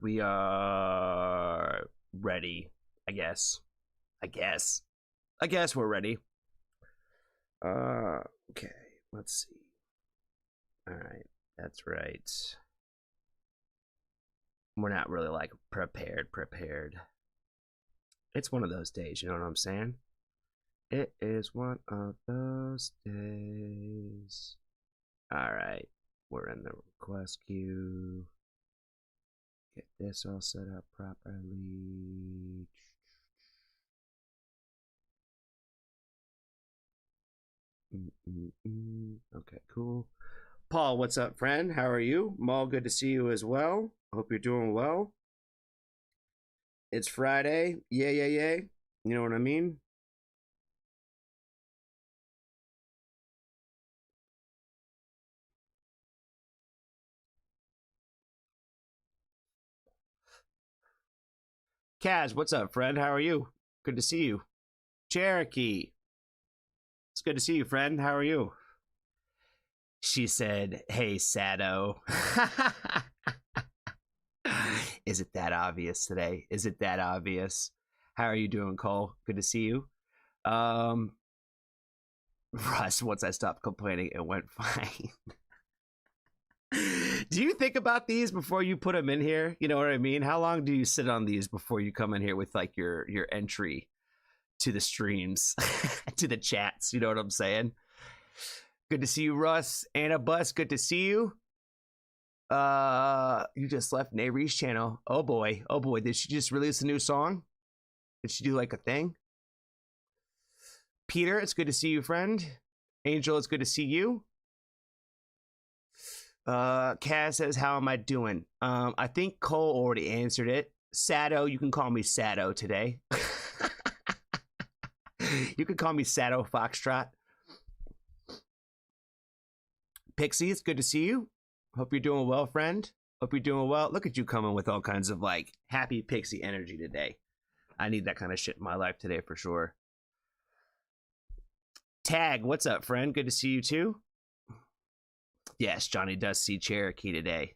We are ready, I guess. I guess we're ready. Okay, let's see. All right, that's right. We're not really like prepared. It's one of those days, you know what I'm saying? It is one of those days. All right, we're in the request queue. Get this all set up properly. Okay, cool. Paul, what's up, friend? How are you? Maul, good to see you as well. Hope you're doing well. It's Friday. Yeah. You know what I mean? Kaz, what's up, friend? How are you? Good to see you. Cherokee, it's good to see you, friend. How are you? She said, "Hey, Sado." Is it that obvious today? Is it that obvious? How are you doing, Cole? Good to see you. Um, Russ, once I stopped complaining, it went fine. Do you think about these before you put them in here? You know what I mean? How long do you sit on these before you come in here with like your entry to the streams, to the chats? You know what I'm saying? Good to see you, Russ. Anna Bus, good to see you. You just left Naree's channel. Oh boy. Did she just release a new song? Did she do like a thing? Peter, it's good to see you, friend. Angel, it's good to see you. Kaz says, how am I doing? I think Cole already answered it. Sado, you can call me Sado today. You can call me Sado Foxtrot. Pixie, it's good to see you. Hope you're doing well, friend. Hope you're doing well. Look at you coming with all kinds of like happy Pixie energy today. I need that kind of shit in my life today for sure. Tag, what's up, friend? Good to see you too. Yes, Johnny does see Cherokee today.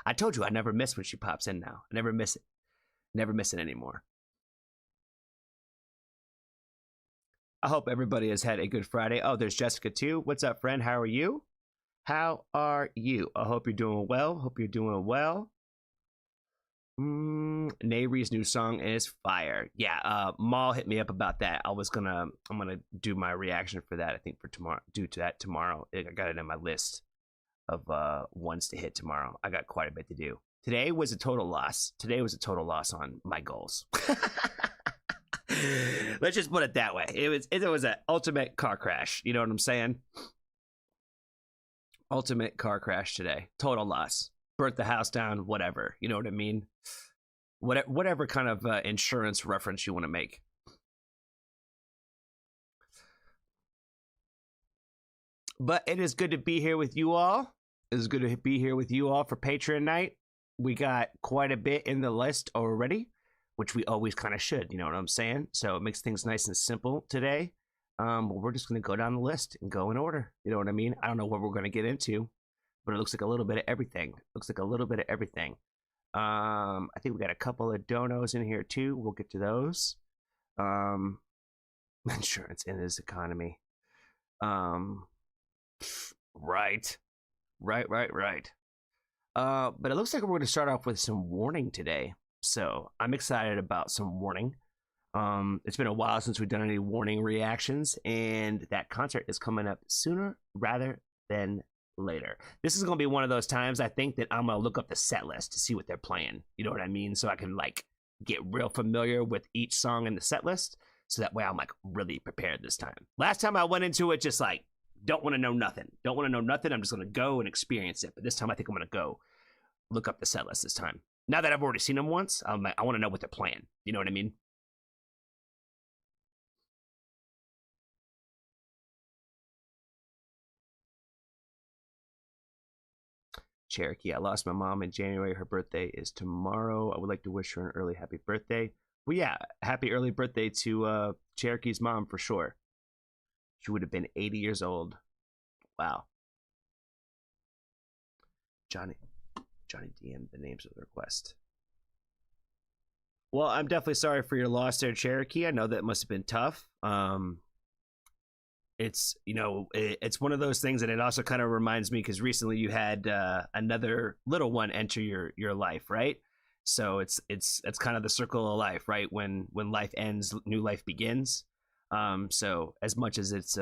I told you I never miss when she pops in now. I never miss it. Never miss it anymore. I hope everybody has had a good Friday. Oh, there's Jessica too. What's up, friend? How are you? How are you? I hope you're doing well. Hope you're doing well. Naree's new song is fire. Yeah, Maul hit me up about that. I'm gonna do my reaction for that. I think for tomorrow, due to that tomorrow. I got it in my list of ones to hit tomorrow. I got quite a bit to do. Today was a total loss. Today was a total loss on my goals. Let's just put it that way. It was an ultimate car crash. You know what I'm saying? Ultimate car crash today. Total loss. Burnt the house down. Whatever. You know what I mean? Whatever kind of insurance reference you want to make. But it is good to be here with you all. It is good to be here with you all for Patron Night. We got quite a bit in the list already, which we always kind of should, you know what I'm saying? So it makes things nice and simple today. We're just going to go down the list and go in order. You know what I mean? I don't know what we're going to get into, but it looks like a little bit of everything. I think we got a couple of donos in here too. We'll get to those. Insurance in this economy. Right. But it looks like we're going to start off with some warning today. So I'm excited about some warning. It's been a while since we've done any warning reactions, and that concert is coming up sooner rather than later. This is going to be one of those times I think that I'm going to look up the set list to see what they're playing. You know what I mean? So I can like get real familiar with each song in the set list. So that way I'm like really prepared this time. Last time I went into it just like, don't want to know nothing. I'm just going to go and experience it. But this time I think I'm going to go look up the set list this time. Now that I've already seen them once, I want to know what they're playing. You know what I mean? Cherokee, I lost my mom in January. Her birthday is tomorrow. I would like to wish her an early happy birthday. Well, yeah, happy early birthday to Cherokee's mom for sure. She would have been 80 years old. Wow. Johnny Johnny DM the names of the request. Well, I'm definitely sorry for your loss there, Cherokee. I know that must have been tough. It's, you know, it's one of those things, and it also kind of reminds me because recently you had another little one enter your life, right? So it's kind of the circle of life, right? When life ends, new life begins. So as much as it's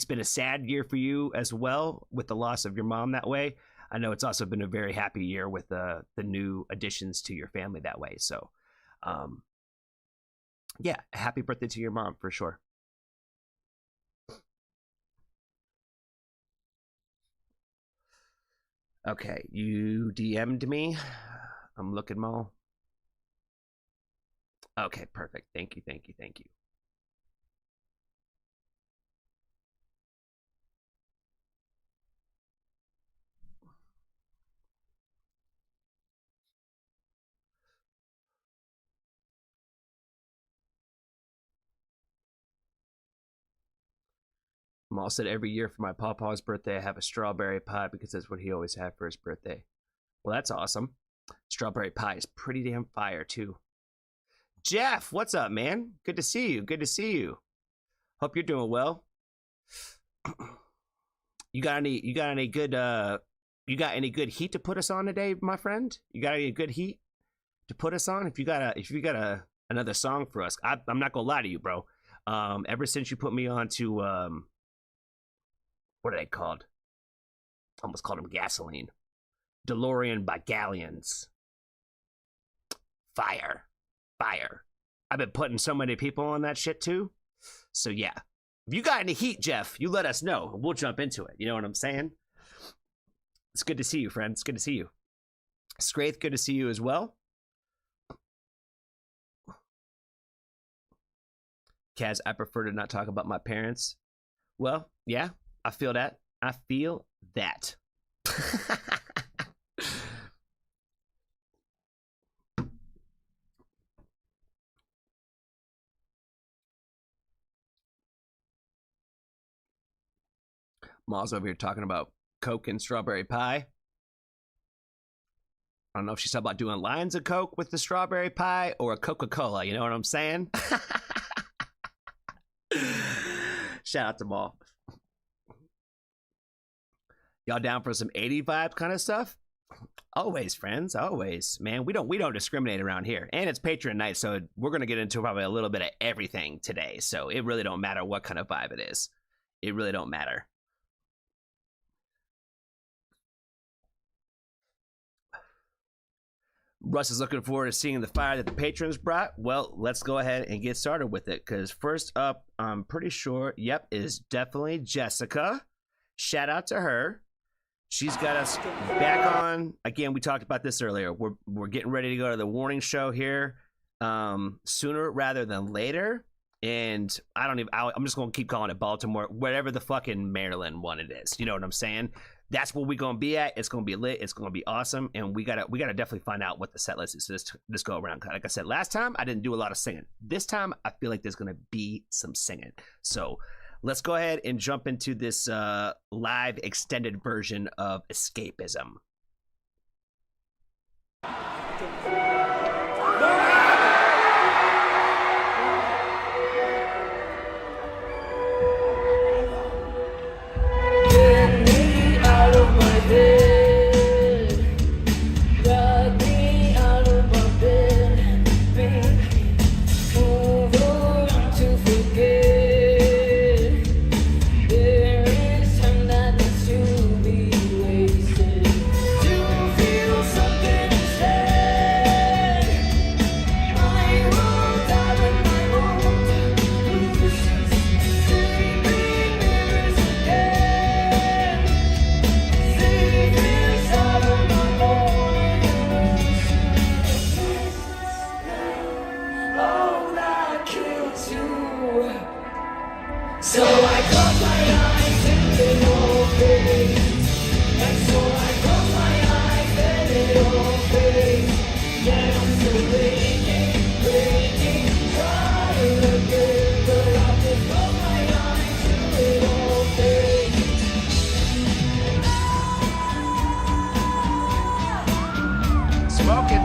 been a sad year for you as well with the loss of your mom that way, I know it's also been a very happy year with the new additions to your family that way. So, yeah, happy birthday to your mom for sure. Okay, you DM'd me. I'm looking, Mo. Okay, perfect. Thank you. Maul said every year for my pawpaw's birthday, I have a strawberry pie because that's what he always had for his birthday. Well, that's awesome. Strawberry pie is pretty damn fire, too. Jeff, what's up, man? Good to see you. Hope you're doing well. You got any good heat to put us on today, my friend? You got any good heat to put us on? If you got another song for us, I'm not gonna lie to you, bro. Ever since you put me on to what are they called? Almost called them gasoline. DeLorean by Galleons. Fire. I've been putting so many people on that shit too. So yeah. If you got any heat, Jeff, you let us know. We'll jump into it. You know what I'm saying? It's good to see you, friend. It's good to see you. Scraith, good to see you as well. Kaz, I prefer to not talk about my parents. Well, yeah, I feel that. Ma's over here talking about Coke and strawberry pie. I don't know if she's talking about doing lines of Coke with the strawberry pie or a Coca-Cola. You know what I'm saying? Shout out to Ma. Y'all down for some 80 vibe kind of stuff? Always, friends. Always. Man, we don't discriminate around here. And it's Patron Night, so we're going to get into probably a little bit of everything today. So it really don't matter what kind of vibe it is. It really don't matter. Russ is looking forward to seeing the fire that the patrons brought. Well, let's go ahead and get started with it. Because first up, I'm pretty sure, yep, is definitely Jessica. Shout out to her. She's got us back on. Again, we talked about this earlier. We're getting ready to go to the warning show here sooner rather than later. And I'm just going to keep calling it Baltimore, whatever the fucking Maryland one it is. You know what I'm saying? That's where we're going to be at. It's going to be lit. It's going to be awesome. And we gotta definitely find out what the set list is this go around. Like I said, last time I didn't do a lot of singing. This time I feel like there's going to be some singing. So let's go ahead and jump into this live extended version of Escapism. Feel something instead. smoking.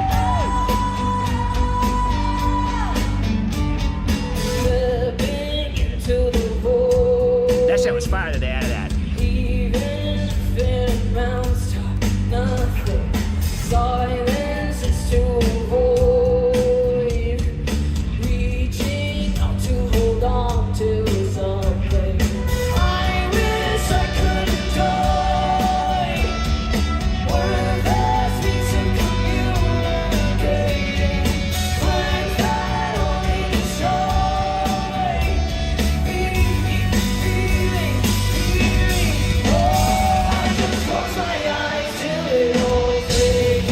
That shit was fire today, out of that. Even if it amounts to nothing, silence is to avoid. Reaching out to hold on to something. I wish I could enjoy. Words that speak to communicating. Words that only destroy. Feeling. Oh, I just close my eyes till it all fades.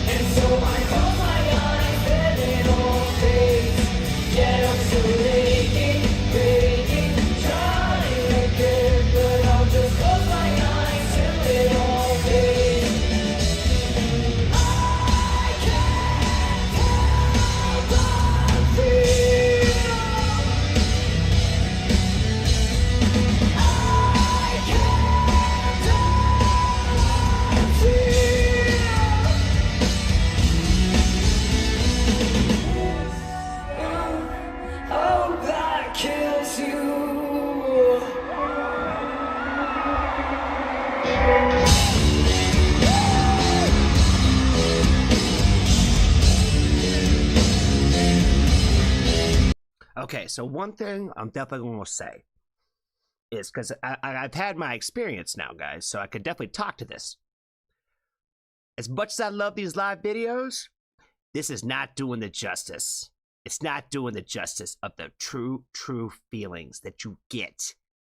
And so I close my eyes and it all fades. Yet I'm still aching, breaking, trying again. But I'll just close my eyes till it all fades. I can't help but feel. I can't help but feel. Oh, that kills you. Okay, so one thing I'm definitely going to say is, because I've had my experience now, guys, so I could definitely talk to this. As much as I love these live videos, this is not doing the justice. It's not doing the justice of the true feelings that you get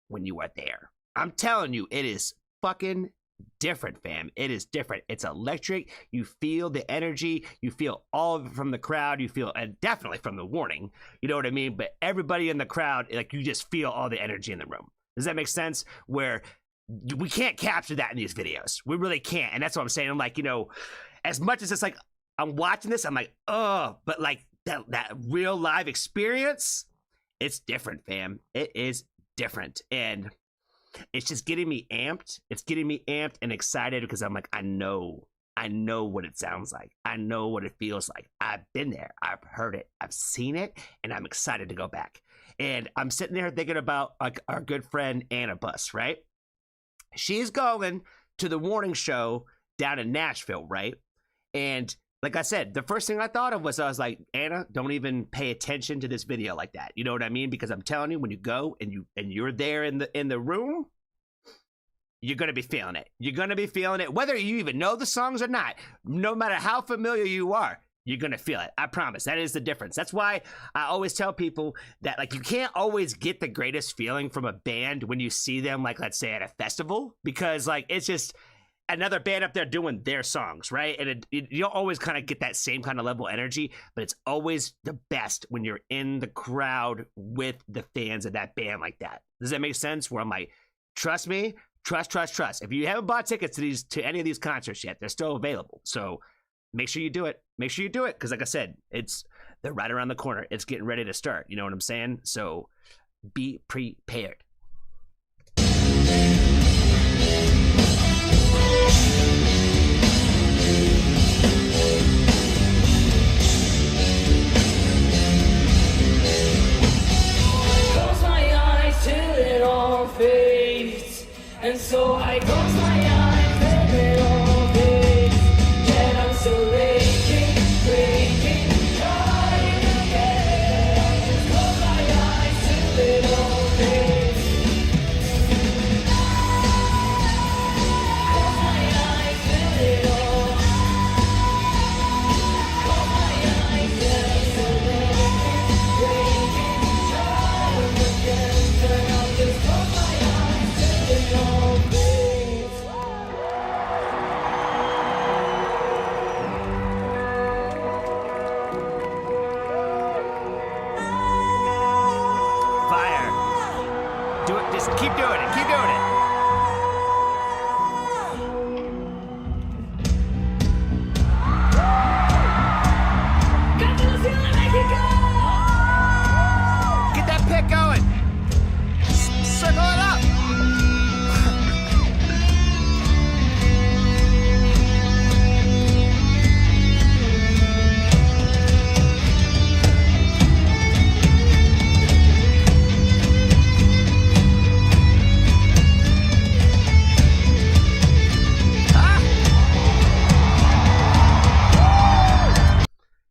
when you are there. I'm telling you, it is fucking different, fam. It is different. It's electric. You feel the energy. You feel all of it from the crowd. You feel, and definitely from the warning. You know what I mean? But everybody in the crowd, like, you just feel all the energy in the room. Does that make sense? Where we can't capture that in these videos. We really can't. And that's what I'm saying. I'm like, you know, as much as it's like, I'm watching this, I'm like, oh, but like that real live experience, it's different, fam. It is different. And it's just getting me amped. It's getting me amped and excited because I'm like, I know what it sounds like. I know what it feels like. I've been there. I've heard it. I've seen it. And I'm excited to go back. And I'm sitting there thinking about, like, our good friend Anna Buss, right? She's going to the Warning Show down in Nashville, right? And like I said, the first thing I thought of was, I was like, Anna, don't even pay attention to this video like that. You know what I mean? Because I'm telling you, when you go and you're there in the room, you're gonna be feeling it. You're gonna be feeling it, whether you even know the songs or not. No matter how familiar you are, you're gonna feel it. I promise. That is the difference. That's why I always tell people that, like, you can't always get the greatest feeling from a band when you see them, like, let's say at a festival, because, like, it's just another band up there doing their songs, right? And you don't always kind of get that same kind of level of energy, but it's always the best when you're in the crowd with the fans of that band like that. Does that make sense? Where I'm like, trust me, trust. If you haven't bought tickets to any of these concerts yet, they're still available. So make sure you do it. Make sure you do it, because like I said, they're right around the corner. It's getting ready to start. You know what I'm saying? So be prepared. Close my eyes till it all fades. And so I close my eyes and it all fades. Yet I'm still aching, breaking, trying again. I just close my eyes till it all fades.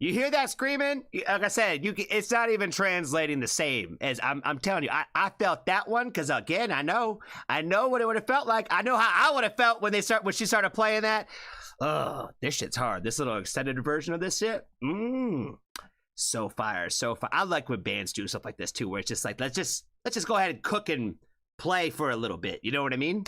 You hear that screaming? Like I said, it's not even translating the same as I'm telling you. I felt that one because again, I know what it would have felt like. I know how I would have felt when she started playing that. Oh, this shit's hard. This little extended version of this shit. So fire, so fire. I like when bands do stuff like this too, where it's just like let's just go ahead and cook and play for a little bit. You know what I mean?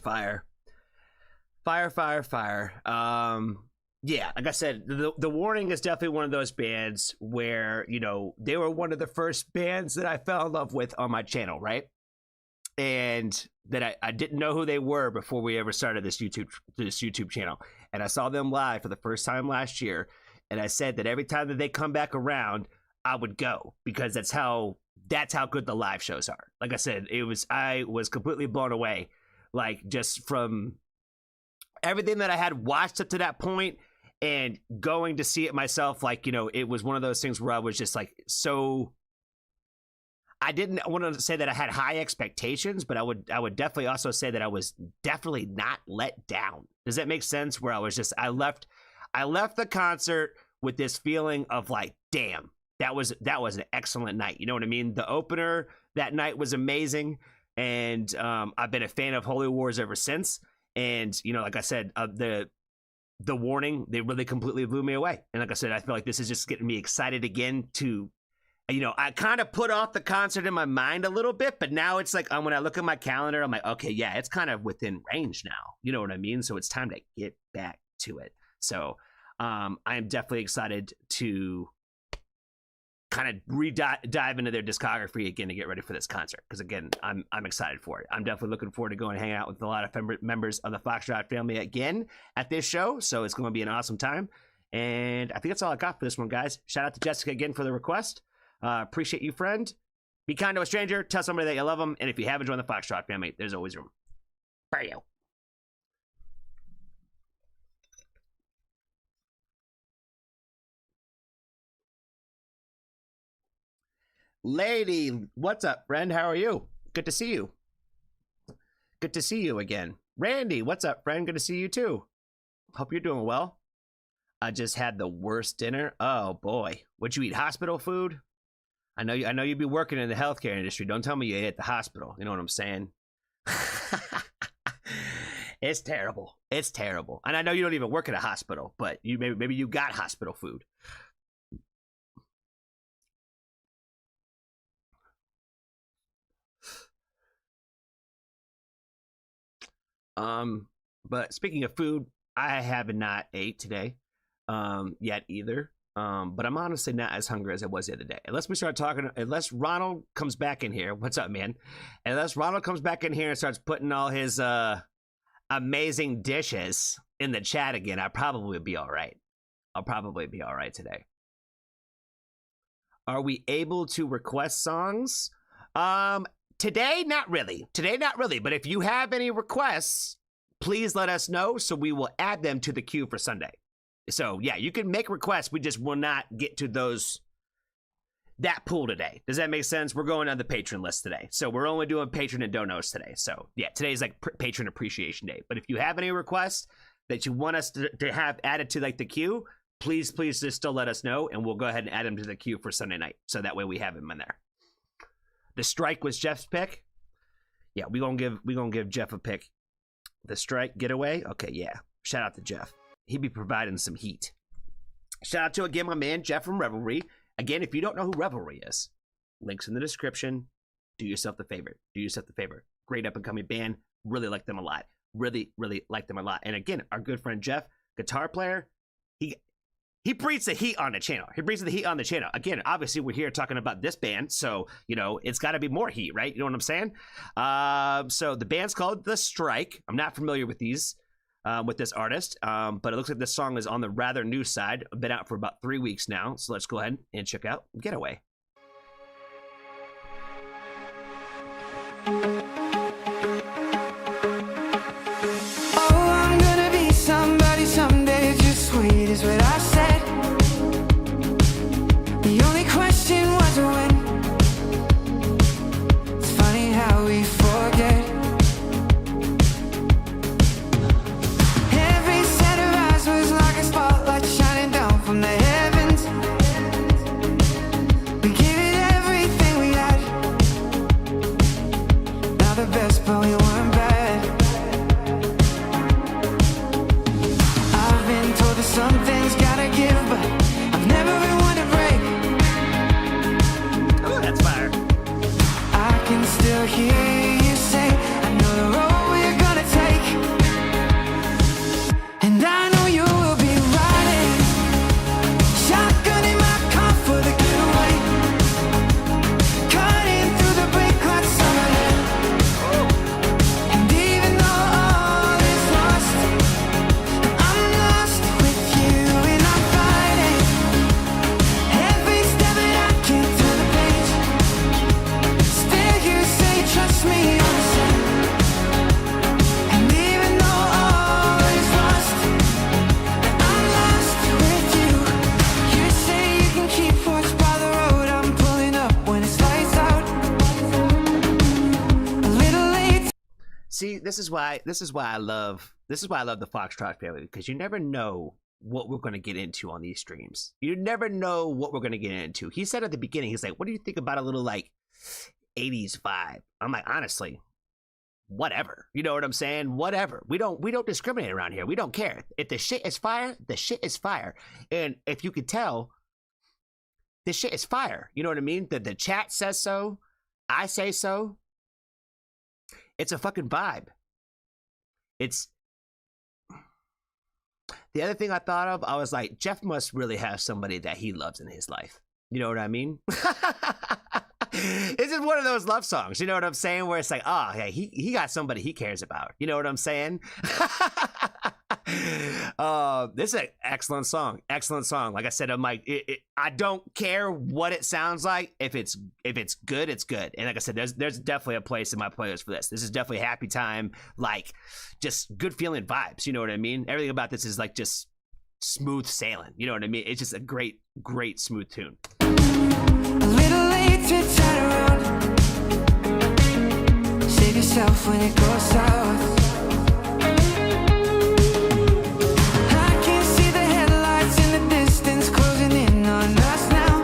Fire. Yeah, like I said, the Warning is definitely one of those bands where, you know, they were one of the first bands that I fell in love with on my channel, right? And that I didn't know who they were before we ever started this YouTube channel. And I saw them live for the first time last year, and I said that every time that they come back around, I would go because that's how good the live shows are. Like I said, I was completely blown away, like just from everything that I had watched up to that point and going to see it myself. Like, you know, it was one of those things where I was just like, so I didn't want to say that I had high expectations, but I would definitely also say that I was definitely not let down. Does that make sense? Where I was just, I left the concert with this feeling of like, damn, that was an excellent night. You know what I mean? The opener that night was amazing. And I've been a fan of Holy Wars ever since. And, you know, like I said, the Warning, they really completely blew me away. And like I said, I feel like this is just getting me excited again to, you know, I kind of put off the concert in my mind a little bit, but now it's like, when I look at my calendar, I'm like, okay, yeah, it's kind of within range now. You know what I mean? So it's time to get back to it. So I am definitely excited to kind of dive into their discography again to get ready for this concert, because again, I'm excited for it. I'm definitely looking forward to going and hang out with a lot of members of the Foxtrot family again at this show, so it's going to be an awesome time. And I think that's all I got for this one, guys. Shout out to Jessica again for the request. Appreciate you, friend. Be kind to a stranger, tell somebody that you love them, and if you haven't joined the Foxtrot family, there's always room for you. Lady, what's up, friend? How are you? Good to see you. Good to see you again. Randy, what's up, friend? Good to see you too. Hope you're doing well. I just had the worst dinner. Oh boy, what'd you eat? Hospital food? I know you'd be working in the healthcare industry. Don't tell me you ate at the hospital. You know what I'm saying? It's terrible. It's terrible. And I know you don't even work at a hospital, but you maybe you got hospital food. But speaking of food, I have not ate today, yet either. But I'm honestly not as hungry as I was the other day. Unless Ronald comes back in here. What's up, man? Unless Ronald comes back in here and starts putting all his, amazing dishes in the chat again, I'll probably be all right. I'll probably be all right today. Are we able to request songs? Today, not really. But if you have any requests, please let us know so we will add them to the queue for Sunday. So yeah, you can make requests. We just will not get to that pool today. Does that make sense? We're going on the patron list today. So we're only doing patron and donos today. So yeah, today's like patron appreciation day. But if you have any requests that you want us to have added to like the queue, please just still let us know, and we'll go ahead and add them to the queue for Sunday night. So that way we have them in there. The Strike was Jeff's pick. Yeah, we gonna give Jeff a pick. The Strike Getaway. Okay, yeah. Shout out to Jeff. He be providing some heat. Shout out to again my man Jeff from Revelry. Again, if you don't know who Revelry is, links in the description. Do yourself the favor. Great up and coming band. Really like them a lot. Really like them a lot. And again, our good friend Jeff, guitar player. He he brings the heat on the channel. He brings the heat on the channel. Again, obviously, we're here talking about this band, so, you know, it's got to be more heat, right? You know what I'm saying? So the band's called The Strike. I'm not familiar with these, with this artist, but it looks like this song is on the rather new side. Been out for about 3 weeks now, so let's go ahead and check out Getaway. Oh, I'm gonna be somebody someday, just sweet is what I said. The only question was when. It's funny how we forget. Every set of eyes was like a spotlight shining down from the heavens. We gave it everything we had. Now the best, but we weren't bad. I've been told that some things gotta give, but I've never been one to break. Oh, that's fire. I can still hear you say, I know the road we're gonna take, and I know you will be riding shotgun in my car for the getaway, cutting through the brake lights on my head. And even though all is lost, I'm lost with you, and I'm fighting every step that I can through the page. Still you say trust me, I'm saying. And even though all is lost, I'm lost with you. You say you can keep watch by the road, I'm pulling up when it's lights out. A little late. See, this is why I love the Foxtrot family, because you never know what we're going to get into on these streams. You never know what we're going to get into. He said at the beginning, he's like, what do you think about a little like 80s vibe? I'm like, honestly, whatever. You know what I'm saying? Whatever. We don't discriminate around here. We don't care. If the shit is fire, the shit is fire. And if you could tell, the shit is fire. You know what I mean? The chat says so. I say so. It's a fucking vibe. It's the other thing I thought of. I was like, Jeff must really have somebody that he loves in his life. You know what I mean? This is one of those love songs. You know what I'm saying? Where it's like, oh, yeah, he got somebody he cares about. You know what I'm saying? This is an excellent song. Excellent song. Like I said, I'm like, I don't care what it sounds like. If it's good, it's good. And like I said, there's definitely a place in my playlist for this. This is definitely happy time, like just good feeling vibes. You know what I mean? Everything about this is like just smooth sailing. You know what I mean? It's just a great smooth tune. A little late to turn around. Save yourself when it goes south. I can see the headlights in the distance closing in on us now.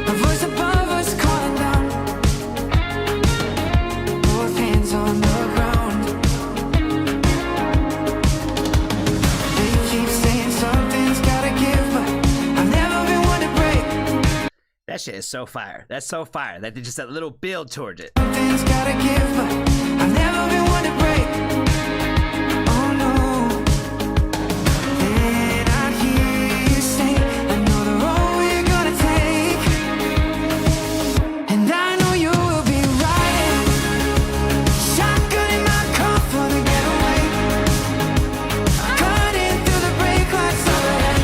A voice above us calling down. Both hands on the ground. They keep saying something's gotta give, but I've never been one to break. That shit is so fire. That's so fire. That just that little build towards it. Something's gotta give, but I've never been one to break. Oh no. And I hear you say, I know the road we're gonna take, and I know you will be riding shotgun in my car for the getaway, cutting through the brake lights overhead.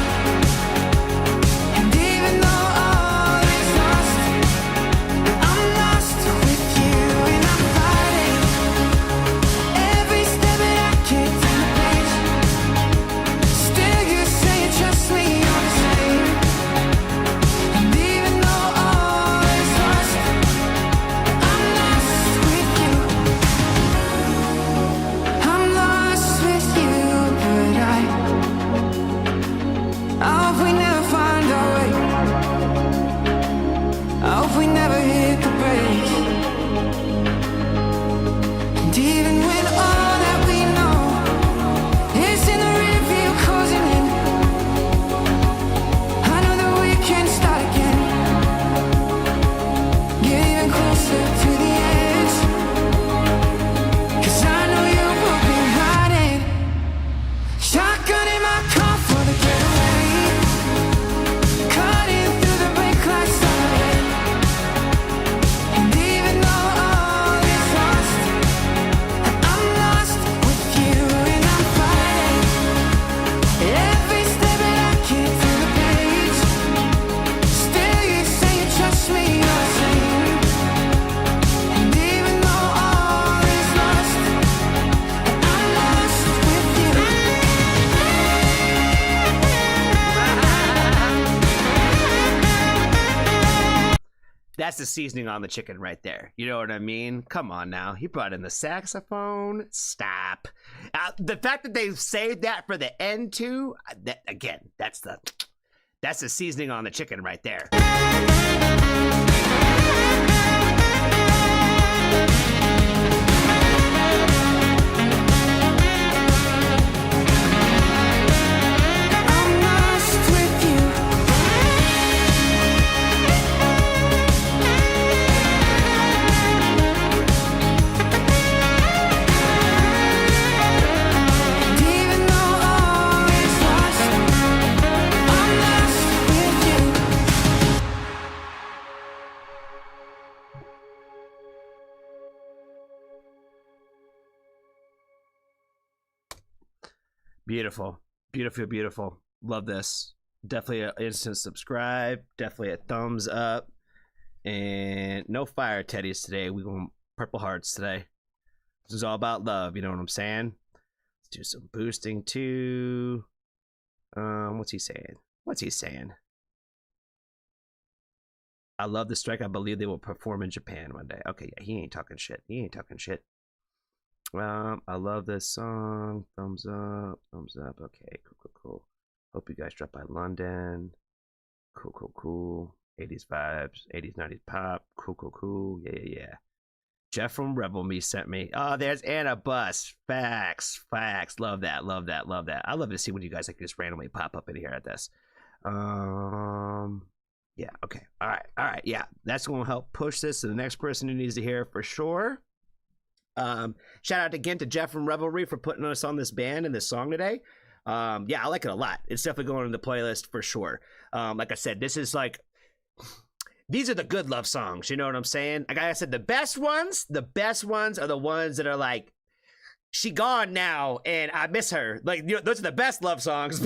And even though all is lost, I'm lost with you, and I'm fighting every the seasoning on the chicken right there. You know what I mean? Come on now. He brought in the saxophone. Stop. The fact that they saved that for the end too, again, that's the seasoning on the chicken right there. Beautiful, beautiful, beautiful. Love this. Definitely an instant subscribe. Definitely a thumbs up. And no fire teddies today. We going purple hearts today. This is all about love. You know what I'm saying? Let's do some boosting too. What's he saying? What's he saying? I love the strike. I believe they will perform in Japan one day. Okay, yeah, he ain't talking shit. He ain't talking shit. I love this song. Thumbs up. Thumbs up. Okay, cool, cool, cool. Hope you guys drop by London. Cool, cool, cool. 80s vibes. 80s, 90s pop. Cool, cool, cool. Yeah, yeah, yeah. Jeff from Rebel Me sent me. Oh, there's Anna Bus. Facts. Facts. Love that. Love that. Love that. I love to see when you guys like just randomly pop up in here at this. Yeah, okay. All right. All right. Yeah. That's going to help push this to the next person who needs to hear it for sure. Shout out again to Jeff from Revelry for putting us on this band and this song today. Yeah, I like it a lot. It's definitely going in the playlist for sure. Like I said, this is like, these are the good love songs. You know what I'm saying? Like I said, the best ones are the ones that are like, she gone now and I miss her. Like, you know, those are the best love songs.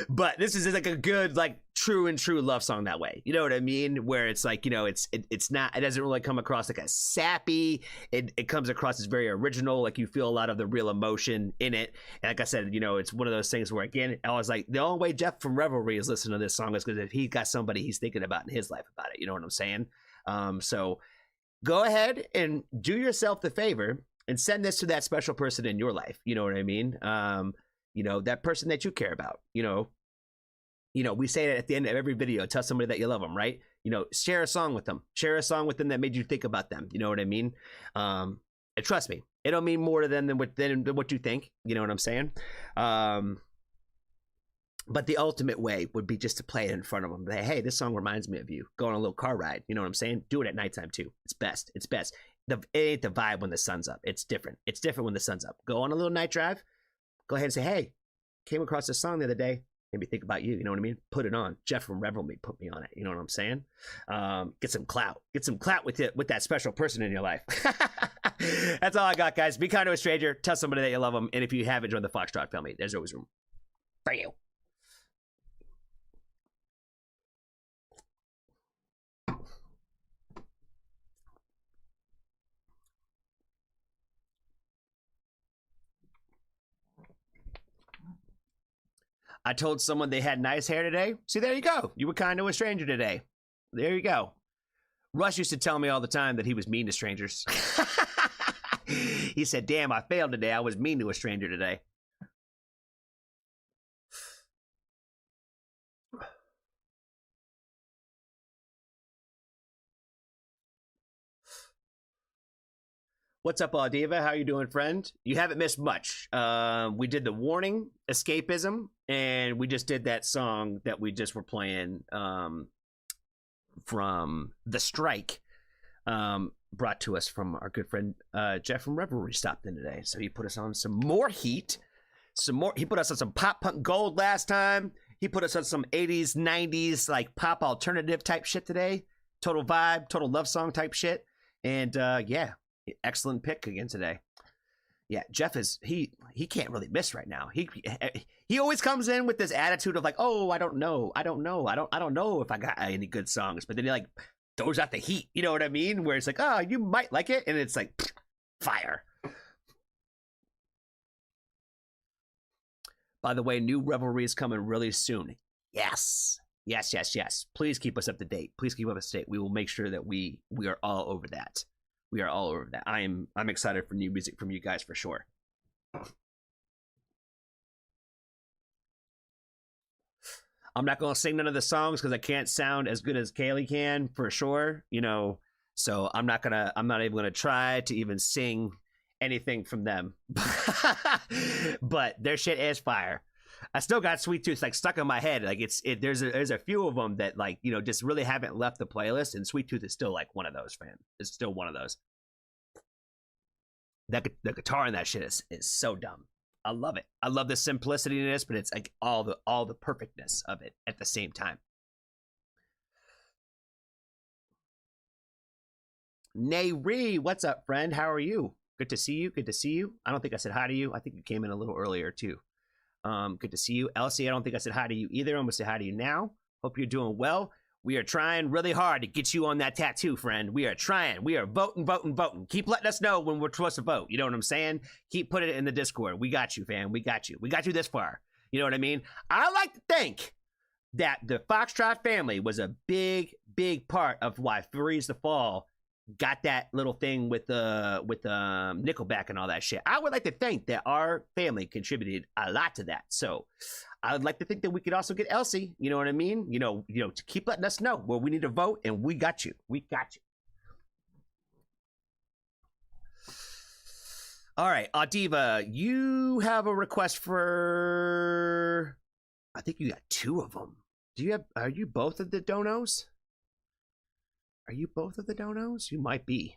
But this is like a good, like true love song that way. You know what I mean? Where it's like, you know, it's not, it doesn't really come across like a sappy. It comes across as very original. Like you feel a lot of the real emotion in it. And like I said, you know, it's one of those things where again, I was like, the only way Jeff from Revelry is listening to this song is because if he's got somebody he's thinking about in his life about it. You know what I'm saying? So go ahead and do yourself the favor and send this to that special person in your life. You know what I mean? You know, that person that you care about, you know, we say that at the end of every video, tell somebody that you love them, right? You know, share a song with them. Share a song with them that made you think about them. You know what I mean? And trust me, it'll mean more to them than what you think. You know what I'm saying? But the ultimate way would be just to play it in front of them. Say, hey, this song reminds me of you. Go on a little car ride. You know what I'm saying? Do it at nighttime too. It's best. It's best. It ain't the vibe when the sun's up. It's different. It's different when the sun's up. Go on a little night drive. Go ahead and say, hey, came across this song the other day. Made me think about you. You know what I mean? Put it on. Jeff from Revel Me put me on it. You know what I'm saying? Get some clout. Get some clout with it, with that special person in your life. That's all I got, guys. Be kind to a stranger. Tell somebody that you love them. And if you haven't joined the Foxtrot family, there's always room for you. I told someone they had nice hair today. See, there you go. You were kind to a stranger today. There you go. Russ used to tell me all the time that he was mean to strangers. He said, damn, I failed today. I was mean to a stranger today. What's up, Audiva? How you doing, friend? You haven't missed much. We did the Warning, Escapism, and we just did that song that we just were playing from The Strike, brought to us from our good friend Jeff from Revelry stopped in today. So he put us on some more heat. He put us on some pop punk gold last time. He put us on some 80s, 90s, like pop alternative type shit today. Total vibe, total love song type shit. And yeah. Excellent pick again today. Yeah, Jeff is he can't really miss right now. He always comes in with this attitude of like, oh, I don't know if I got any good songs, but then he like throws out the heat. You know what I mean? Where it's like, oh, you might like it, and it's like fire. By the way, new Revelry is coming really soon. Yes. Yes, yes, yes. Please keep us up to date. Please keep us up to date. We will make sure that we are all over that. We are all over that. I'm excited for new music from you guys for sure. I'm not gonna sing none of the songs because I can't sound as good as Kaylee can for sure. You know, so I'm not even gonna try to even sing anything from them. But their shit is fire. I still got Sweet Tooth like stuck in my head. Like there's a few of them that like, you know, just really haven't left the playlist, and Sweet Tooth is still like one of those, fam. It's still one of those. The guitar in that shit is so dumb. I love it. I love the simplicity in this, but it's like all the perfectness of it at the same time. Nayri, what's up, friend? How are you? Good to see you. Good to see you. I don't think I said hi to you. I think you came in a little earlier too. Good to see you. Elsie, I don't think I said hi to you either. I'm gonna say hi to you now. Hope you're doing well. We are trying really hard to get you on that tattoo, friend. We are trying. We are voting. Keep letting us know when we're supposed to vote. You know what I'm saying? Keep putting it in the Discord. We got you, fam. We got you. We got you this far. You know what I mean? I like to think that the Foxtrot family was a big part of why Freeze the Fall got that little thing with Nickelback and all that shit. I would like to think that our family contributed a lot to that. So I would like to think that we could also get Elsie, you know what I mean? You know, to keep letting us know where we need to vote, and we got you. We got you. All right, Diva, you have a request for, I think you got two of them. Are you both of the donos? Are you both of the donos? You might be.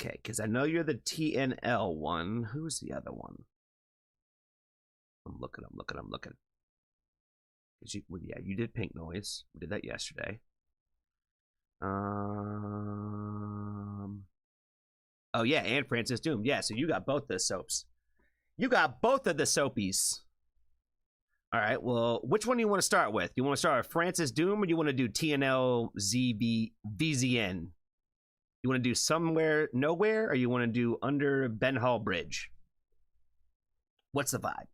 Okay, because I know you're the TNL one. Who's the other one? I'm looking. Well, yeah, you did Pink Noise. We did that yesterday. Oh yeah, and Francis Doom. Yeah, so you got both the soaps. You got both of the soapies. All right, well, which one do you want to start with? You want to start with Francis Doom, or do you want to do TNL VZN? You want to do Somewhere Nowhere, or you want to do Under Ben Hall Bridge? What's the vibe?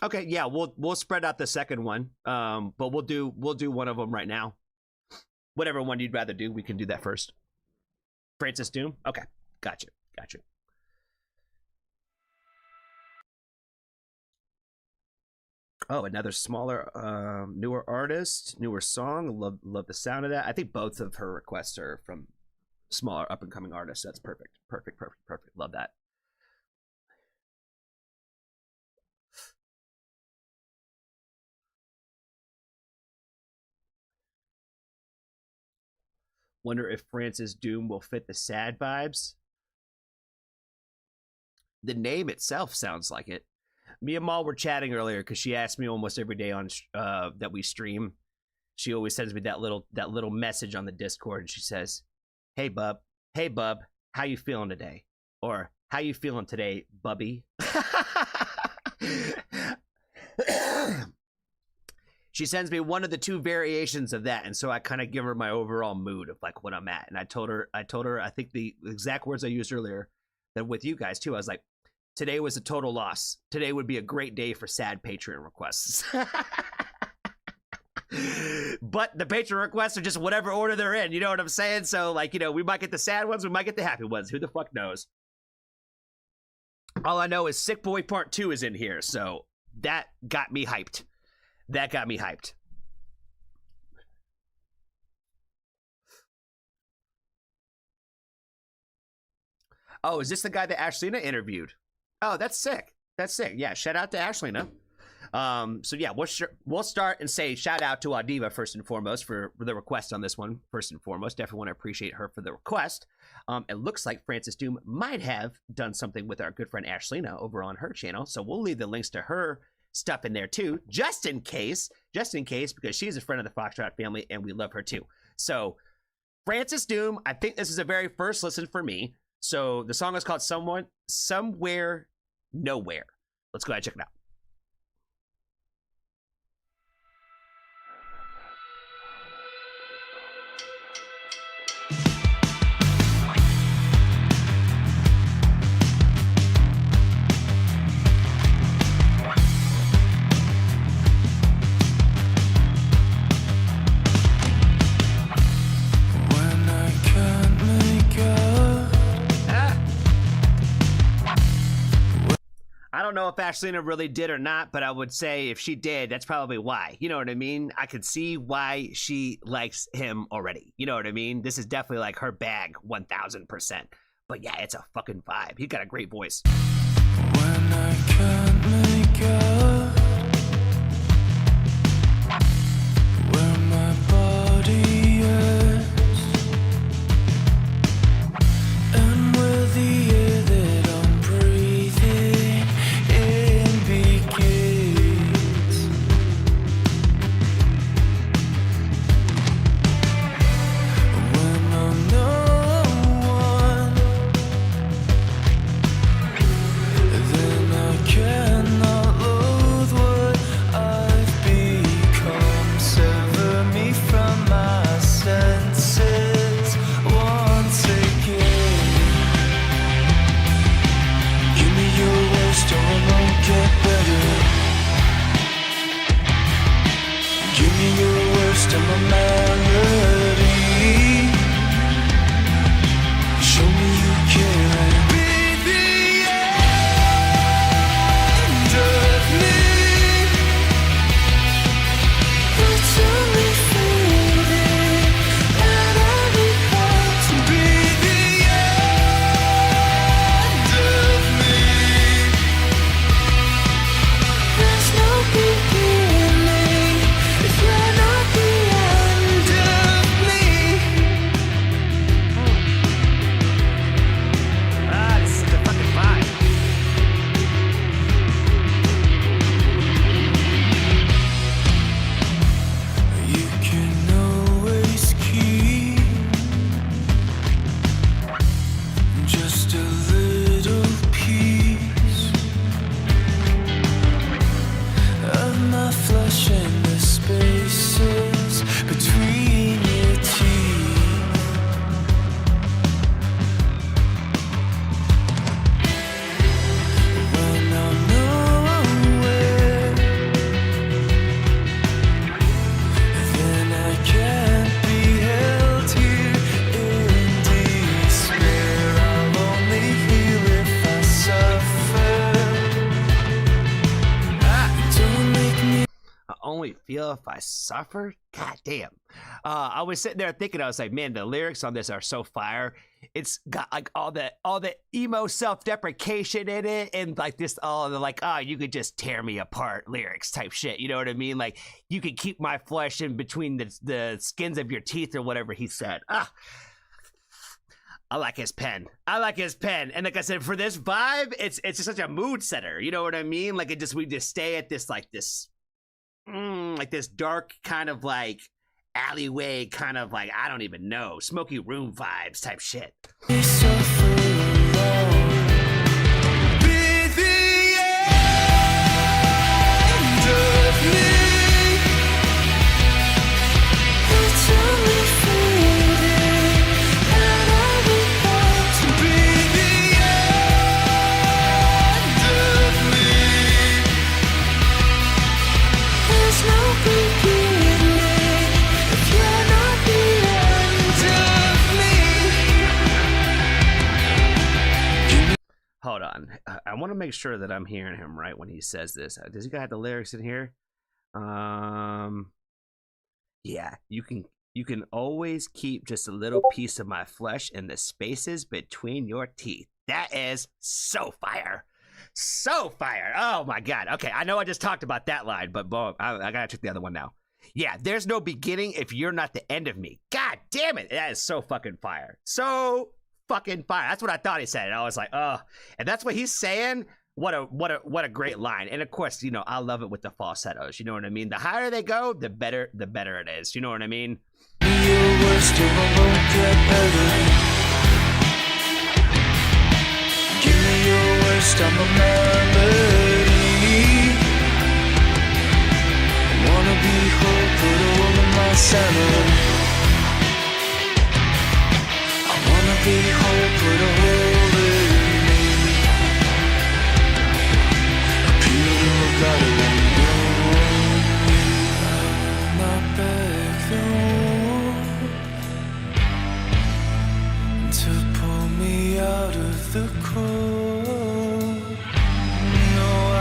Okay, yeah, we'll spread out the second one, but we'll do one of them right now. Whatever one you'd rather do, we can do that first. Francis Doom. Okay, gotcha. Oh, another smaller, newer artist, newer song. Love the sound of that. I think both of her requests are from smaller, up and coming artists. That's perfect. Love that. Wonder if Francis Doom will fit the sad vibes. The name itself sounds like it. Me and Maul were chatting earlier because she asked me almost every day on that we stream. She always sends me that little message on the Discord, and she says, hey bub, how you feeling today? Or how you feeling today, bubby? She sends me one of the two variations of that, and so I kind of give her my overall mood of like what I'm at. And I told her I think the exact words I used earlier, that with you guys too, I was like, today was a total loss. Today would be a great day for sad Patreon requests. But the Patreon requests are just whatever order they're in, you know what I'm saying? So like, you know, we might get the sad ones, we might get the happy ones. Who the fuck knows? All I know is Sick Boy Part 2 is in here, so that got me hyped. Oh, is this the guy that Ashleyna interviewed? Oh, that's sick. Yeah, shout out to Ashleyna. So yeah, we'll start and say shout out to Diva first and foremost for the request on this one. First and foremost, definitely want to appreciate her for the request. It looks like Francis Doom might have done something with our good friend Ashleyna over on her channel, so we'll leave the links to her stuff in there too, just in case, because she's a friend of the Foxtrot family and we love her too. So Francis Doom, I think this is a very first listen for me. So the song is called Somewhere Nowhere. Let's go ahead and check it out. know if Ashlina really did or not, but I would say if she did, that's probably why. You know what I mean? I could see why she likes him already. You know what I mean? This is definitely like her bag, 1000%. But yeah, it's a fucking vibe. He got a great voice. When I can't make out where my body is and where the air that I'm breathing in begins. When I'm no one, then I cannot loathe what I've become. Sever me from my senses once again. Give me your worst or it won't get better. Give me your worst of my melody. Show me you care and be the end of me. It's only fading and I want to be the end of me. There's no beginning if you're not the end of me. Ah, this is the fucking vibe. You can always keep just a little piece of my flesh in the spaces between your teeth. When I'm nowhere, then I can't be held here in despair. I'll only heal if I suffer. Don't make me I only feel if I suffer. God damn. I was sitting there thinking, I was like, man, the lyrics on this are so fire. It's got like all the emo self-deprecation in it, and like this, all the like, you could just tear me apart lyrics type shit. You know what I mean? Like, you could keep my flesh in between the skins of your teeth or whatever he said. I like his pen. And like I said, for this vibe, it's just such a mood setter. You know what I mean? Like we just stay at this like this dark kind of like alleyway, kind of like, I don't even know, smoky room vibes type shit. suffer alone. Be the end of me. It's only fading, and I would want to be the end of me. There's no beginning if you're not the end of me. Hold on. I want to make sure that I'm hearing him right when he says this. Does he got the lyrics in here? Yeah, you can always keep just a little piece of my flesh in the spaces between your teeth. That is so fire. So fire. Oh my God. Okay, I know I just talked about that line, but boom, I gotta check the other one now. Yeah, there's no beginning if you're not the end of me. God damn it. That is so fucking fire. So fucking fire. That's what I thought he said. And I was like, oh, and that's what he's saying. What a great line. And of course, you know, I love it with the falsettos. You know what I mean? The higher they go, the better it is. You know what I mean? Your worst of a won't get better. Give me your worst, I'm a melody. I wanna be whole, put a hole in my center. I wanna be whole, put a hole in me. Appeal to a God who won't know me. I will not beg them to pull me out of the cold. No, I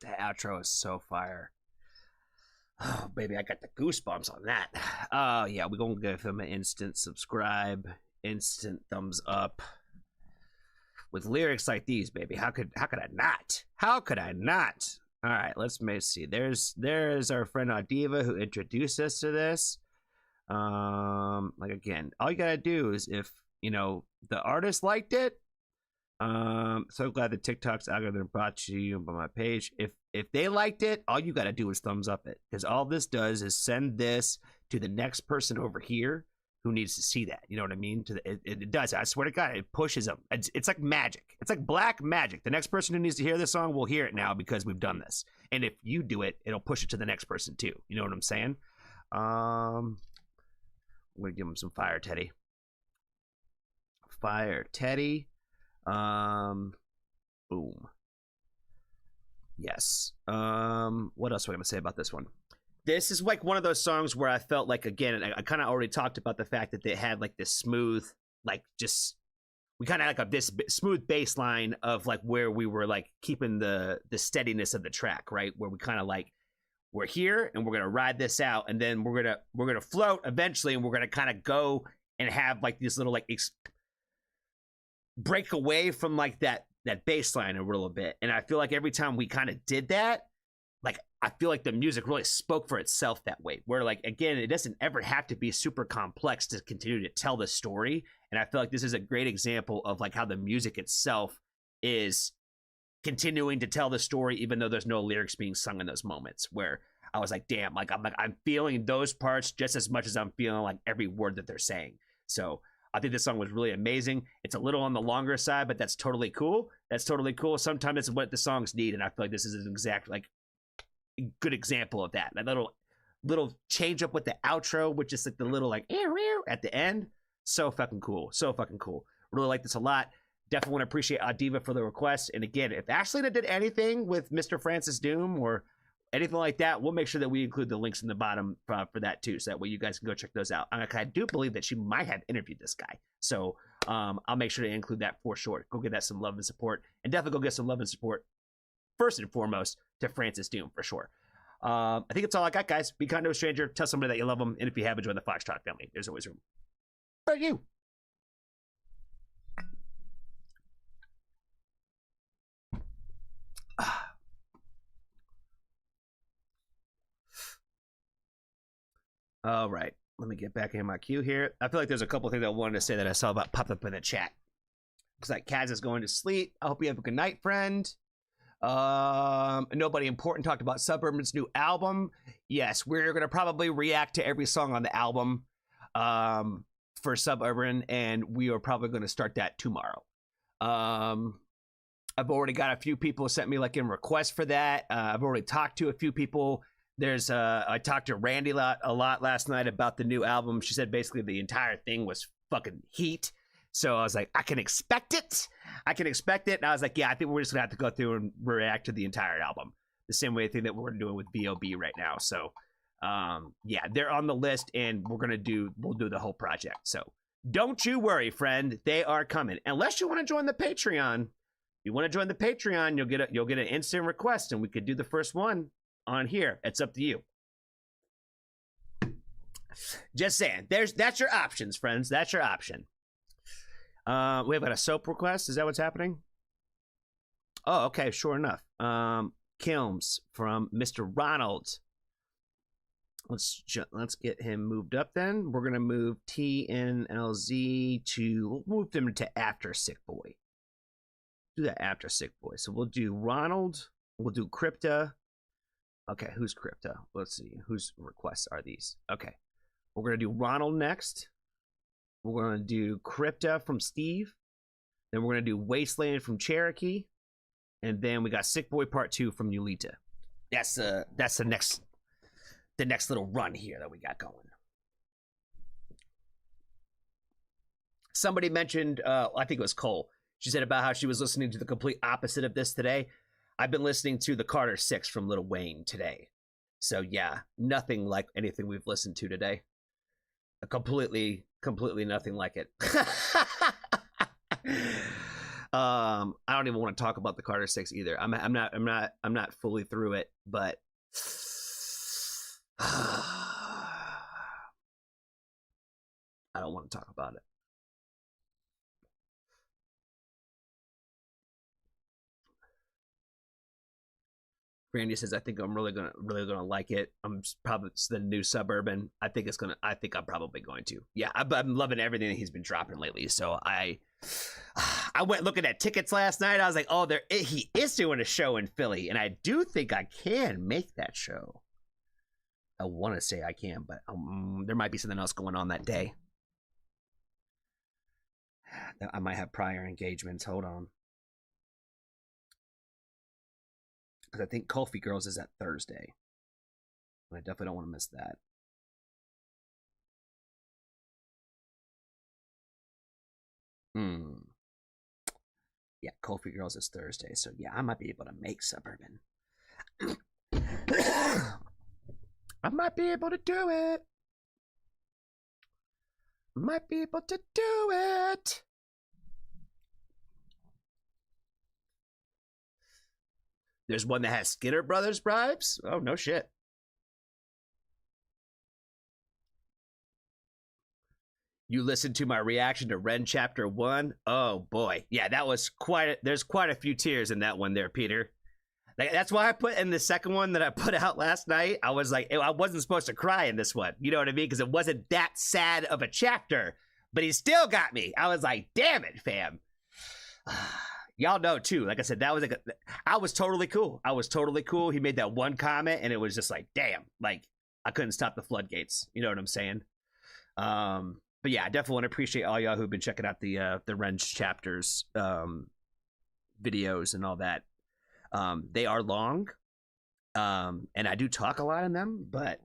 That outro is so fire. Oh, baby, I got the goosebumps on that. Oh, yeah, we're going to give him an instant subscribe, instant thumbs up. With lyrics like these, baby, how could I not? How could I not? All right, let's see. There's our friend Adiva who introduced us to this. Like, again, all you got to do is if, you know, the artist liked it, so glad the TikTok's algorithm brought to you by my page. If they liked it, all you got to do is thumbs up it, because all this does is send this to the next person over here who needs to see that. You know what I mean? It does. I swear to God, it pushes them. It's like magic. It's like black magic. The next person who needs to hear this song will hear it now because we've done this. And if you do it, it'll push it to the next person too. You know what I'm saying? I'm gonna give him some fire, Teddy. Fire, Teddy. Boom. Yes. What else am I gonna say about this one? This is like one of those songs where I felt like, again, I kind of already talked about the fact that they had like this smooth, like just, we kind of like this smooth bass line of like where we were like keeping the steadiness of the track, right? Where we kind of like, we're here and we're gonna ride this out, and then we're gonna float eventually, and we're gonna kind of go and have like these little like break away from like that bass line a little bit. And I feel like every time we kind of did that, like I feel like the music really spoke for itself that way, where like, again, it doesn't ever have to be super complex to continue to tell the story. And I feel like this is a great example of like how the music itself is continuing to tell the story, even though there's no lyrics being sung in those moments, where I was like, damn, like I'm feeling those parts just as much as I'm feeling like every word that they're saying. So I think this song was really amazing. It's a little on the longer side, but that's totally cool. That's totally cool. Sometimes it's what the songs need, and I feel like this is an exact like good example of that. That little change up with the outro, which is like the little like at the end. So fucking cool. So fucking cool. Really like this a lot. Definitely want to appreciate Adiva for the request. And again, if Ashley did anything with Mr. Francis Doom or anything like that, we'll make sure that we include the links in the bottom for that too, so that way you guys can go check those out. I do believe that she might have interviewed this guy, so I'll make sure to include that for sure. Go get that some love and support, and definitely go get some love and support first and foremost to Francis Doom for sure. I think that's all I got, guys. Be kind to a stranger, tell somebody that you love them, and if you have, join the Foxtrot family. There's always room for you. All right, let me get back in my queue here. I feel like there's a couple things I wanted to say that I saw about pop up in the chat. Looks like Kaz is going to sleep. I hope you have a good night, friend. Nobody important talked about Suburban's new album. Yes, we're gonna probably react to every song on the album for Suburban, and we are probably gonna start that tomorrow. I've already got a few people sent me like in requests for that. I've already talked to a few people. I talked to Randy a lot last night about the new album. She said basically the entire thing was fucking heat. So I was like, I can expect it. And I was like, yeah, I think we're just gonna have to go through and react to the entire album. The same way I think that we're doing with B.O.B. right now. So yeah, they're on the list, and we'll do the whole project. So Don't you worry, friend. They are coming. Unless you want to join the Patreon. You want to join the Patreon, you'll get an instant request, and we could do the first one on here. It's up to you. Just saying. That's your options, friends. That's your option. We've got a soap request. Is that what's happening? Oh, okay. Sure enough. Kilms from Mr. Ronald. Let's get him moved up. Then we're gonna move TNLZ to. We'll move them to after Sick Boy. Do that after Sick Boy. So we'll do Ronald. We'll do Crypta. Okay, who's Crypta? Let's see. Whose requests are these? Okay. We're going to do Ronald next. We're going to do Crypta from Steve. Then we're going to do Wasteland from Cherokee. And then we got Sick Boy Part 2 from Yulita. That's the next little run here that we got going. Somebody mentioned, I think it was Cole. She said about how she was listening to the complete opposite of this today. I've been listening to the Carter 6 from Lil Wayne today. So yeah, nothing like anything we've listened to today. Completely nothing like it. I don't even want to talk about the Carter 6 either. I'm not fully through it, but I don't want to talk about it. Randy says, "I think I'm really gonna like it. It's the new Suburban. I think I'm probably going to. Yeah, I'm loving everything that he's been dropping lately. So I went looking at tickets last night. I was like, oh, he is doing a show in Philly, and I do think I can make that show. I want to say I can, but there might be something else going on that day. I might have prior engagements. Hold on. Because I think Kofi Girls is that Thursday. I definitely don't want to miss that. Yeah, Kofi Girls is Thursday. So yeah, I might be able to make Suburban. I might be able to do it. Might be able to do it. There's one that has Skinner Brothers bribes? Oh, no shit. You listened to my reaction to Ren Chapter 1? Oh, boy. Yeah, that was there's quite a few tears in that one there, Peter. That's why I put in the second one that I put out last night. I was like, I wasn't supposed to cry in this one. You know what I mean? Because it wasn't that sad of a chapter. But he still got me. I was like, damn it, fam. Y'all know too. Like I said, that was I was totally cool. He made that one comment, and it was just like, damn. Like I couldn't stop the floodgates. You know what I'm saying? But yeah, I definitely want to appreciate all y'all who've been checking out the Wrench chapters videos and all that. They are long, and I do talk a lot in them, but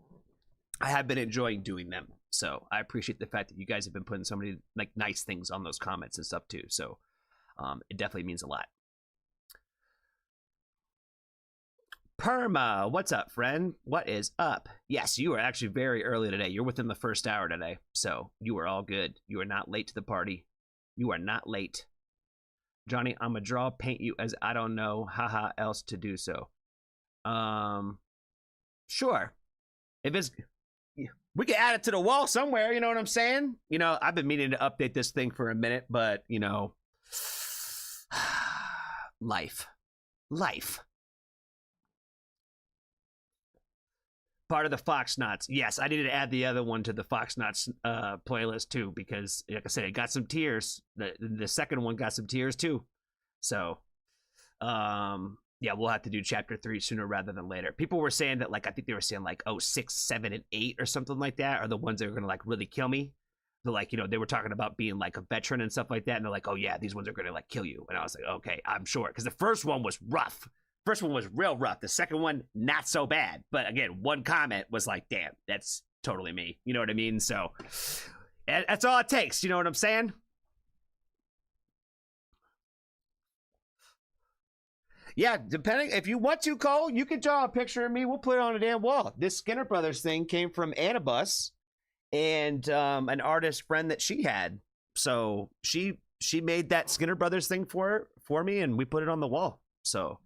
I have been enjoying doing them. So I appreciate the fact that you guys have been putting so many like nice things on those comments and stuff too. So it definitely means a lot. Perma, what's up, friend? What is up? Yes, you are actually very early today. You're within the first hour today, so you are all good. You are not late to the party. You are not late. Johnny, I'm a draw paint you as I don't know haha else to do so. Sure. If it's we can add it to the wall somewhere, you know what I'm saying? You know, I've been meaning to update this thing for a minute, but you know, life. Part of the Fox Knots. Yes, I needed to add the other one to the Fox Knots playlist too, because like I said, it got some tears. The second one got some tears too. So, yeah, we'll have to do chapter 3 sooner rather than later. People were saying that, like, I think they were saying like, oh, 6, 7, and 8 or something like that are the ones that are gonna like really kill me. So like, you know, they were talking about being like a veteran and stuff like that, and they're like, oh yeah, these ones are gonna like kill you. And I was like, okay, I'm sure, because the first one was rough. First one was real rough. The second one, not so bad. But again, one comment was like, damn, that's totally me. You know what I mean? So that's all it takes. You know what I'm saying? Yeah, depending, if you want to, Cole, you can draw a picture of me. We'll put it on a damn wall. This Skinner Brothers thing came from Annabus and an artist friend that she had. So she made that Skinner Brothers thing for me, and we put it on the wall. So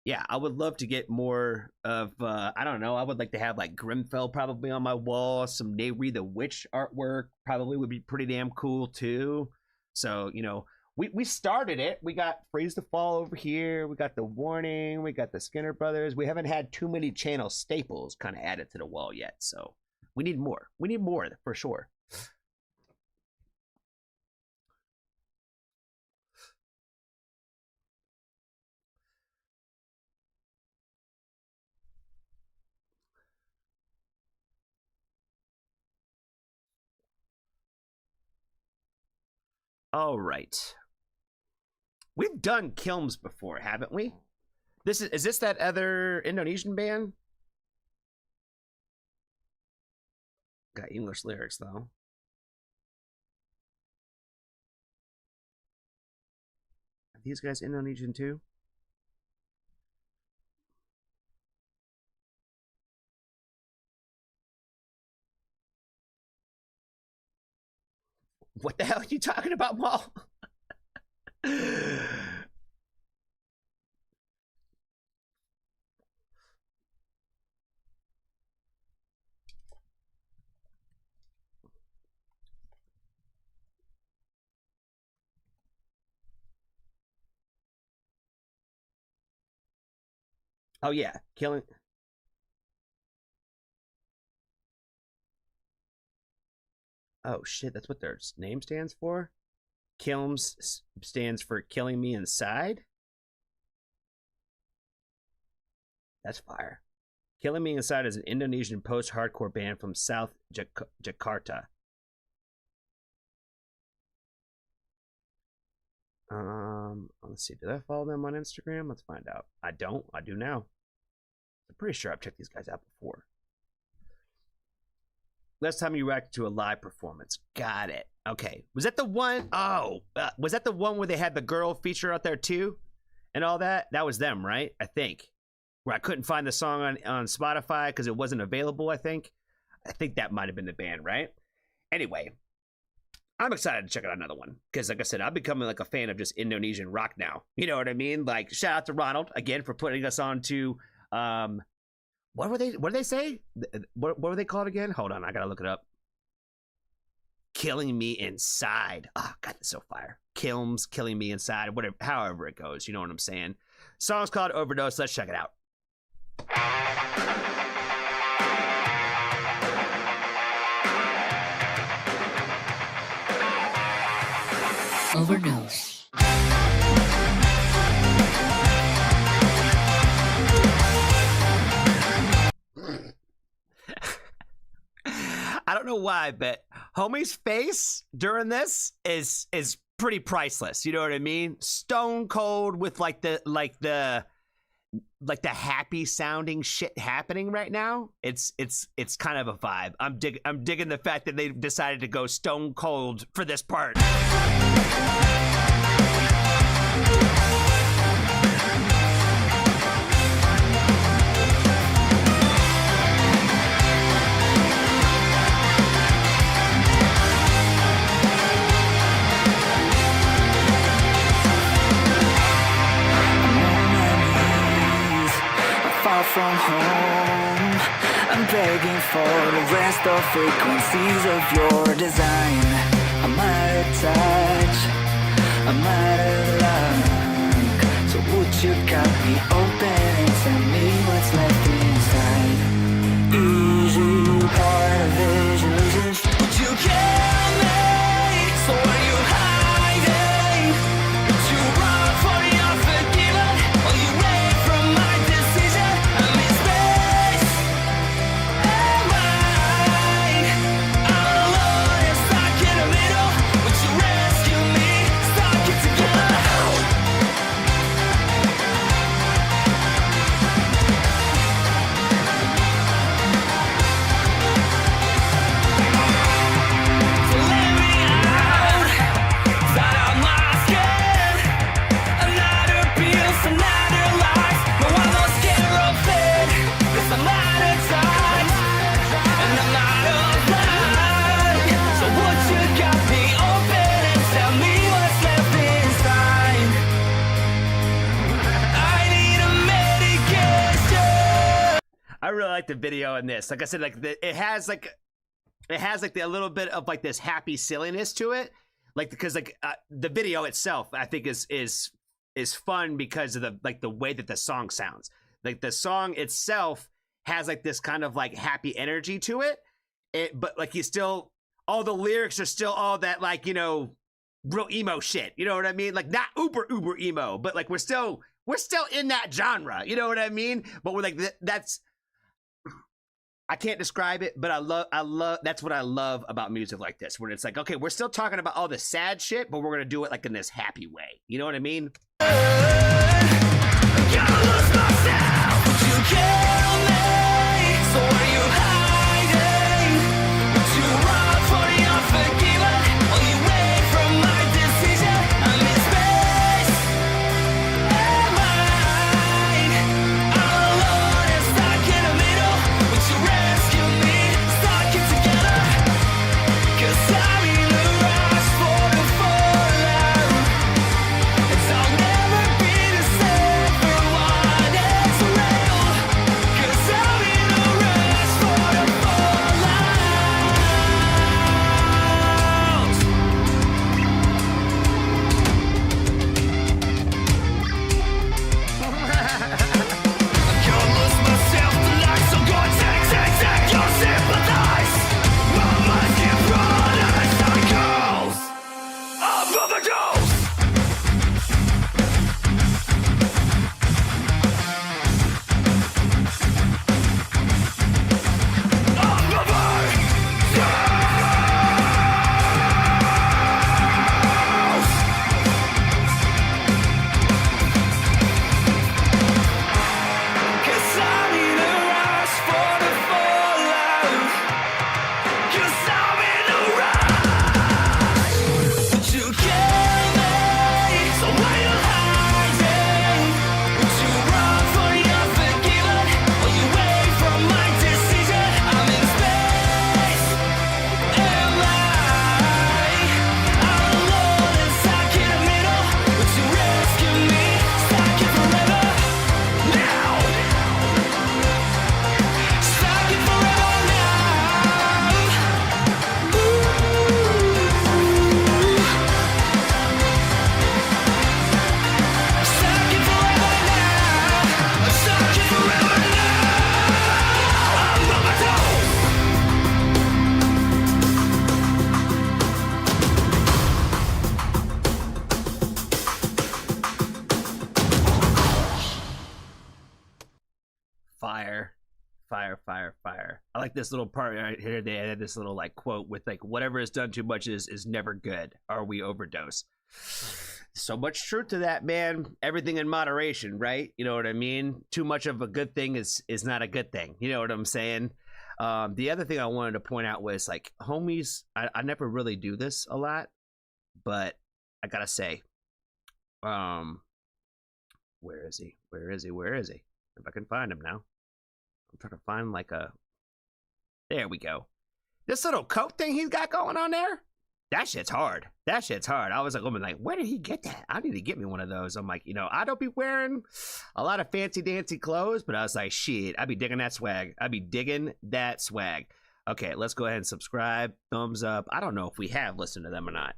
yeah, I would love to get more of I don't know. I would like to have like Grimfell probably on my wall. Some Nayri the Witch artwork probably would be pretty damn cool too. So you know, we started it. We got Freeze the Fall over here. We got the Warning. We got the Skinner Brothers. We haven't had too many channel staples kind of added to the wall yet. So we need more. We need more for sure. All right. We've done Kilms before, haven't we? Is this that other Indonesian band? Got English lyrics though. Are these guys Indonesian too? What the hell are you talking about, Maul? Oh yeah, killing. Oh shit, that's what their name stands for? Kilms stands for Killing Me Inside? That's fire. Killing Me Inside is an Indonesian post-hardcore band from South Jakarta. Let's see. Did I follow them on Instagram? Let's find out. I don't. I do now. I'm pretty sure I've checked these guys out before. Last time you reacted to a live performance. Got it. Okay. Was that the one? Oh, was that the one where they had the girl feature out there too? And all that? That was them, right? I think. Where I couldn't find the song on Spotify because it wasn't available, I think. I think that might have been the band, right? Anyway, I'm excited to check out another one. Because like I said, I'm becoming like a fan of just Indonesian rock now. You know what I mean? Like, shout out to Ronald, again, for putting us on to... What did they say? What were they called again? Hold on, I gotta look it up. Killing Me Inside. Oh, God, that's so fire. Kilms, Killing Me Inside, whatever, however it goes. You know what I'm saying? Song's called Overdose. Let's check it out. Overdose. I don't know why, but homie's face during this is pretty priceless. You know what I mean? Stone cold with like the happy sounding shit happening right now. It's kind of a vibe. I'm digging the fact that they decided to go stone cold for this part. From home, I'm begging for the rest of frequencies of your design. I'm out of touch, I'm out of luck. So would you cut me open and tell me what's left inside? Easy part of vision losing. Would you kill me? So are you hiding? Would you run for the unforgiven? Or you wait from my decision? Am I alone inside killing me? like the video in this. Like I said, like it has like a little bit of like this happy silliness to it, like because like the video itself I think is fun because of the way that the song sounds. Like the song itself has like this kind of like happy energy to it. But like he's still, all the lyrics are still all that like, you know, real emo shit. You know what I mean? Like not uber emo, but like we're still in that genre. You know what I mean? But we're like that's. I can't describe it, but I love, that's what I love about music like this, where it's like, okay, we're still talking about all the sad shit, but we're going to do it like in this happy way. You know what I mean? Gotta lose myself. Would you kill me? So are you hiding? Would you run for the unforgiven? Will you wait from my decision? I'm in space. Am I? I'm alone and stuck in the middle. Would you rescue me? Stuck it together. 'Cause I'm in a rush for the fallout. And I'll never be the same for what is real. 'Cause I'm in a rush for the fallout. I'm gonna lose myself tonight, so go take your sympathize. My mind can run as cycles of overdose. Cause I'm in a rush for the fallout. Cause I'm in a rush. Would you kill me? So why you hiding? Would you run for the unforgiven? Will you wait for my decision? I'm in space. Am I? I'm alone and stuck in the middle. Would you rescue me? Stuck it forever. Now. Stuck it forever now. Stuck it forever now. Stuck it forever now. I'm overdose. Fire. I like this little part right here. They added this little like quote with like, whatever is done too much is never good, or we overdose. So much truth to that, man. Everything in moderation, right? You know what I mean? Too much of a good thing is not a good thing. You know what I'm saying? The other thing I wanted to point out was like, homies, I never really do this a lot, but I gotta say, where is he? If I can find him now. I'm trying to find like a, there we go. This little coat thing he's got going on there, that shit's hard. I was like, I'm like, where did he get that? I need to get me one of those. I'm like, you know, I don't be wearing a lot of fancy dancy clothes, but I was like, shit, I be digging that swag. Okay, let's go ahead and subscribe, thumbs up. I don't know if we have listened to them or not.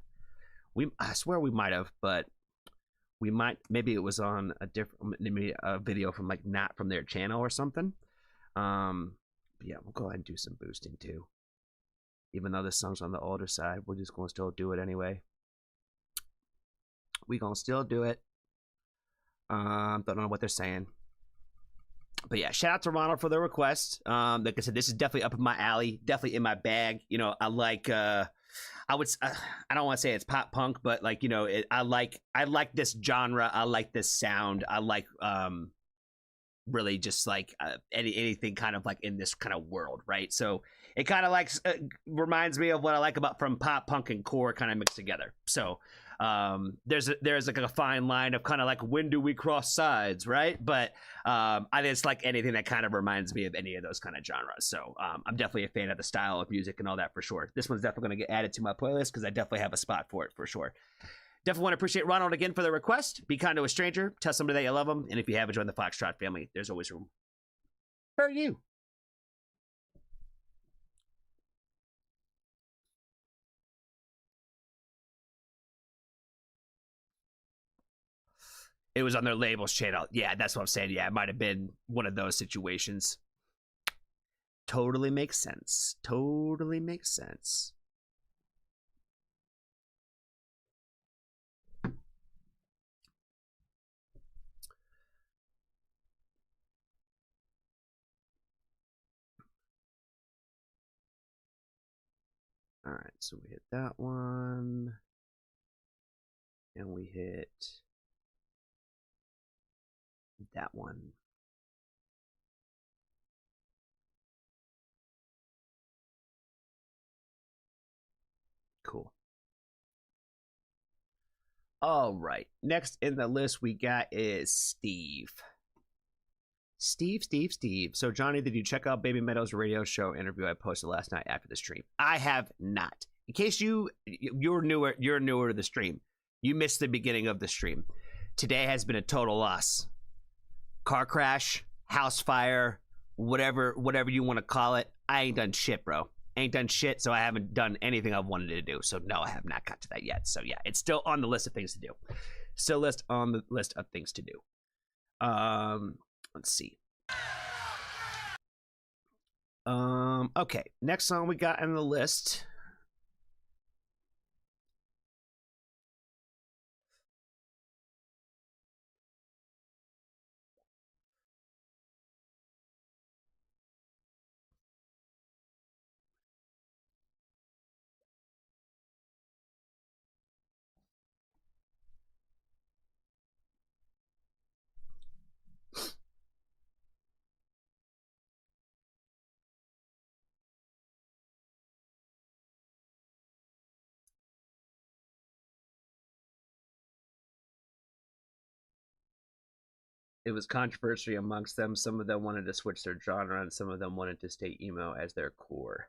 I swear we might have, but we might, maybe it was on a different, maybe a video from like not from their channel or something. But yeah, we'll go ahead and do some boosting too. Even though this song's on the older side, we're just gonna still do it anyway. We gonna still do it. Don't know what they're saying. But yeah, shout out to Ronald for the request. Like I said, this is definitely up in my alley, definitely in my bag. You know, I like I don't want to say it's pop punk, but like, you know, I like this genre. I like this sound. I like really just like anything kind of like in this kind of world, right? So it kind of like reminds me of what I like about from pop punk and core kind of mixed together. So there's like a fine line of kind of like, when do we cross sides, right? But I just like anything that kind of reminds me of any of those kind of genres. So I'm definitely a fan of the style of music and all that for sure. This one's definitely going to get added to my playlist because I definitely have a spot for it for sure. Definitely want to appreciate Ronald again for the request. Be kind to a stranger. Tell somebody that you love them. And if you haven't joined the Foxtrot family, there's always room for you. It was on their labels channel. Yeah, that's what I'm saying. Yeah, it might have been one of those situations. Totally makes sense. Totally makes sense. All right, so we hit that one. And we hit that one. Cool. All right. Next in the list we got is Steve. Steve. So, Johnny, did you check out Baby Meadow's radio show interview I posted last night after the stream? I have not. In case you're newer to the stream, you missed the beginning of the stream. Today has been a total loss. Car crash, house fire, whatever you want to call it. I ain't done shit, bro. Ain't done shit, so I haven't done anything I've wanted to do. So, no, I have not got to that yet. So, yeah, it's still on the list of things to do. Still on the list of things to do. Let's see. Okay, next song we got on the list. It was controversy amongst them. Some of them wanted to switch their genre, and some of them wanted to stay emo as their core.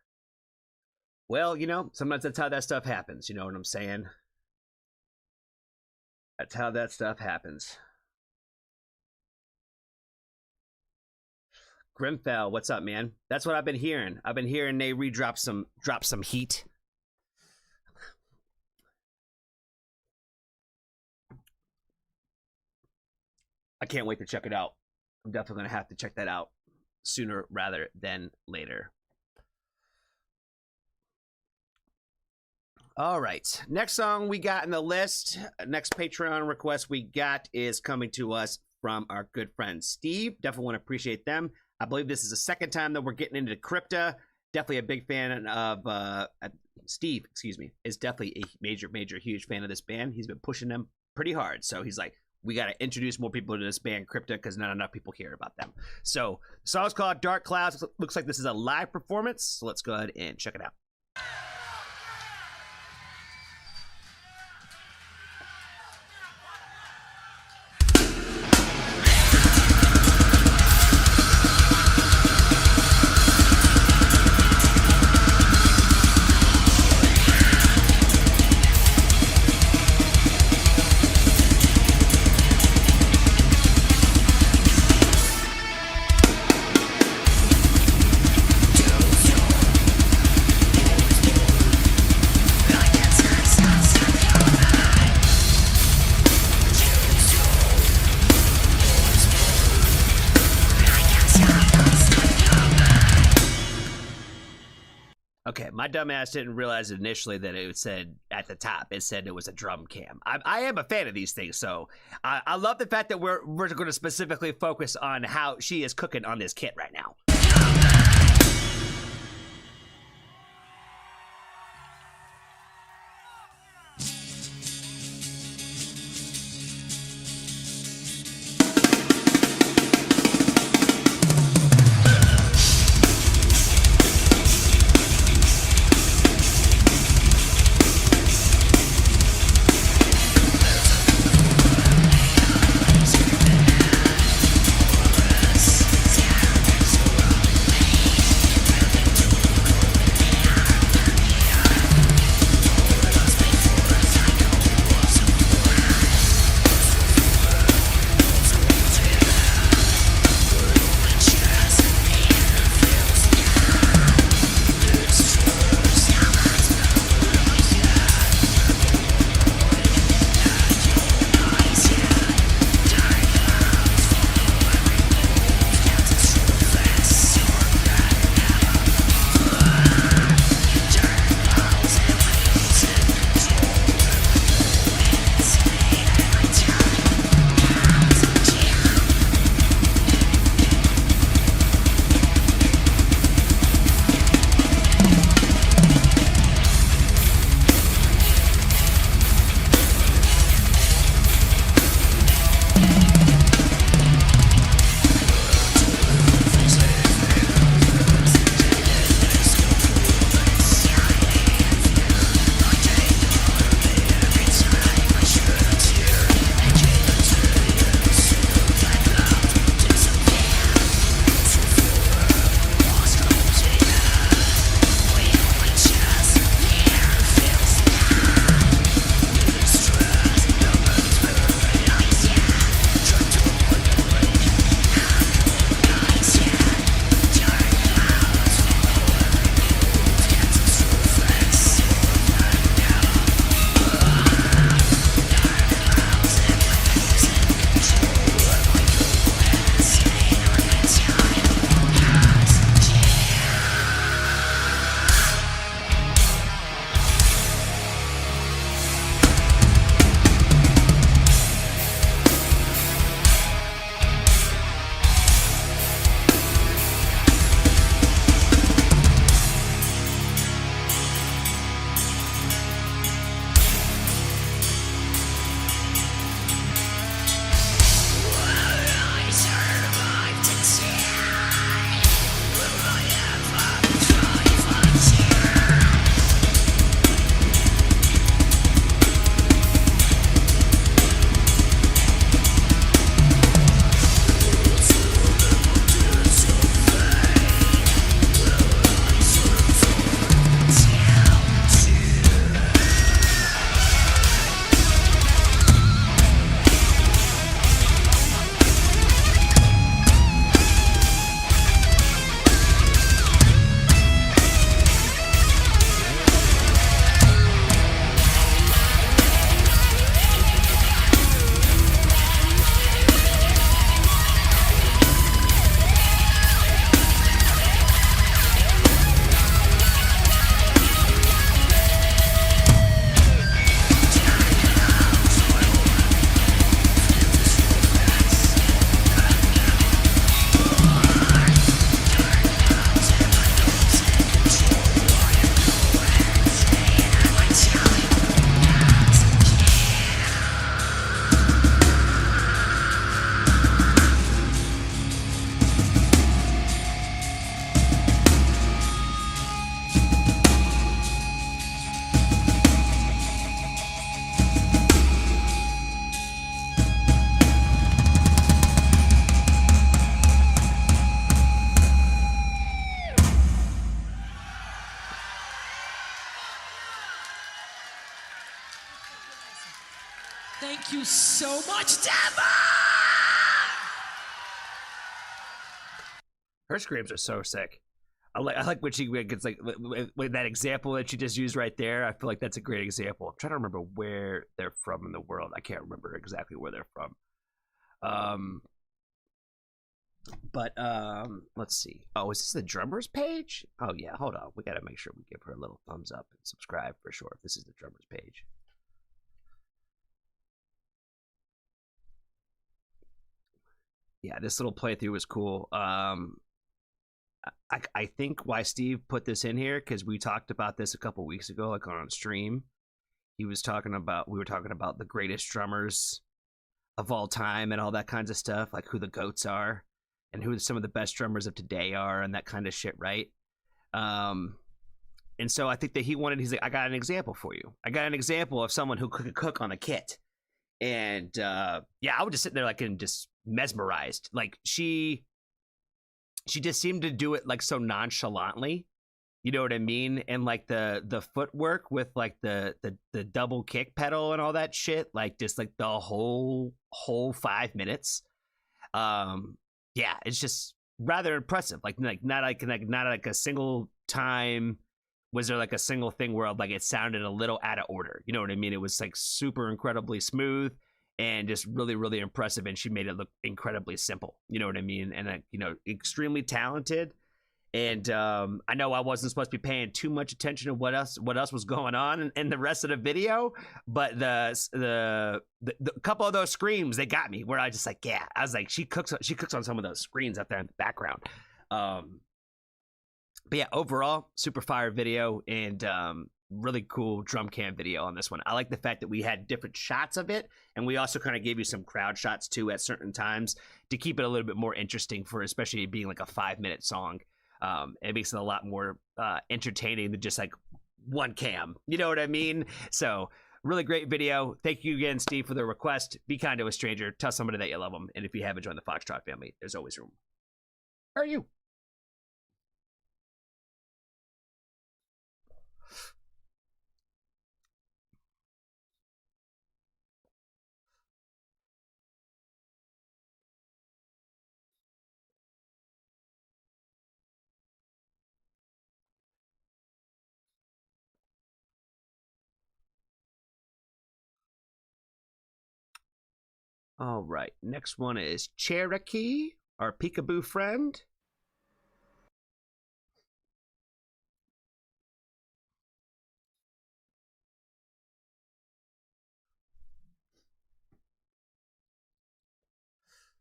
Well, sometimes that's how that stuff happens. You know what I'm saying? That's how that stuff happens. Grimfell, what's up, man? That's what I've been hearing. I've been hearing they drop some heat. I can't wait to check it out. I'm definitely going to have to check that out sooner rather than later. All right. Next song we got in the list, next Patreon request we got is coming to us from our good friend Steve. Definitely want to appreciate them. I believe this is the second time that we're getting into Crypta. Definitely a big fan of Steve, is definitely a major, huge fan of this band. He's been pushing them pretty hard. So he's like, we got to introduce more people to this band, Crypta, because not enough people hear about them. So the song's called Dark Clouds. Looks like this is a live performance. So let's go ahead and check it out. Okay, my dumbass didn't realize initially that it said at the top, it said it was a drum cam. I am a fan of these things, so I love the fact that we're going to specifically focus on how she is cooking on this kit right now. Thank you so much, Deborah! Her screams are so sick. I like when she gets like with that example that she just used right there. I feel like that's a great example. I'm trying to remember where they're from in the world. I can't remember exactly where they're from. But let's see. Oh, is this the drummers page? Oh yeah, hold on. We gotta make sure we give her a little thumbs up and subscribe for sure if this is the drummers page. Yeah, this little playthrough was cool. I think why Steve put this in here, because we talked about this a couple weeks ago, like on stream. We were talking about the greatest drummers of all time and all that kinds of stuff, like who the GOATs are and who some of the best drummers of today are and that kind of shit, right? And so I think that he's like, I got an example for you. I got an example of someone who could cook on a kit. And yeah, I was just sitting there like and just mesmerized. Like she just seemed to do it like so nonchalantly, you know what I mean? And like the footwork with like the double kick pedal and all that shit, like just like the whole 5 minutes. Yeah, it's just rather impressive. Like not like a single time was there like a single thing where like it sounded a little out of order. You know what I mean? It was like super incredibly smooth and just really, really impressive. And she made it look incredibly simple. You know what I mean? And, you know, extremely talented. And I know I wasn't supposed to be paying too much attention to what else was going on in the rest of the video, but the couple of those screams, they got me where I just like, yeah, I was like, she cooks on some of those screens out there in the background. But yeah, overall, super fire video and really cool drum cam video on this one. I like the fact that we had different shots of it, and we also kind of gave you some crowd shots too at certain times to keep it a little bit more interesting for especially being like a 5-minute song. It makes it a lot more entertaining than just like one cam. You know what I mean? So really great video. Thank you again, Steve, for the request. Be kind to a stranger. Tell somebody that you love them. And if you haven't joined the Foxtrot family, there's always room. How are you? All right, next one is Cherokee, our peekaboo friend.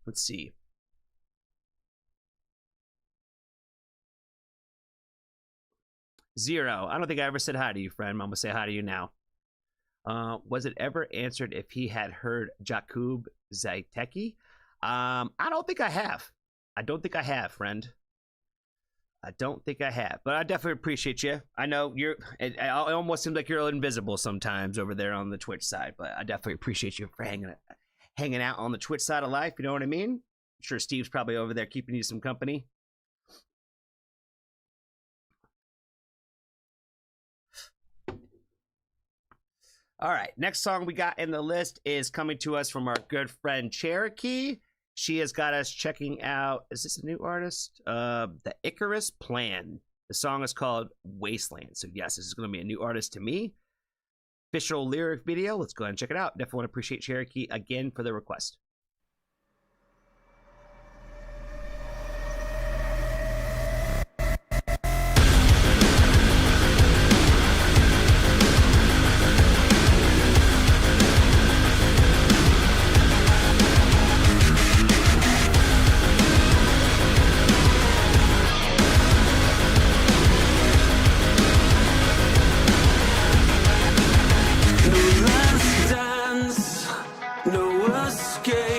Let's see. Zero. I don't think I ever said hi to you, friend. I'm gonna say hi to you now. Was it ever answered if he had heard Jakub Zaiteki? I don't think I have. I don't think I have, friend. I don't think I have, but I definitely appreciate you. I know it almost seems like you're invisible sometimes over there on the Twitch side, but I definitely appreciate you for hanging out on the Twitch side of life. You know what I mean? I'm sure Steve's probably over there keeping you some company. All right, next song we got in the list is coming to us from our good friend Cherokee. She has got us checking out, is this a new artist? The Icarus Plan. The song is called Wasteland. So yes, this is going to be a new artist to me. Official lyric video. Let's go ahead and check it out. Definitely want to appreciate Cherokee again for the request. No escape.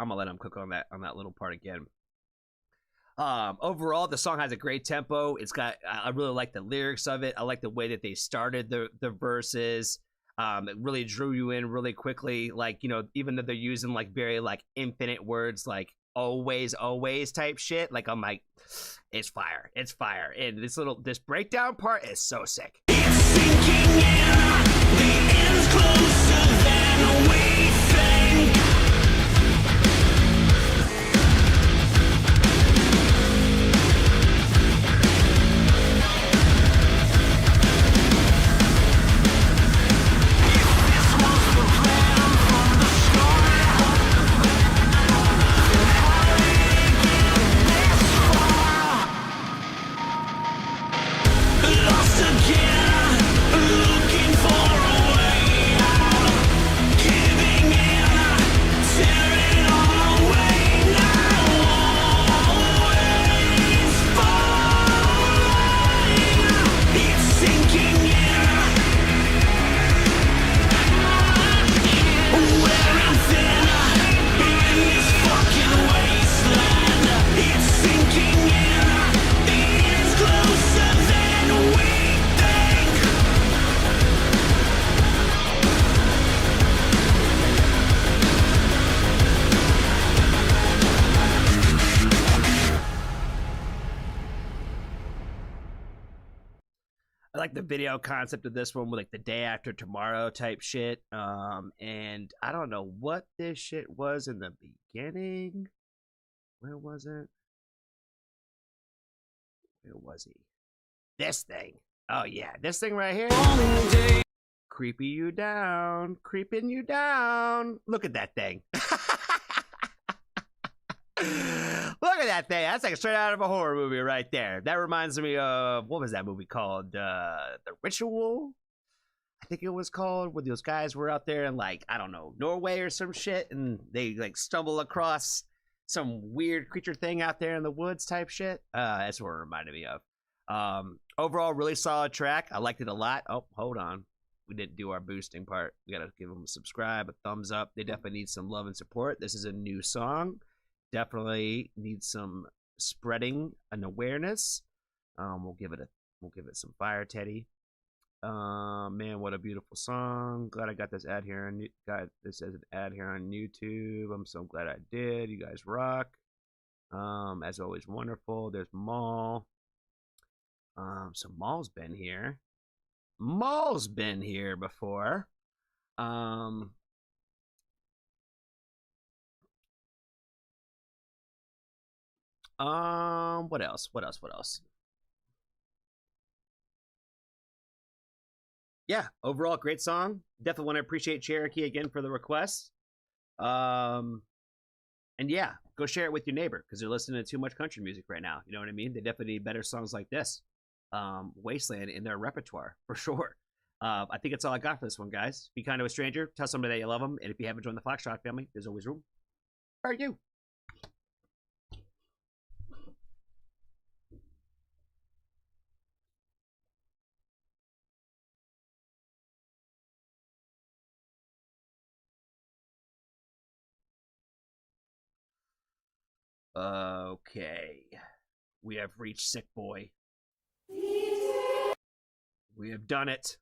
I'm gonna let him cook on that little part again. Overall, the song has a great tempo. I really like the lyrics of it. I like the way that they started the verses. It really drew you in really quickly. Like, you know, even though they're using like very like infinite words, like always, always type shit. Like, I'm like, it's fire. It's fire. And this breakdown part is so sick. It's sinking in, the end's closer than we think. Lost again, looking for a way out, giving in, tearing all away now, always falling, it's sinking in, wearing thin, in this fucking wasteland, it's sinking in, the end's closer than we think. I like the video concept of this one with like the day after tomorrow type shit. And I don't know what this shit was in the beginning. Where was it? Where was he? This thing. Oh yeah, this thing right here. Creeping you down, creeping you down. Look at that thing. Look at that thing. That's like straight out of a horror movie right there. That reminds me of, what was that movie called? The Ritual? I think it was called, where those guys were out there in, like, I don't know, Norway or some shit, and they like stumble across some weird creature thing out there in the woods type shit. That's what it reminded me of. Overall, really solid track. I liked it a lot. Oh, hold on. We didn't do our boosting part. We gotta give them a subscribe, a thumbs up. They definitely need some love and support. This is a new song. Definitely needs some spreading and awareness. We'll give it some fire, Teddy. Man, what a beautiful song. Glad I got this ad here and got this as an ad here on YouTube. I'm so glad I did. You guys rock. As always, wonderful. There's Maul. So Maul's been here. Maul's been here before. What else? Yeah, overall, great song. Definitely want to appreciate Cherokee again for the request. And yeah, go share it with your neighbor because they're listening to too much country music right now. You know what I mean? They definitely need better songs like this. Wasteland in their repertoire for sure. I think that's all I got for this one, guys. Be kind to a stranger. Tell somebody that you love them. And if you haven't joined the Foxtrot family, there's always room for you. Okay. We have reached Sick Boy. We have done it.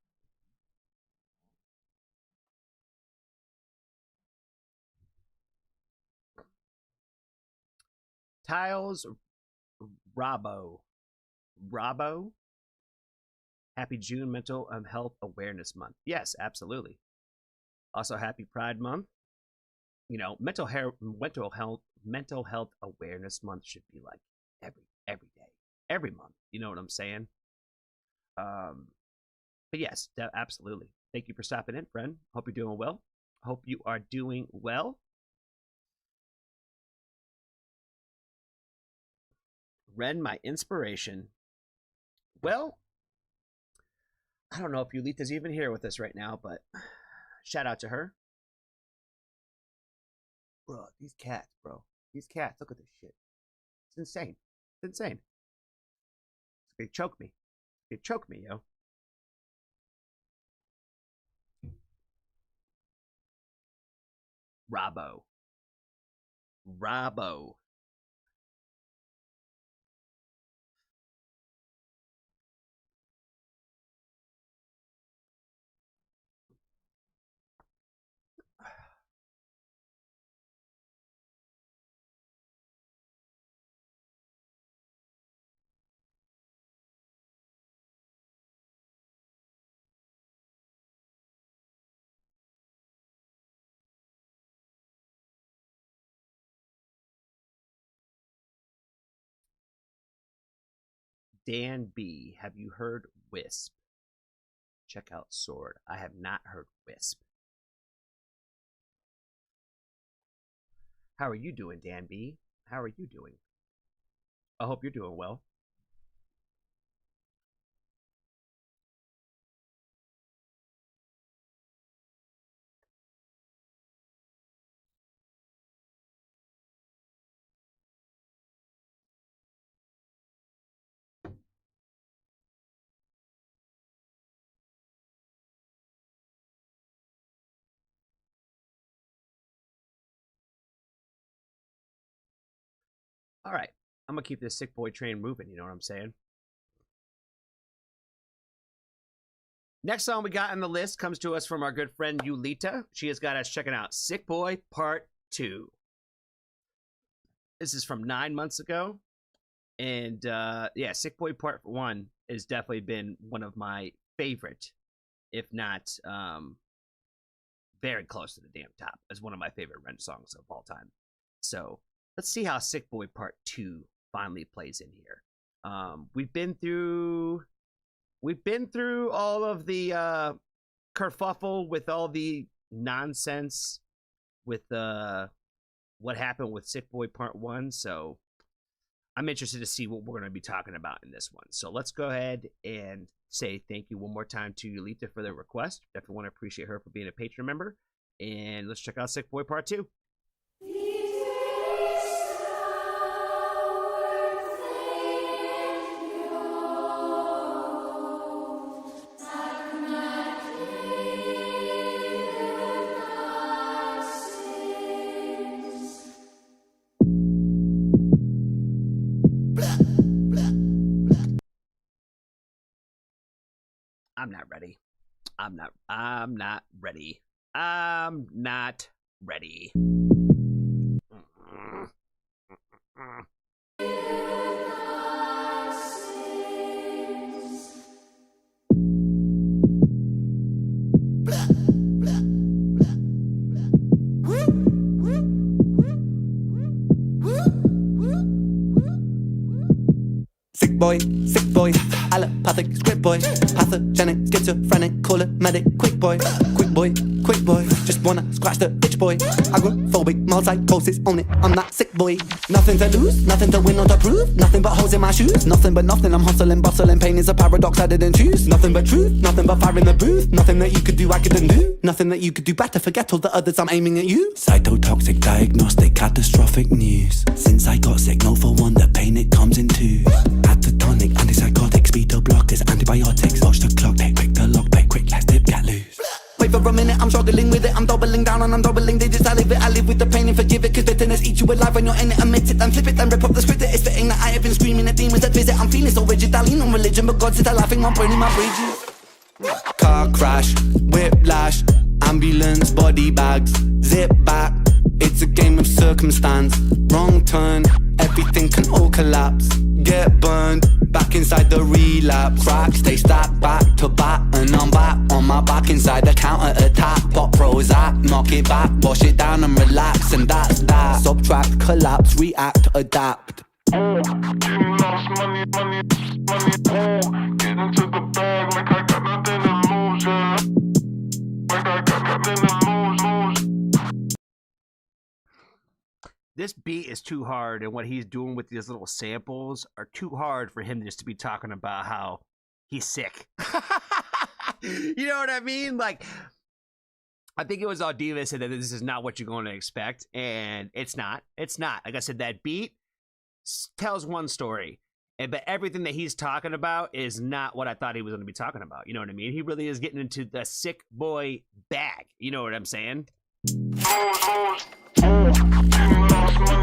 Tiles Robbo. Happy June Mental Health Awareness Month. Yes, absolutely. Also, happy Pride Month. You know, mental health awareness month should be like every day, every month. You know what I'm saying? But yes, absolutely. Thank you for stopping in, friend. Hope you're doing well. Hope you are doing well. Ren, my inspiration. Well, I don't know if Yulita's even here with us right now, but shout out to her. Bro, these cats, bro. These cats, look at this shit. It's insane. It's insane. They choke me. They choke me, yo. Robbo. Robbo. Dan B, have you heard Wisp? Check out Sword. I have not heard Wisp. How are you doing, Dan B? How are you doing? I hope you're doing well. All right. I'm going to keep this sick boy train moving. You know what I'm saying? Next song we got on the list comes to us from our good friend Yulita. She has got us checking out Sick Boy Part 2. This is from 9 months ago. And yeah, Sick Boy Part 1 has definitely been one of my favorite, if not very close to the damn top, as one of my favorite Ren songs of all time. So let's see how Sick Boy Part 2 finally plays in here. We've been through all of the kerfuffle with all the nonsense with what happened with Sick Boy Part 1, so I'm interested to see what we're going to be talking about in this one. So let's go ahead and say thank you one more time to Yulita for the request. Definitely want to appreciate her for being a Patreon member. And let's check out Sick Boy Part 2. I'm not ready. I'm not ready. I'm not ready. Sick boy, allopathic script boy, pathogenic, schizophrenic, call it medic, quick boy, just wanna scratch the itch boy, agoraphobic, multi-pulses on it, I'm that sick boy, nothing to lose, nothing to win or to prove, nothing but holes in my shoes, nothing but nothing, I'm hustling, bustling, pain is a paradox I didn't choose, nothing but truth, nothing but fire in the booth, nothing that you could do I couldn't do, nothing that you could do better, forget all the others, I'm aiming at you, cytotoxic, diagnostic, catastrophic news, since I got sick, no for one, the pain it comes in twos, tonic, antipsychotics, beta blockers, antibiotics. Watch the clock, take quick the lock, pay quick, let's dip, get loose. Wait for a minute, I'm struggling with it, I'm doubling down and I'm doubling digits. I live with the pain and forgive it, cause bitterness eats you alive when you're in it. Admit it, then flip it, then rip up the script. It's fitting that I have been screaming at demons that visit. I'm feeling so rigid, I lean on religion, but God sits there laughing, I'm burning my bridges. Car crash, whiplash, ambulance, body bags, zip back. It's a game of circumstance, wrong turn, everything can all collapse. Get burned, back inside the relapse. Cracks, stay stacked back to back. And I'm back on my back inside the counter attack. Pop Prozac, knock it back, wash it down and relax. And that's that. Subtract, collapse, react, adapt. Oh, getting lost, money, oh, get into the bag like I got nothing to lose, yeah. Like I got nothing to lose. This beat is too hard, and what he's doing with these little samples are too hard for him just to be talking about how he's sick. You know what I mean? Like, I think it was Audiva said that this is not what you're going to expect, and it's not. It's not. Like I said, that beat tells one story, but everything that he's talking about is not what I thought he was going to be talking about. You know what I mean? He really is getting into the sick boy bag. You know what I'm saying? Oh, getting lost, money.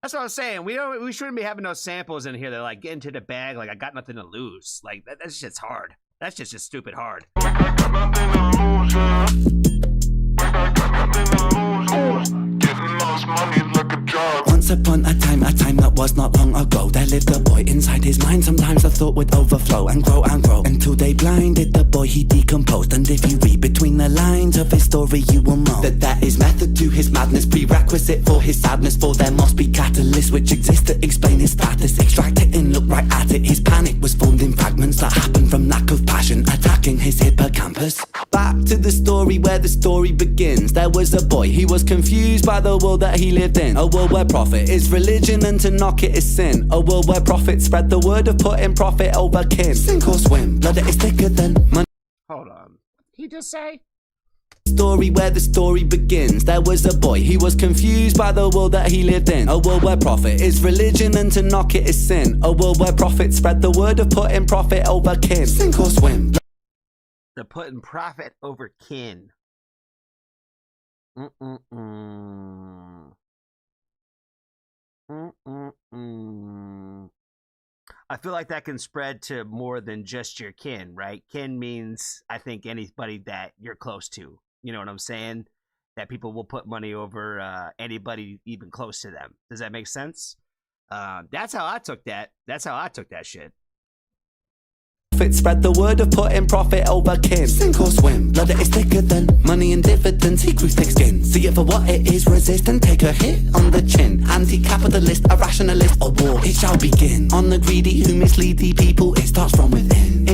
That's what I was saying. We shouldn't be having no samples in here that like get into the bag like I got nothing to lose. Like that's just hard. That's just stupid hard. Like I got nothing to lose, yeah. Like I got nothing to lose. Getting lost money like a job. Once upon a time that was not long ago, there lived a boy inside his mind. Sometimes the thought would overflow and grow until they blinded the boy, he decomposed. And if you read between the lines of his story, you will know that is method to his madness, prerequisite for his sadness. For there must be catalysts which exist to explain his status. Extract it and look right at it. His panic was formed in fragments that happened from lack of passion attacking his hippocampus. Back to the story where the story begins. There was a boy, he was confused by the world that he lived in. A world where profit is religion and to knock it is sin. A world where profit spread the word of putting profit over kin. Sink or swim, blood is thicker than money. Hold on. What did he just say? Story where the story begins. There was a boy, he was confused by the world that he lived in. A world where profit is religion and to knock it is sin. A world where profit spread the word of putting profit over kin. Sink or swim. They're putting profit over kin. I feel like that can spread to more than just your kin, right? Kin means, I think, anybody that you're close to. You know what I'm saying? That people will put money over anybody even close to them. Does that make sense? That's how I took that. That's how I took that shit. Spread the word of putting profit over kin. Sink or swim, blood that is thicker than money and dividends. He grew thick skin, see it for what it is, resist and take a hit on the chin. Anti-capitalist, a rationalist, a war, it shall begin. On the greedy who mislead the people, it starts from within.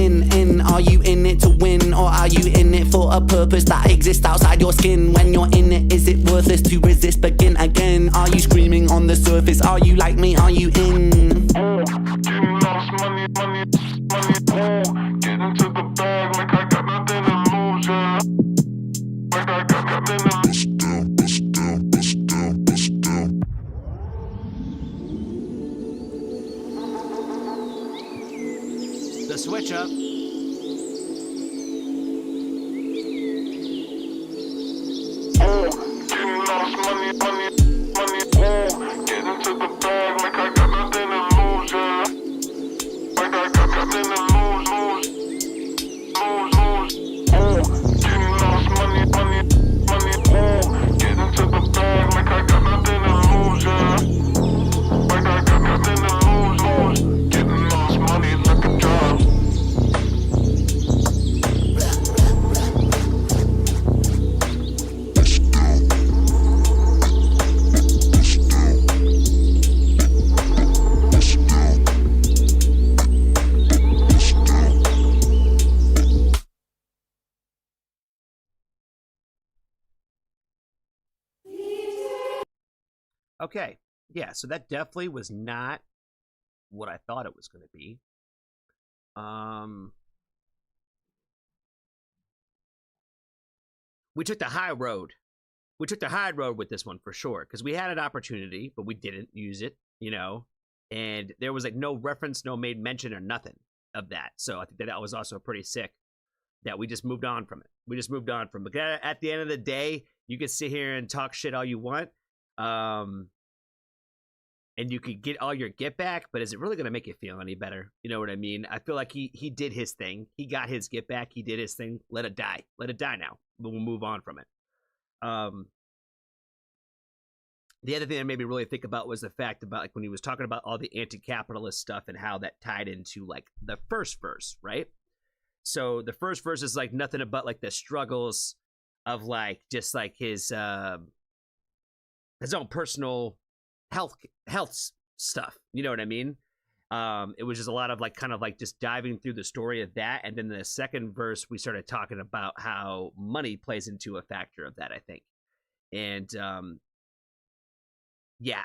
Are you in it to win, or are you in it for a purpose that exists outside your skin? When you're in it, is it worthless to resist, begin again? Are you screaming on the surface, are you like me, are you in? Getting lost money, money, money, get into the bag like I got nothing to lose, yeah. Like I got nothing to lose. The switch up. Getting lost money, money, money, get into the bag like I got nothing to lose, yeah. Like I got nothing to lose, getting lost money, money, money, get into the bag like I got nothing to lose, yeah. Like I got nothing to lose, getting lost money like a job. Okay. Yeah, so that definitely was not what I thought it was going to be. We took the high road. We took the high road with this one for sure, because we had an opportunity, but we didn't use it, you know? And there was like no reference, no made mention or nothing of that. So I think that was also pretty sick that we just moved on from it. We just moved on from it. Because at the end of the day, you can sit here and talk shit all you want. And you could get all your get back, but is it really going to make you feel any better? You know what I mean? I feel like he did his thing. He got his get back. He did his thing. Let it die. Let it die now. We'll move on from it. The other thing that made me really think about was the fact about like when he was talking about all the anti-capitalist stuff and how that tied into like the first verse, right? So the first verse is like nothing but like the struggles of like just like his own personal health stuff. You know what I mean? It was just a lot of like kind of like just diving through the story of that, and then the second verse we started talking about how money plays into a factor of that, I think. And yeah,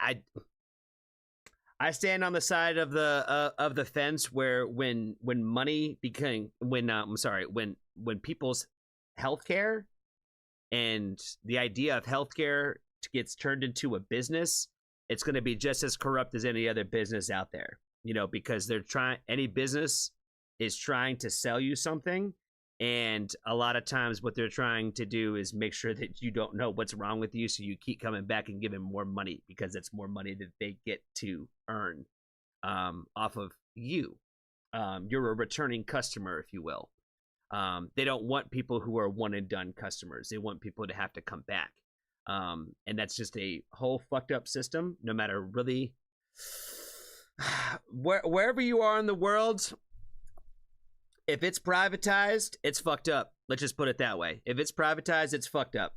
I stand on the side of the fence where when money became when people's healthcare and the idea of healthcare gets turned into a business, it's going to be just as corrupt as any other business out there, you know, because any business is trying to sell you something, And a lot of times what they're trying to do is make sure that you don't know what's wrong with you, so you keep coming back and giving more money, because it's more money that they get to earn off of you. You're a returning customer, if you will. They don't want people who are one and done customers. They want people to have to come back. And that's just a whole fucked up system, no matter really wherever you are in the world. If it's privatized, it's fucked up. Let's just put it that way. If it's privatized, it's fucked up.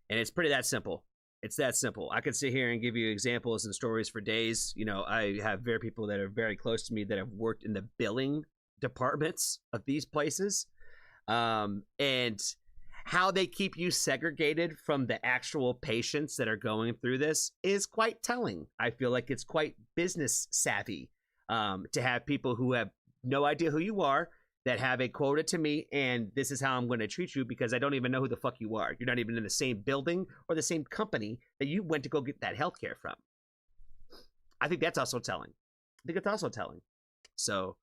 And it's pretty that simple. It's that simple. I could sit here and give you examples and stories for days. You know, I have very people that are very close to me that have worked in the billing departments of these places. And how they keep you segregated from the actual patients that are going through this is quite telling. I feel like it's quite business savvy to have people who have no idea who you are, that have a quota to me, and this is how I'm going to treat you, because I don't even know who the fuck you are. You're not even in the same building or the same company that you went to go get that healthcare from. I think that's also telling. I think it's also telling. So,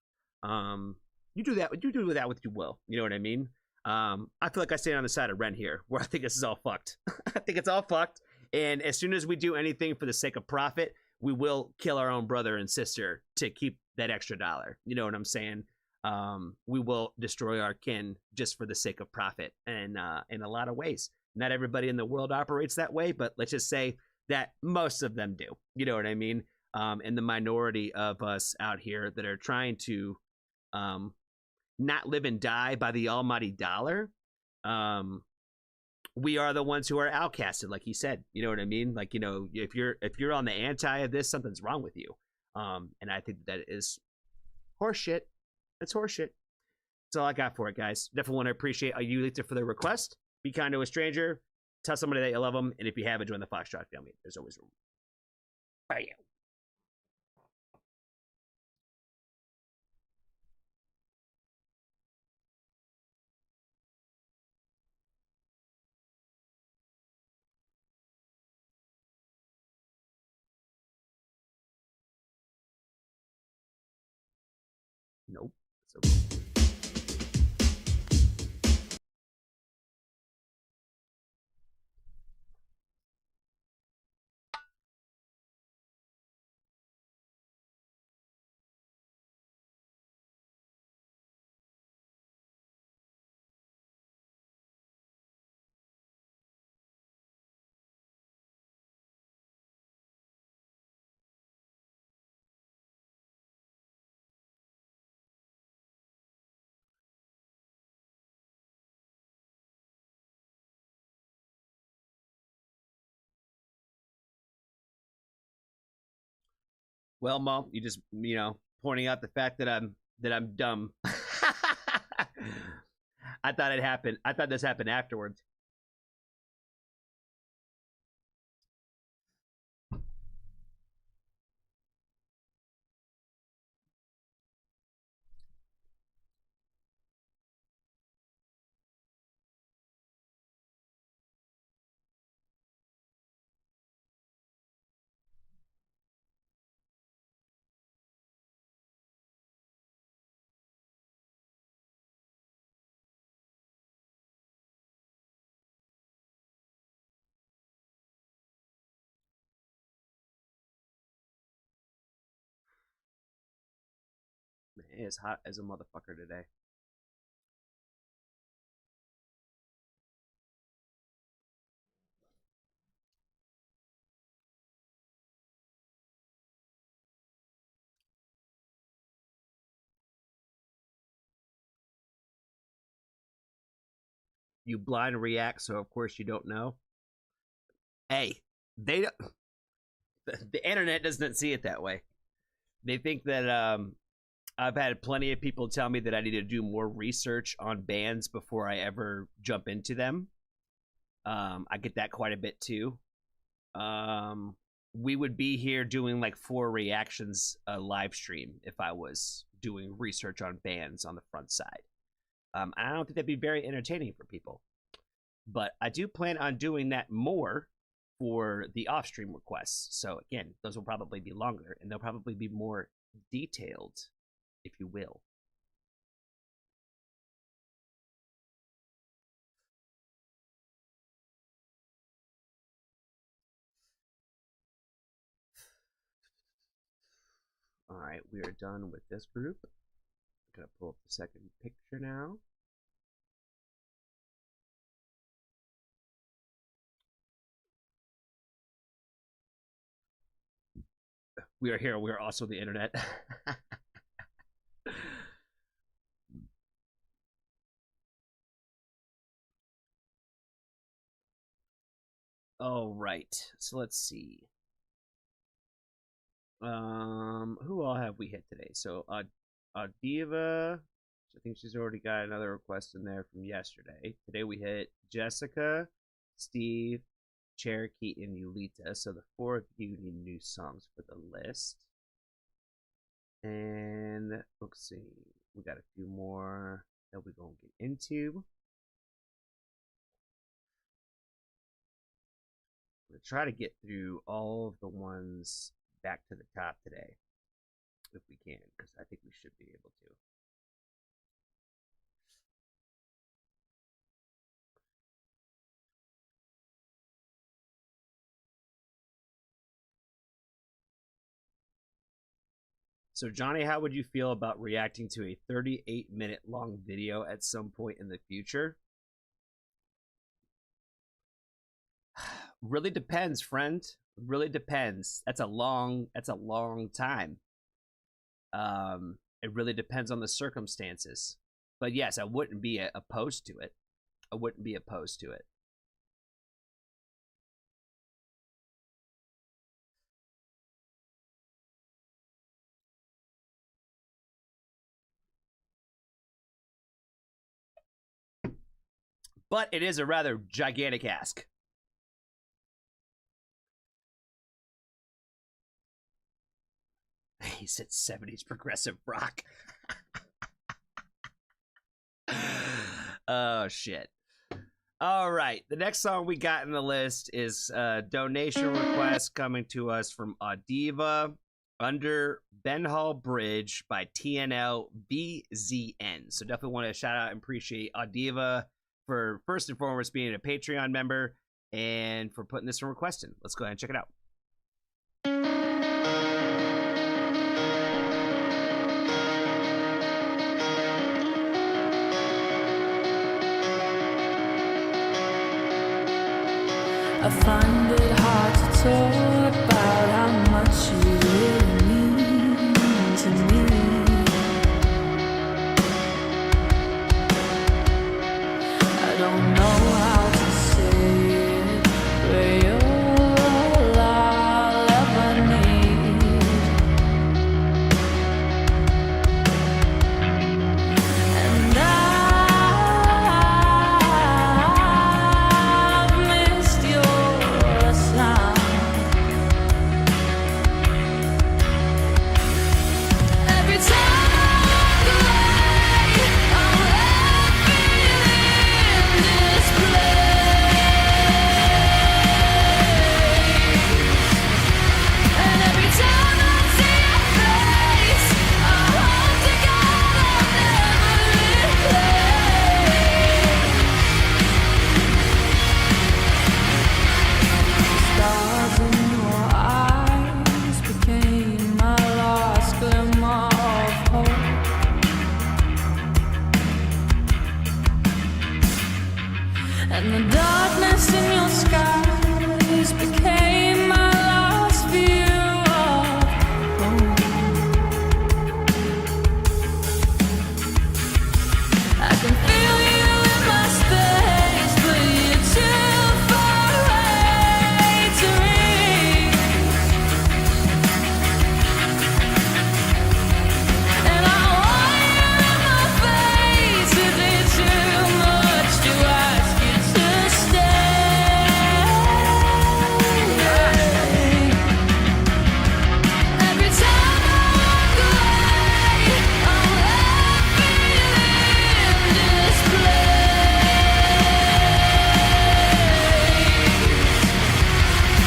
you do that. You do that with you will. You know what I mean? I feel like I stand on the side of Ren here, where I think this is all fucked. I think it's all fucked. And as soon as we do anything for the sake of profit, we will kill our own brother and sister to keep that extra dollar. You know what I'm saying? We will destroy our kin just for the sake of profit, and in a lot of ways. Not everybody in the world operates that way, but let's just say that most of them do. You know what I mean? And the minority of us out here that are trying to not live and die by the almighty dollar, we are the ones who are outcasted, like he said. You know what I mean? Like, you know, if you're on the anti of this, something's wrong with you. And I think that is horseshit. It's horseshit. That's all I got for it, guys. Definitely want to appreciate you, Lisa, for the request. Be kind to a stranger. Tell somebody that you love them. And if you haven't, join the Foxtrot family. There's always room. Bye. Nope. So well, Mom, you just, you know, pointing out the fact that I'm dumb. I thought it happened. I thought this happened afterwards. Man, it is hot as a motherfucker today. You blind react, so of course you don't know. Hey, they don't, the internet doesn't see it that way. They think that I've had plenty of people tell me that I need to do more research on bands before I ever jump into them. I get that quite a bit too. We would be here doing like 4 reactions a live stream if I was doing research on bands on the front side. I don't think that'd be very entertaining for people, but I do plan on doing that more for the off-stream requests. So again, those will probably be longer, and they'll probably be more detailed, if you will. right, we are done with this group. I'm gonna pull up the second picture now. We are here. We are also the internet. All right. So let's see. Who all have we hit today? So Diva, I think she's already got another request in there from yesterday. Today we hit Jessica, Steve, Cherokee, and Yulita. So the 4 of you need new songs for the list. And let's see, we got a few more that we're gonna get into. We'll try to get through all of the ones back to the top today, if we can, because I think we should be able to. So, Johnny, how would you feel about reacting to a 38-minute long video at some point in the future? Really depends, friend. Really depends. That's a long time. It really depends on the circumstances. But yes, I wouldn't be opposed to it. I wouldn't be opposed to it. But it is a rather gigantic ask. He said 70s progressive rock. Oh, shit. All right. The next song we got in the list is a donation request coming to us from Audiva, Under Ben Hall Bridge by TNL BZN. So definitely want to shout out and appreciate Audiva for first and foremost being a Patreon member and for putting this request in. Let's go ahead and check it out. I find it hard to talk about how much you really mean to me. I don't know how to say it, but you're all I'll ever need. And I've missed your sound. Every time I walk away, I'm left feeling displaced. And every time I see your face, I hope to God I'll never replace. Stars in your eyes became my last glimmer of hope. And the darkness in your skies became my last view of home. I can feel you in my space, but you're too far away to reach. And I want you in my face. Is it too much to ask you to stay? Every time I walk away, I'm left feeling displaced.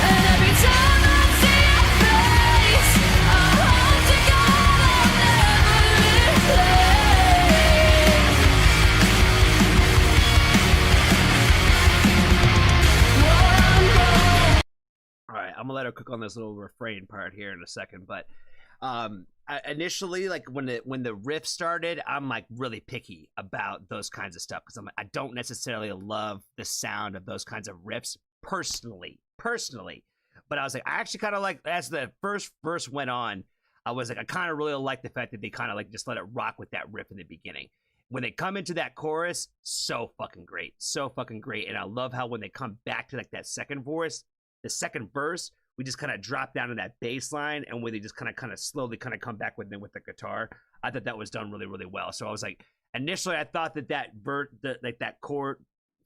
And every time I see your face, I hope to God I'll never replace. All right, I'm gonna let her cook on this little refrain part here in a second, but Initially, like when the riff started, I'm like really picky about those kinds of stuff because I don't necessarily love the sound of those kinds of riffs personally. But I was like, I actually kind of like, as the first verse went on, I was like, I kind of really like the fact that they kind of like just let it rock with that riff in the beginning. When they come into that chorus, so fucking great. And I love how when they come back to like that second verse, we just kind of drop down to that bass line, and when they just kind of slowly kind of come back with the guitar. I thought that was done really, really well. So I was like, initially I thought that chord,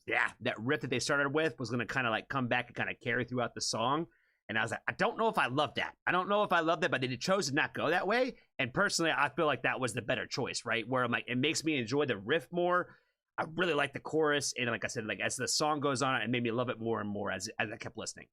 that riff that they started with was going to kind of like come back and kind of carry throughout the song. And I was like, I don't know if I love that. But they chose to not go that way. And personally, I feel like that was the better choice, right? Where I'm like, it makes me enjoy the riff more. I really like the chorus. And like I said, like as the song goes on, it made me love it more and more as I kept listening.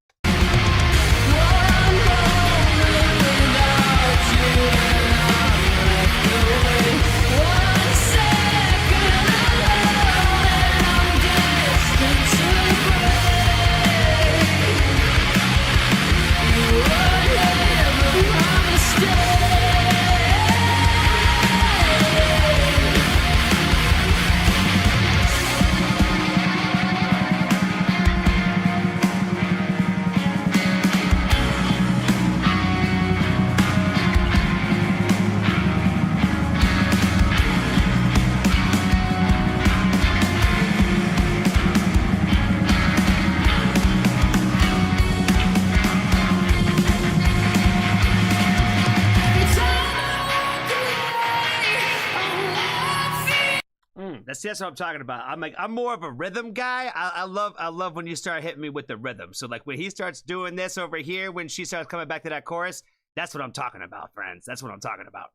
That's what I'm talking about. I'm more of a rhythm guy. I love when you start hitting me with the rhythm. So like when he starts doing this over here, when she starts coming back to that chorus, that's what I'm talking about, friends. That's what I'm talking about.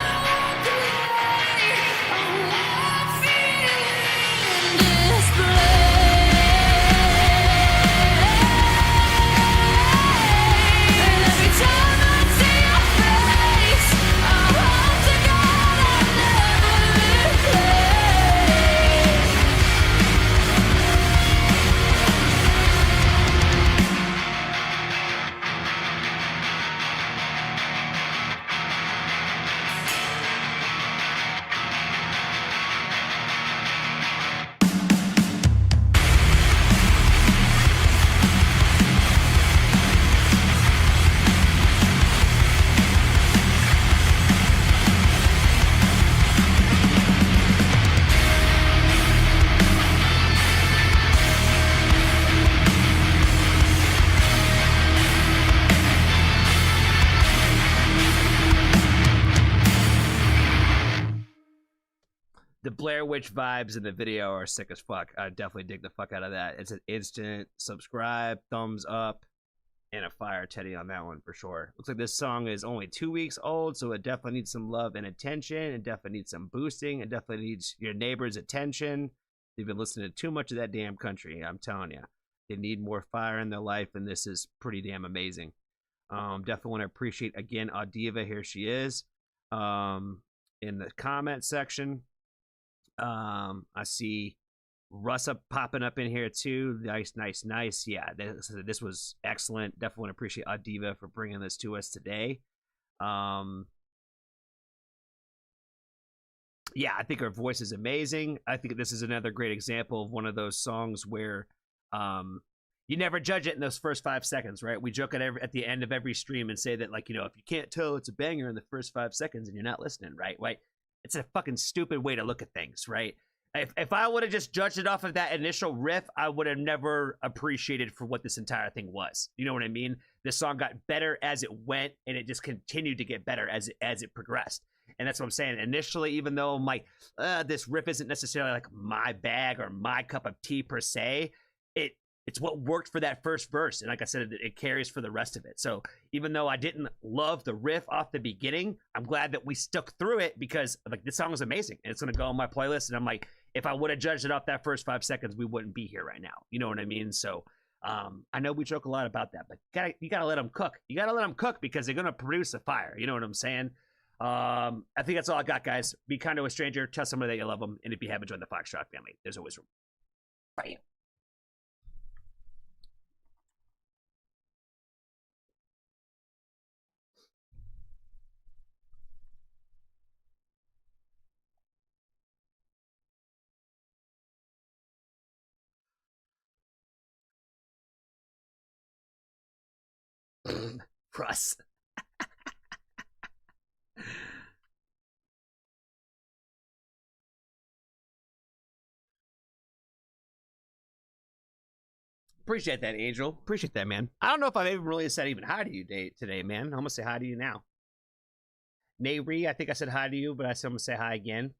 The Blair Witch vibes in the video are sick as fuck. I definitely dig the fuck out of that. It's an instant subscribe, thumbs up, and a fire Teddy on that one for sure. Looks like this song is only 2 weeks old, so it definitely needs some love and attention. It definitely needs some boosting. It definitely needs your neighbor's attention. They've been listening to too much of that damn country, I'm telling you. They need more fire in their life, and this is pretty damn amazing. Definitely want to appreciate, again, Audiva. Here she is in the comment section. I see Russa popping up in here too. Nice. Yeah, this was excellent. Definitely want to appreciate Audiva for bringing this to us today. Yeah, I think her voice is amazing. I think this is another great example of one of those songs where you never judge it in those first 5 seconds, right? We joke at the end of every stream and say that, like, if you can't tell it's a banger in the first 5 seconds and you're not listening, right? It's a fucking stupid way to look at things, right? If I would have just judged it off of that initial riff, I would have never appreciated for what this entire thing was. You know what I mean? This song got better as it went, and it just continued to get better as it progressed. And that's what I'm saying. Initially, even though I'm like, this riff isn't necessarily like my bag or my cup of tea per se, it's what worked for that first verse. And like I said, it carries for the rest of it. So even though I didn't love the riff off the beginning, I'm glad that we stuck through it because like this song is amazing and it's going to go on my playlist. And I'm like, if I would have judged it off that first 5 seconds, we wouldn't be here right now. You know what I mean? So I know we joke a lot about that, but you gotta let them cook. You gotta let them cook because they're going to produce a fire. You know what I'm saying? I think that's all I got, guys. Be kind to a stranger. Tell somebody that you love them. And if you haven't joined the Foxtrot family, there's always room. Bye. Russ. Appreciate that, Angel. Appreciate that, man. I don't know if I've even really said even hi to you today, man. I'm gonna say hi to you now. Nayri, I think I said hi to you, but I'm gonna say hi again.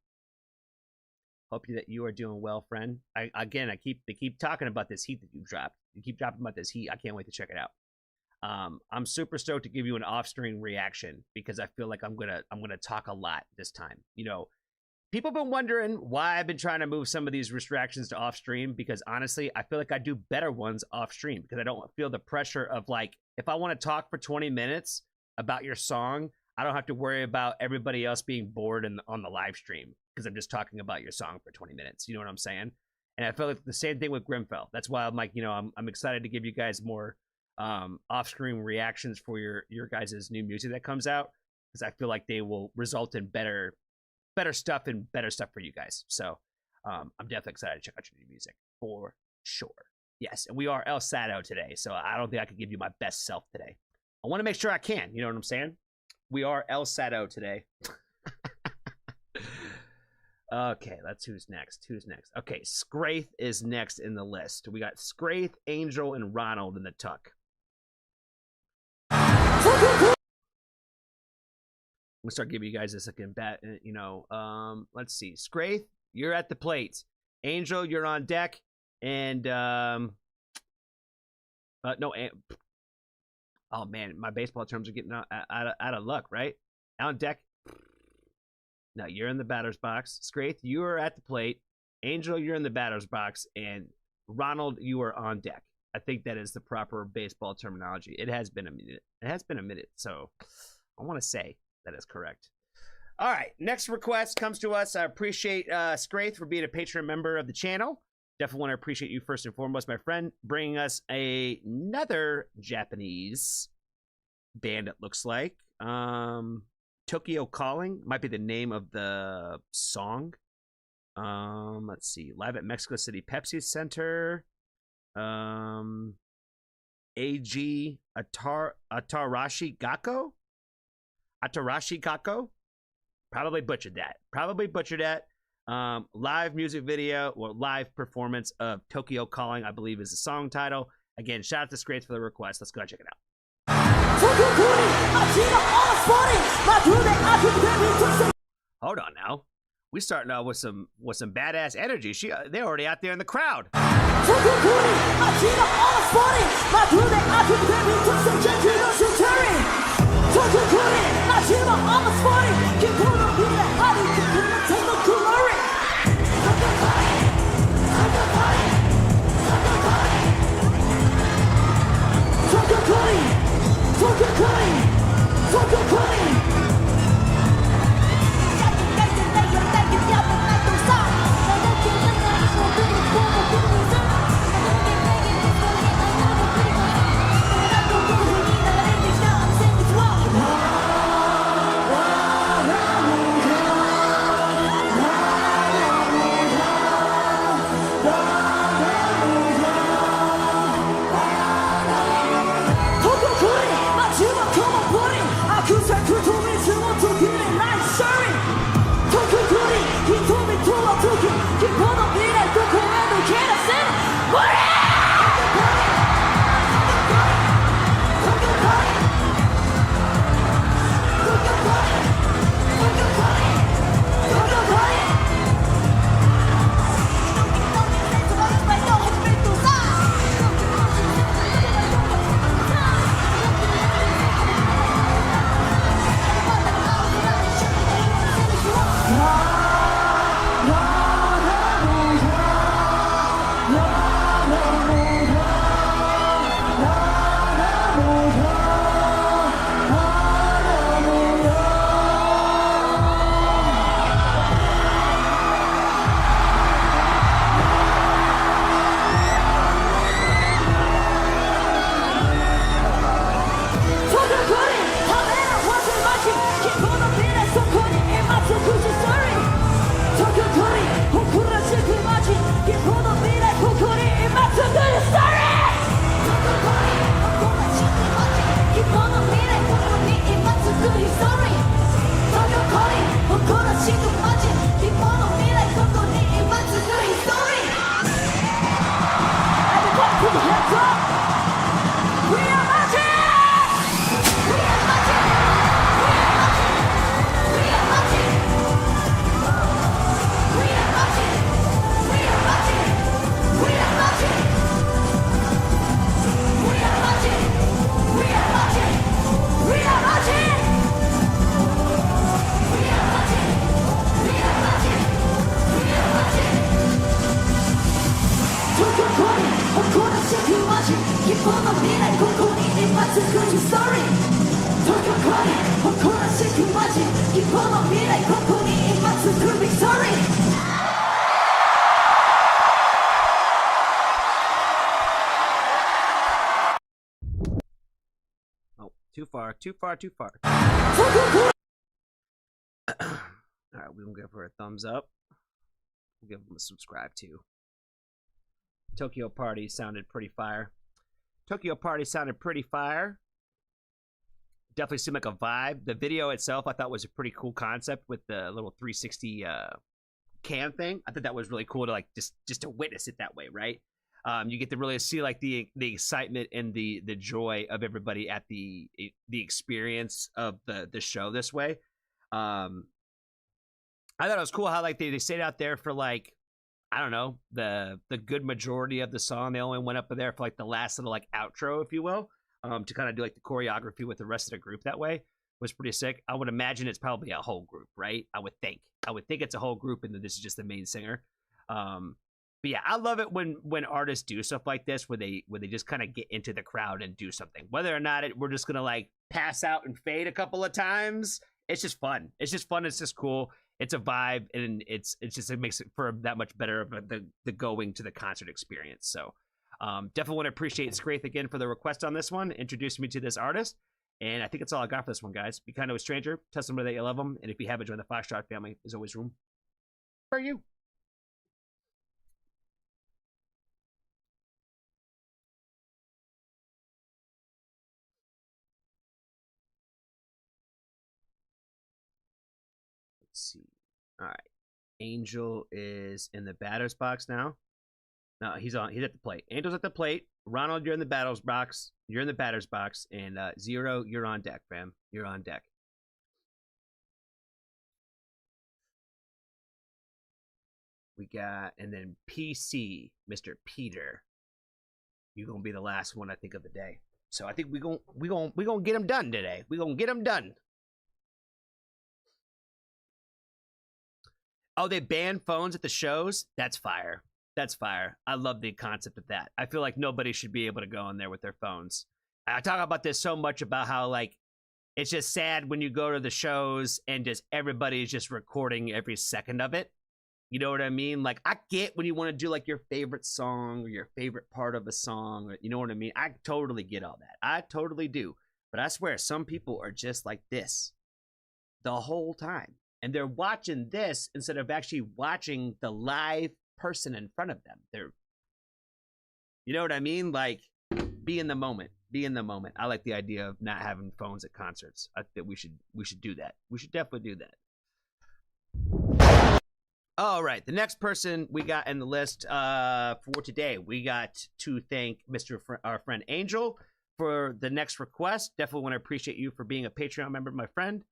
Hope that you are doing well, friend. They keep talking about this heat that you dropped. You keep dropping about this heat. I can't wait to check it out. I'm super stoked to give you an off-stream reaction because I feel like I'm gonna talk a lot this time. You know, people have been wondering why I've been trying to move some of these reactions to off-stream because honestly, I feel like I do better ones off-stream because I don't feel the pressure of like if I want to talk for 20 minutes about your song, I don't have to worry about everybody else being bored on the live stream because I'm just talking about your song for 20 minutes. You know what I'm saying? And I feel like the same thing with Grimfell. That's why I'm like, you know, I'm excited to give you guys more off-screen reactions for your guys' new music that comes out because I feel like they will result in better stuff for you guys. So I'm definitely excited to check out your new music for sure. Yes, and we are El Sado today, so I don't think I could give you my best self today. I want to make sure I can. You know what I'm saying? We are El Sado today. Okay, that's who's next. Okay, Scraith is next in the list. We got Scraith, Angel, and Ronald in the tuck. I'm gonna start giving you guys a second bet. You know, let's see. Scraith, you're at the plate. Angel, you're on deck. And oh man, my baseball terms are getting out of luck, right? On deck. No, you're in the batter's box. Scraith, you are at the plate. Angel, you're in the batter's box. And Ronald, you are on deck. I think that is the proper baseball terminology. It has been a minute. So I want to say that is correct. All right. Next request comes to us. I appreciate Scraith for being a Patreon member of the channel. Definitely want to appreciate you first and foremost, my friend, bringing us another Japanese band, it looks like. Tokyo Calling might be the name of the song. Let's see. Live at Mexico City Pepsi Center. AG Atarashi Gakko? Atarashi Gakko? Probably butchered that. Live music video or live performance of Tokyo Calling, I believe is the song title. Again, shout out to Scraith for the request. Let's go check it out. Hold on now. We starting out with some badass energy. They're already out there in the crowd. つくストーリー東京来い誇らしくマジ希望の未来ここに今つくビクトリーOh, too far, too far, too far. All right, we're gonna give her a thumbs up. We'll give them a subscribe too. Tokyo Party sounded pretty fire. Tokyo Party sounded pretty fire. Definitely seemed like a vibe. The video itself I thought was a pretty cool concept with the little 360 cam thing. I thought that was really cool to like just to witness it that way, right? You get to really see like the excitement and the joy of everybody at the experience of the show this way. I thought it was cool how like they stayed out there for like, I don't know, the good majority of the song. They only went up there for like the last little like outro, if you will, to kind of do like the choreography with the rest of the group that way. It was pretty sick. I would imagine it's probably a whole group, right? I would think it's a whole group and then this is just the main singer. But yeah, I love it when artists do stuff like this where they just kind of get into the crowd and do something. Whether or not we're just gonna like pass out and fade a couple of times, it's just fun. It's just fun. It's just cool. It's a vibe, and it makes it for that much better of the going to the concert experience. So definitely want to appreciate Scraith again for the request on this one, introducing me to this artist. And I think that's all I got for this one, guys. Be kind to a stranger, tell somebody that you love them, and if you haven't joined the 5-Star family, there's always room for you. Let's see. All right. Angel is in the batter's box now. No, he's at the plate. Angel's at the plate. Ronald, you're in the batter's box. You're in the batter's box. And Zero, you're on deck, fam. You're on deck. We got, and then PC, Mr. Peter. You're gonna be the last one, I think, of the day. So I think we gonna get him done today. We gonna get him done. Oh, they ban phones at the shows? That's fire. That's fire. I love the concept of that. I feel like nobody should be able to go in there with their phones. I talk about this so much about how, like, it's just sad when you go to the shows and just everybody is just recording every second of it. You know what I mean? Like, I get when you want to do, like, your favorite song or your favorite part of a song. Or, you know what I mean? I totally get all that. I totally do. But I swear, some people are just like this the whole time. And they're watching this instead of actually watching the live person in front of them. You know what I mean? Like, be in the moment. Be in the moment. I like the idea of not having phones at concerts. I think we should do that. We should definitely do that. All right, the next person we got in the list for today, we got to thank our friend Angel for the next request. Definitely want to appreciate you for being a Patreon member, my friend.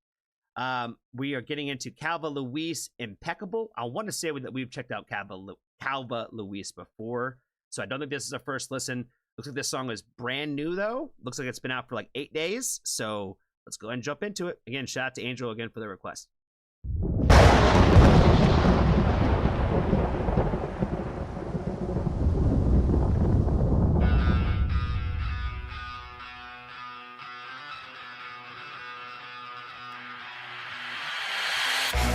We are getting into Calva Luis Impeccable. I want to say that we've checked out Calva Luis before, so I don't think this is a first listen. Looks like this song is brand new, though. Looks like it's been out for like 8 days, so let's go ahead and jump into it. Again, shout out to Angel again for the request.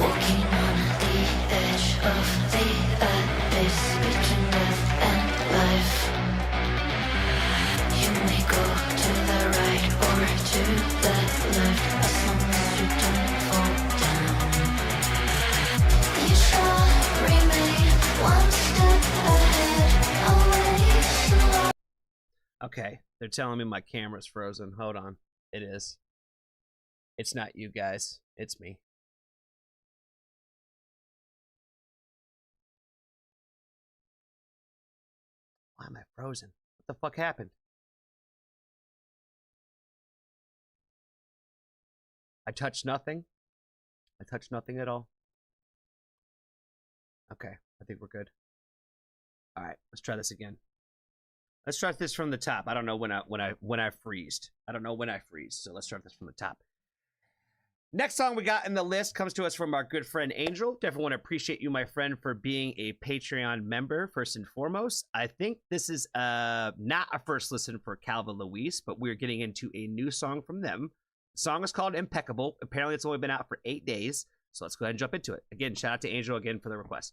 Walking on the edge of the abyss between death and life. You may go to the right or to the left, as long as you don't fall down. You shall remain one step ahead, away. Okay, they're telling me my camera's frozen. Hold on. It is. It's not you guys. It's me. Why am I frozen? What the fuck happened? I touched nothing. I touched nothing at all. Okay, I think we're good. All right, let's try this again. Let's start this from the top. I don't know when I freezed. I don't know when I freeze, so let's start this from the top. Next song we got in the list comes to us from our good friend Angel. Definitely want to appreciate you, my friend, for being a Patreon member, first and foremost. I think this is not a first listen for Calvin Louise, but we're getting into a new song from them. The song is called Impeccable. Apparently, it's only been out for 8 days, so let's go ahead and jump into it. Again, shout out to Angel again for the request.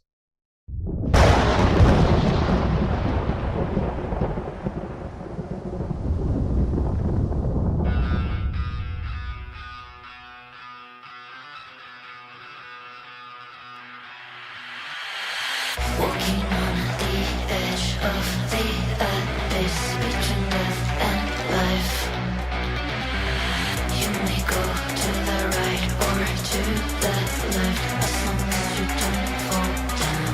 Walking on the edge of the abyss between death and life. You may go to the right or to the left, as long as you don't fall down.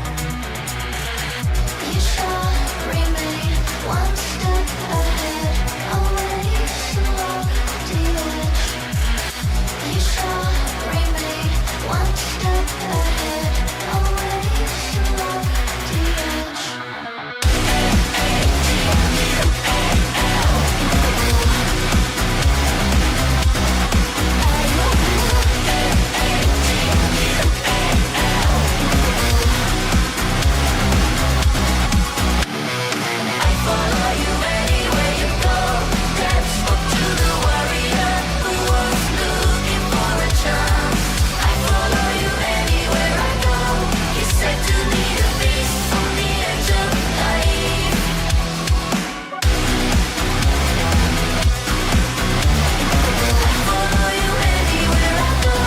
You shall remain one step ahead, always along the edge. You shall remain one step ahead, always along the edge. I follow you anywhere you go. That's up to the warrior who was looking for a chance. I follow you anywhere I go. You said to me the beast on the edge of life. I follow you anywhere I go.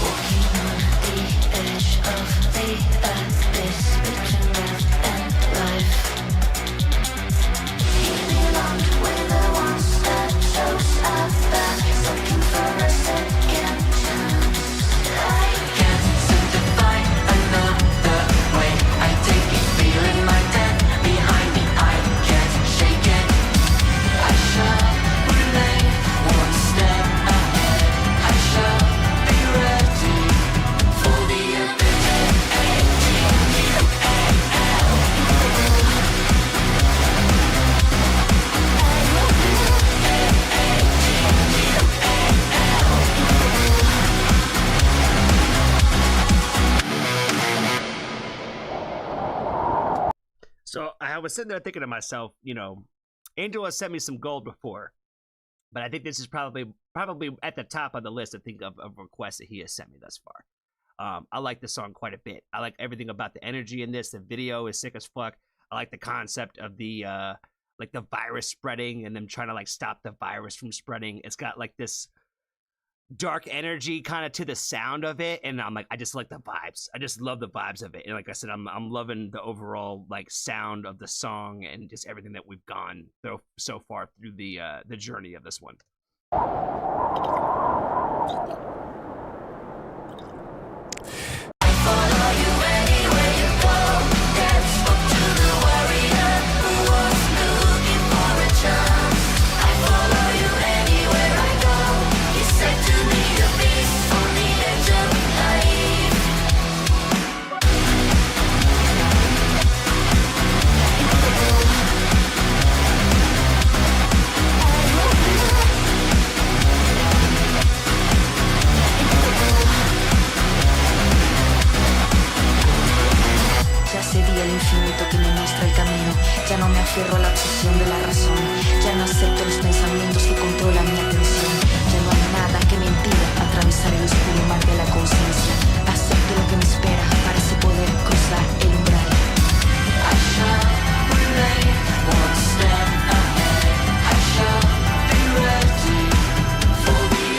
Walking on the edge of the abyss between death and life. You belonged with the ones that chose us back, looking for a second chance. I can't seem to find another way. I take it, feeling my death behind me. I can't shake it. I shall remain one step ahead. I shall be ready for the So I was sitting there thinking to myself, Angel has sent me some gold before, but I think this is probably at the top of the list. I think of requests that he has sent me thus far. I like this song quite a bit. I like everything about the energy in this. The video is sick as fuck. I like the concept of the the virus spreading and them trying to stop the virus from spreading. It's got this dark energy kind of to the sound of it, and I just like the vibes. I just love the vibes of it, and like I said, I'm loving the overall sound of the song and just everything that we've gone through so far through the journey of this one. follow you anywhere you go. That's up to the warrior who was looking for a chance. I follow you anywhere I go. You said to me the beast on the edge of life. Ya sé día el infinito que me muestra el camino. Ya no me aferro a la obsesión de la razón. Ya no acepto los pensamientos que controlan mi atención. Ya no hay nada que me impida atravesar el oscuro mar de la conciencia. Acepto lo que me espera para así poder cruzar el umbral. I shall remain one step ahead. I shall be ready for the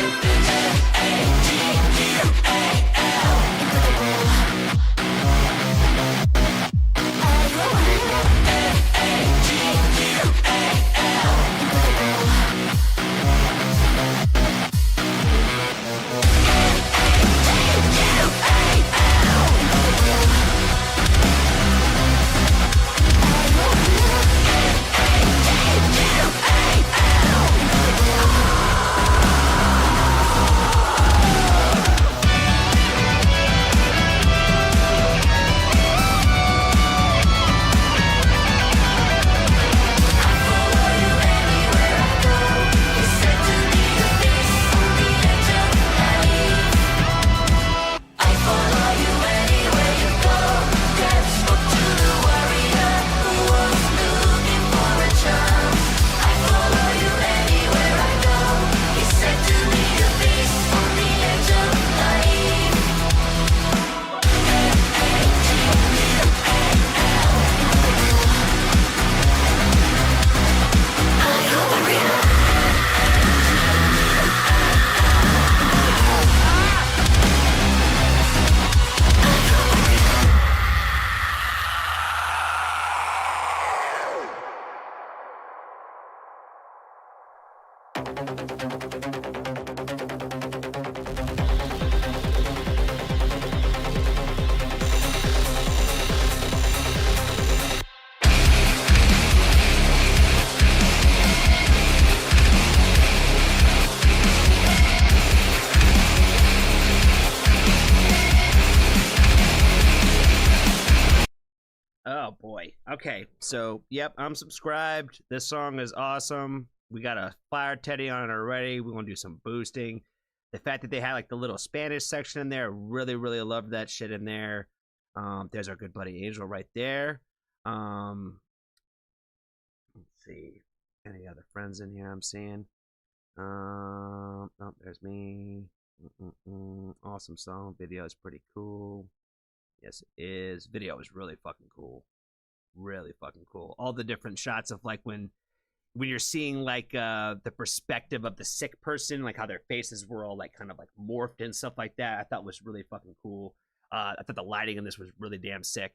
Oh boy. Okay. So, yep, I'm subscribed. This song is awesome. We got a Fire Teddy on it already. We want to do some boosting. The fact that they had like the little Spanish section in there, really, really loved that shit in there. There's our good buddy Angel right there. Let's see. Any other friends in here I'm seeing? Oh, there's me. Awesome song. Video is pretty cool. Yes, it is. Video is really fucking cool. Really fucking cool. All the different shots of like when you're seeing like the perspective of the sick person, like how their faces were all like kind of like morphed and stuff like that. I thought was really fucking cool. I thought the lighting in this was really damn sick.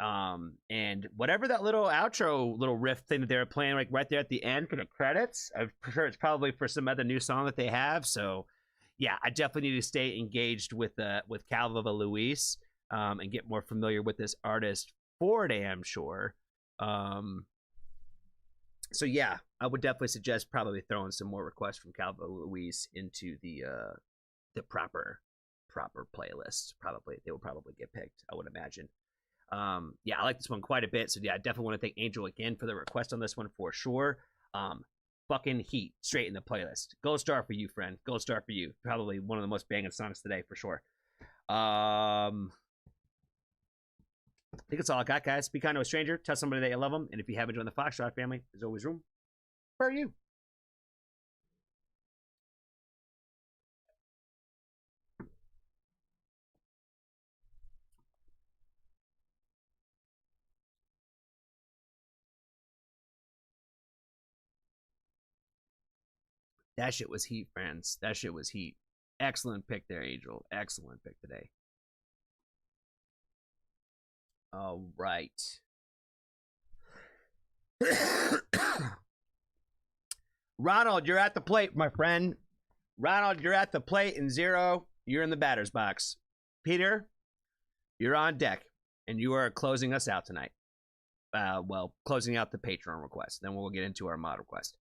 And whatever that little outro little riff thing that they were playing like right there at the end for the credits, I'm sure it's probably for some other new song that they have. So yeah, I definitely need to stay engaged with Calva Luis and get more familiar with this artist for damn sure. So yeah, I would definitely suggest probably throwing some more requests from Calva Luis into the proper playlist. Probably they will probably get picked, I would imagine. Yeah, I like this one quite a bit. So yeah, I definitely want to thank Angel again for the request on this one for sure. Fucking heat straight in the playlist. Gold star for you, friend. Gold star for you. Probably one of the most banging songs today for sure. I think that's all I got, guys. Be kind to a stranger. Tell somebody that you love them. And if you haven't joined the Foxtrot family, there's always room for you. That shit was heat, friends. That shit was heat. Excellent pick there, Angel. Excellent pick today. All right. Ronald, you're at the plate, my friend. Ronald, you're at the plate, and Zero, you're in the batter's box. Peter, you're on deck, and you are closing us out tonight. Well, closing out the Patreon request. Then we'll get into our mod request.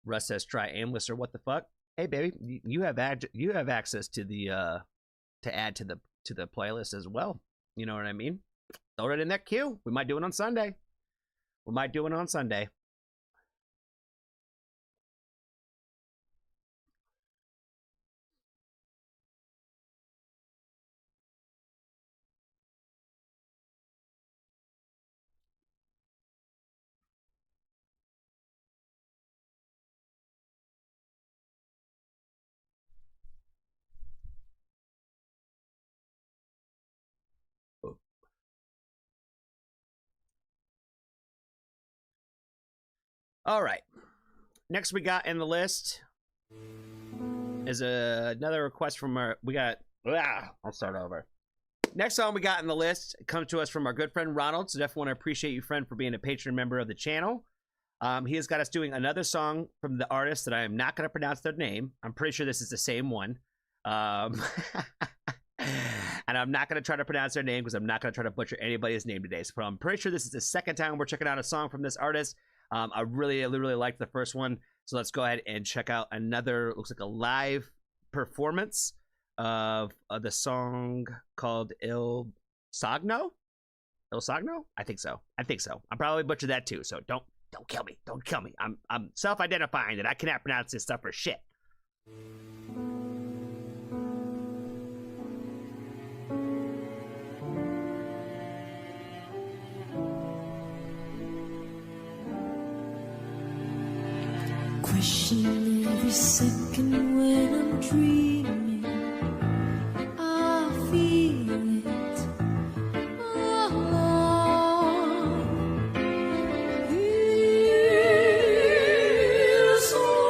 Russ says, "Try aimless or what the fuck?" Hey, baby, you have access to the to add to the playlist as well. You know what I mean? Throw it in that queue. We might do it on Sunday. We might do it on Sunday. All right. Next we got in the list is another request from our. I'll start over. Next song we got in the list comes to us from our good friend Ronald. So definitely want to appreciate you, friend, for being a patron member of the channel. He has got us doing another song from the artist that I am not going to pronounce their name. I'm pretty sure this is the same one. And I'm not going to try to pronounce their name because I'm not going to try to butcher anybody's name today. So I'm pretty sure this is the second time we're checking out a song from this artist. I really liked the first one. So let's go ahead and check out another, looks like a live performance of the song called Il Sogno? Il Sogno? I think so. I'm probably butchered that too. So don't kill me. Don't kill me. I'm self-identifying that I cannot pronounce this stuff for shit. Question every second when I'm dreaming. I feel it all along. Il sogno.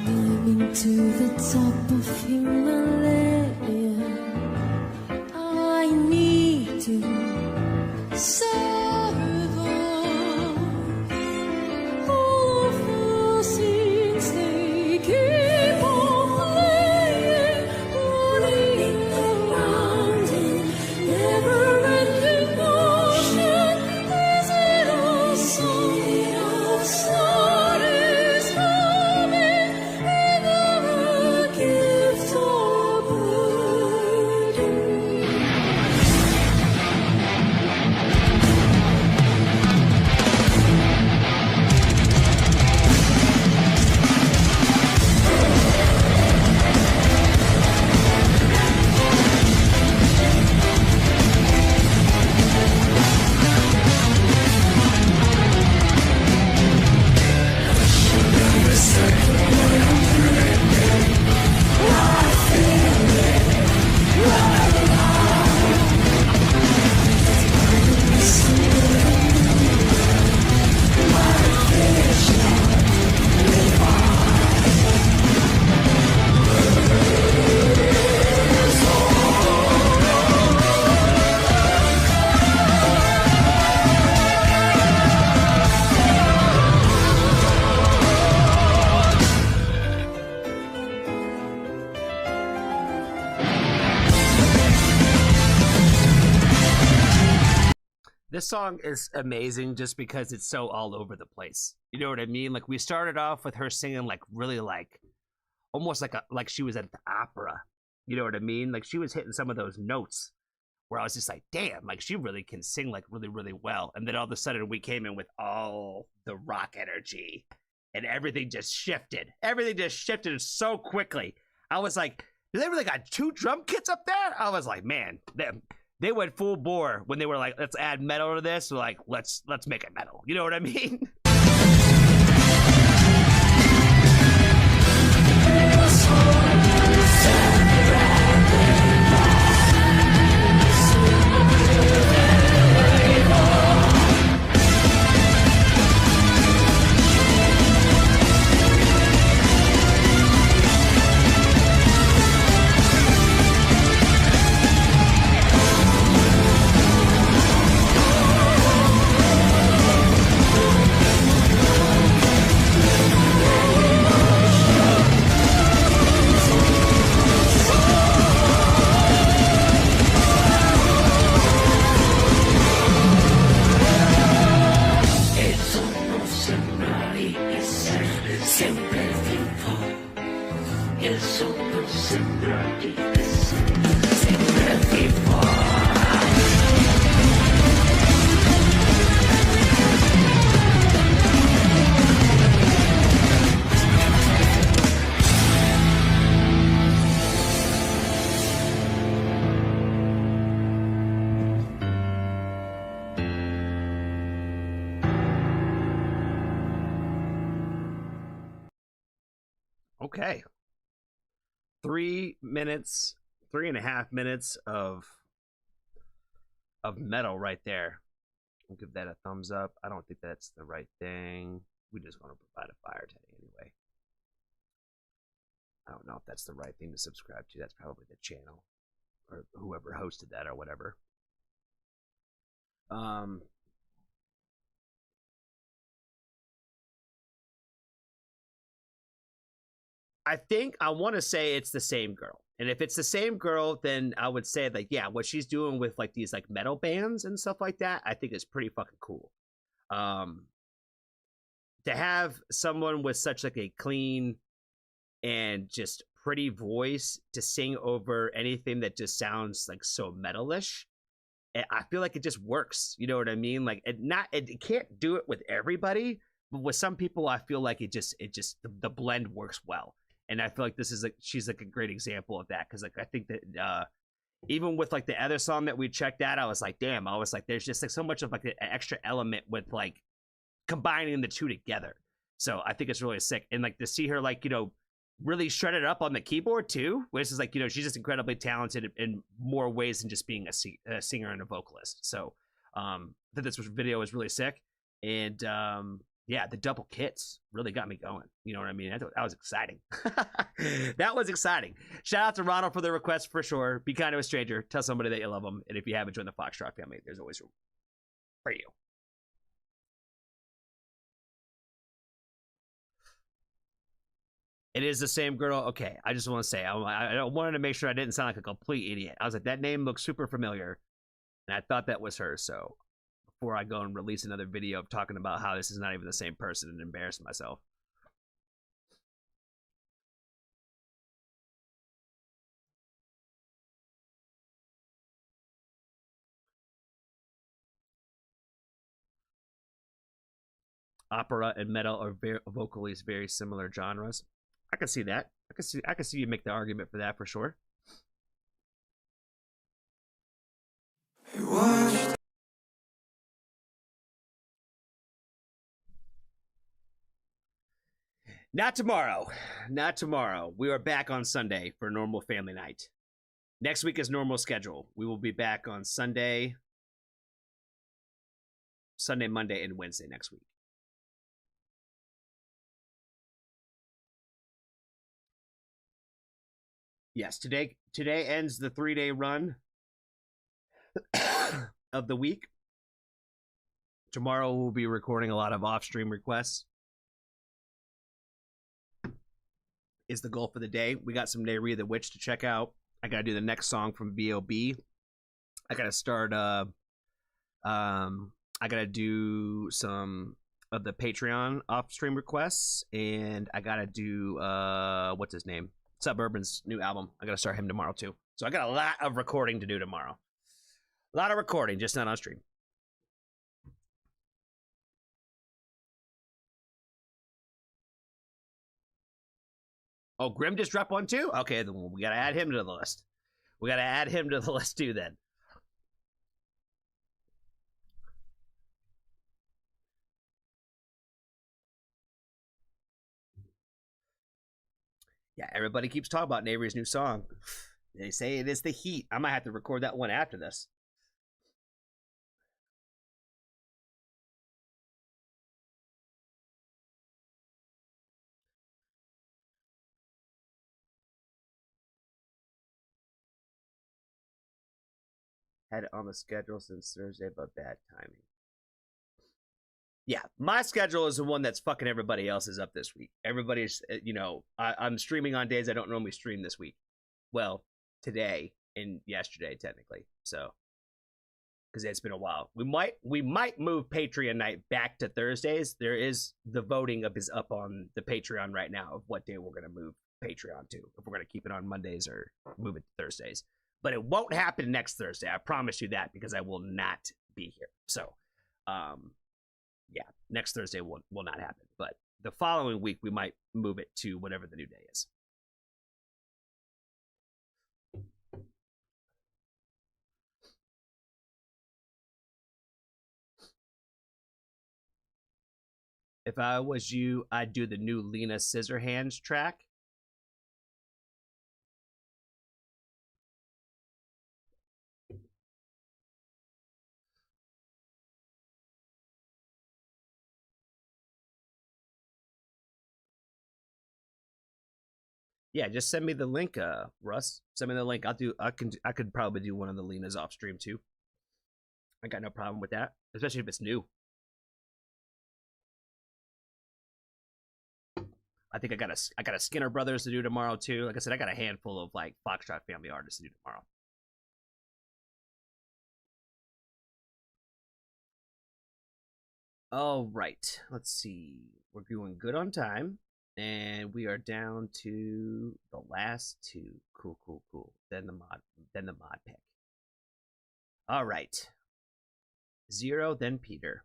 Climbing to the top of Himalaya, I need to survive. All of the scenes they keep on playing, running around in never-ending motion. Is it all song? This song is amazing just because it's so all over the place. You know what I mean? Like we started off with her singing like really like almost like she was at the opera. You know what I mean? Like she was hitting some of those notes where I was just like, damn, like she really can sing like really, really well. And then all of a sudden we came in with all the rock energy and everything just shifted. Everything just shifted so quickly. I was like, do they really got 2 drum kits up there? I was like, man, they went full bore when they were like, let's add metal to this. So like, let's make it metal. You know what I mean? Okay. 3.5 minutes of metal right there. I'll give that a thumbs up. I don't think that's the right thing. We just want to provide a fire today anyway. I don't know if that's the right thing to subscribe to. That's probably the channel or whoever hosted that or whatever. I think I want to say it's the same girl. And if it's the same girl, then I would say like, yeah, what she's doing with like these like metal bands and stuff like that, I think is pretty fucking cool. To have someone with such like a clean and just pretty voice to sing over anything that just sounds like so metalish, I feel like it just works. You know what I mean? Like it can't do it with everybody, but with some people, I feel like the blend works well. And I feel like she's like a great example of that. Cause like, I think that, even with like the other song that we checked out, I was like, damn, there's just like so much of like an extra element with like combining the two together. So I think it's really sick. And like to see her like, you know, really shred it up on the keyboard too, which is like, you know, she's just incredibly talented in more ways than just being a singer and a vocalist. So I think this video was really sick. And yeah, the double kits really got me going. You know what I mean? I thought that was exciting. That was exciting. Shout out to Ronald for the request for sure. Be kind to a stranger. Tell somebody that you love them. And if you haven't joined the Foxtrot family, there's always room for you. It is the same girl. Okay, I just want to say, I wanted to make sure I didn't sound like a complete idiot. I was like, that name looks super familiar. And I thought that was her. So before I go and release another video of talking about how this is not even the same person and embarrass myself. Opera and metal are vocally very similar genres. I can see that. I can see you make the argument for that for sure. Not tomorrow. Not tomorrow. We are back on Sunday for normal family night. Next week is normal schedule. We will be back on Sunday, Monday, and Wednesday next week. Yes, today ends the 3-day run of the week. Tomorrow we'll be recording a lot of off-stream requests. Is the goal for the day. We got some Nayri the Witch to check out. I gotta do the next song from B.O.B. I gotta start I gotta do some of the Patreon off-stream requests, and I gotta do what's his name? Suburban's new album. I gotta start him tomorrow too. So I got a lot of recording to do tomorrow. A lot of recording, just not on stream. Oh, Grim just dropped one too? Okay, then we gotta add him to the list. We gotta add him to the list too then. Yeah, everybody keeps talking about Neighbor's new song. They say it is the heat. I might have to record that one after this. Had it on the schedule since Thursday, but bad timing. Yeah, my schedule is the one that's fucking everybody else's up this week. Everybody's, I'm streaming on days I don't normally stream this week. Well, today and yesterday, technically. So, because it's been a while. We might move Patreon night back to Thursdays. There is the voting is up on the Patreon right now of what day we're gonna move Patreon to. If we're gonna keep it on Mondays or move it to Thursdays. But it won't happen next Thursday. I promise you that, because I will not be here. So, yeah, next Thursday will not happen. But the following week, we might move it to whatever the new day is. If I was you, I'd do the new Lena Scissorhands track. Yeah, just send me the link, Russ. Send me the link. I could probably do one of the Lena's off stream too. I got no problem with that, especially if it's new. I think I got a Skinner Brothers to do tomorrow too. Like I said, I got a handful of like Foxtrot family artists to do tomorrow. All right, let's see. We're doing good on time, and we are down to the last two. Cool. Then the mod pick. All right. Zero, then Peter.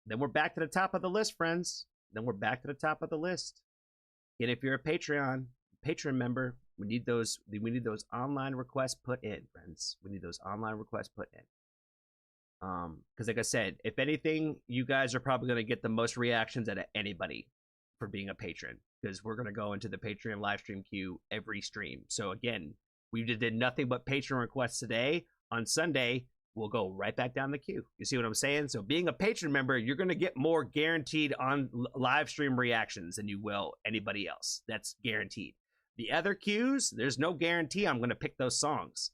Then we're back to the top of the list, friends. Then we're back to the top of the list. And if you're a Patreon member, we need those online requests put in, friends. We need those online requests put in. Because like I said, if anything, you guys are probably going to get the most reactions out of anybody for being a patron, because we're going to go into the Patreon live stream queue every stream. So again, we did nothing but patron requests today. On Sunday, we'll go right back down the queue. You see what I'm saying? So being a patron member, you're going to get more guaranteed on live stream reactions than you will anybody else. That's guaranteed. The other queues, there's no guarantee I'm going to pick those songs.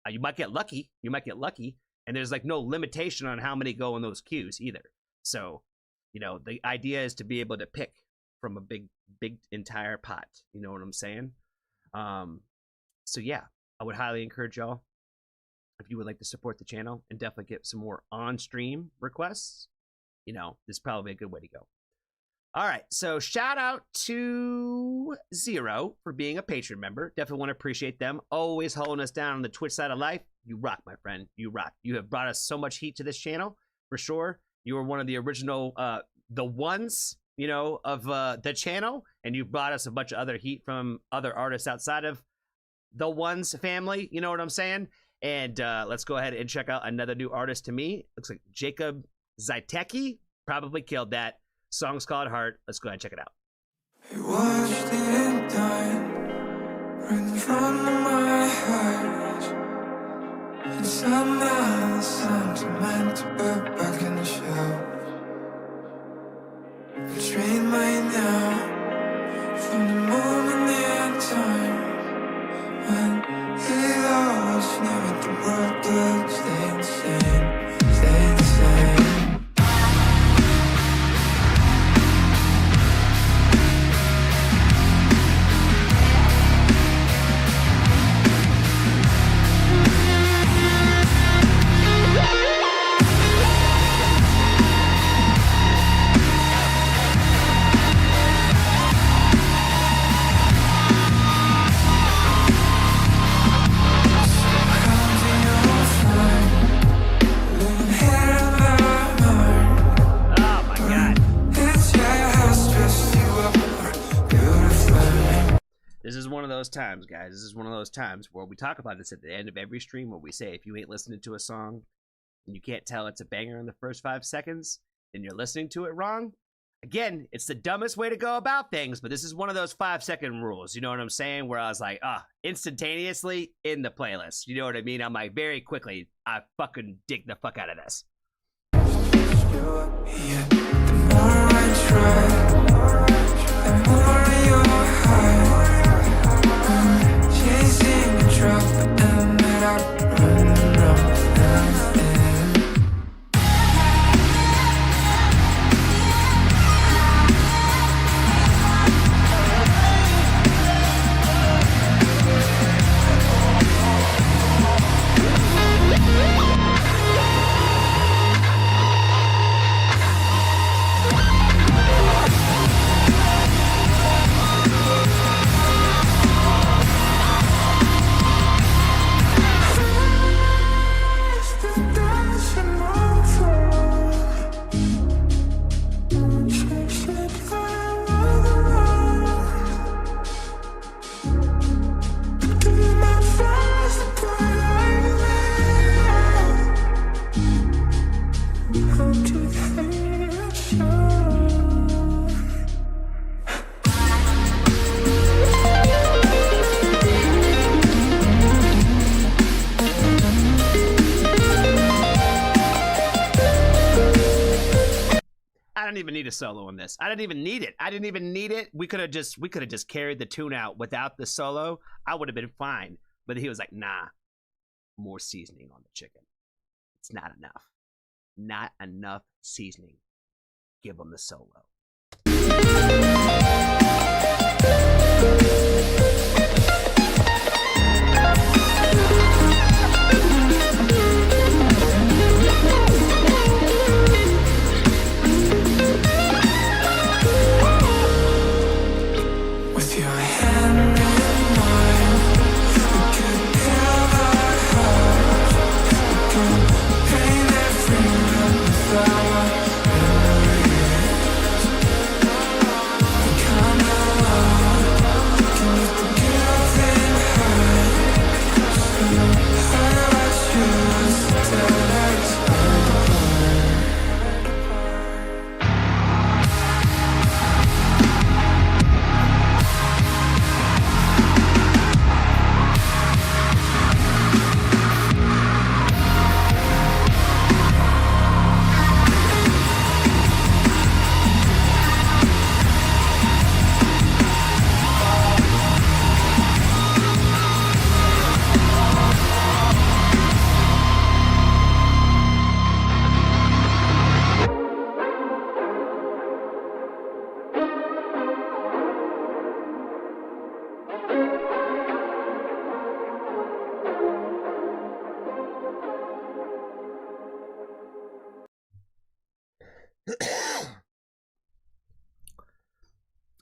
You might get lucky. And there's like no limitation on how many go in those queues either. So, the idea is to be able to pick from a big entire pot. You know what I'm saying? So yeah, I would highly encourage y'all, if you would like to support the channel and definitely get some more on-stream requests, this is probably a good way to go. All right, so shout out to Zero for being a patron member. Definitely want to appreciate them. Always holding us down on the Twitch side of life. You rock, my friend. You rock. You have brought us so much heat to this channel, for sure. You were one of the original, the ones, of the channel, and you brought us a bunch of other heat from other artists outside of the ones family. You know what I'm saying? And let's go ahead and check out another new artist to me. Looks like Jacob Zytecki. Probably killed that. Song's called Heart. Let's go ahead and check it out. We watched it die right in front of my eyes. And somehow the signs are meant to put back in the shelf. Between my now from the moment in time when it all was knowing the world could stay the same, stay the same. those times, guys. This is one of those times where we talk about this at the end of every stream where we say if you ain't listening to a song and you can't tell it's a banger in the first 5 seconds, then you're listening to it wrong. Again, it's the dumbest way to go about things, but this is one of those 5-second rules. You know what I'm saying? Where I was like, instantaneously in the playlist. You know what I mean? I'm like, very quickly, I fucking dig the fuck out of this. Yeah, the more I try, the more you're high. Chasing a drop and then I run off and I don't even need a solo in this. I didn't even need it. We could have just carried the tune out without the solo. I would have been fine. But he was like, nah, more seasoning on the chicken. It's not enough. Not enough seasoning. Give him the solo. with your hand in mine, we could build our house. We could paint every room with our memories. We come along, can leave the giving high. So I watch you till it's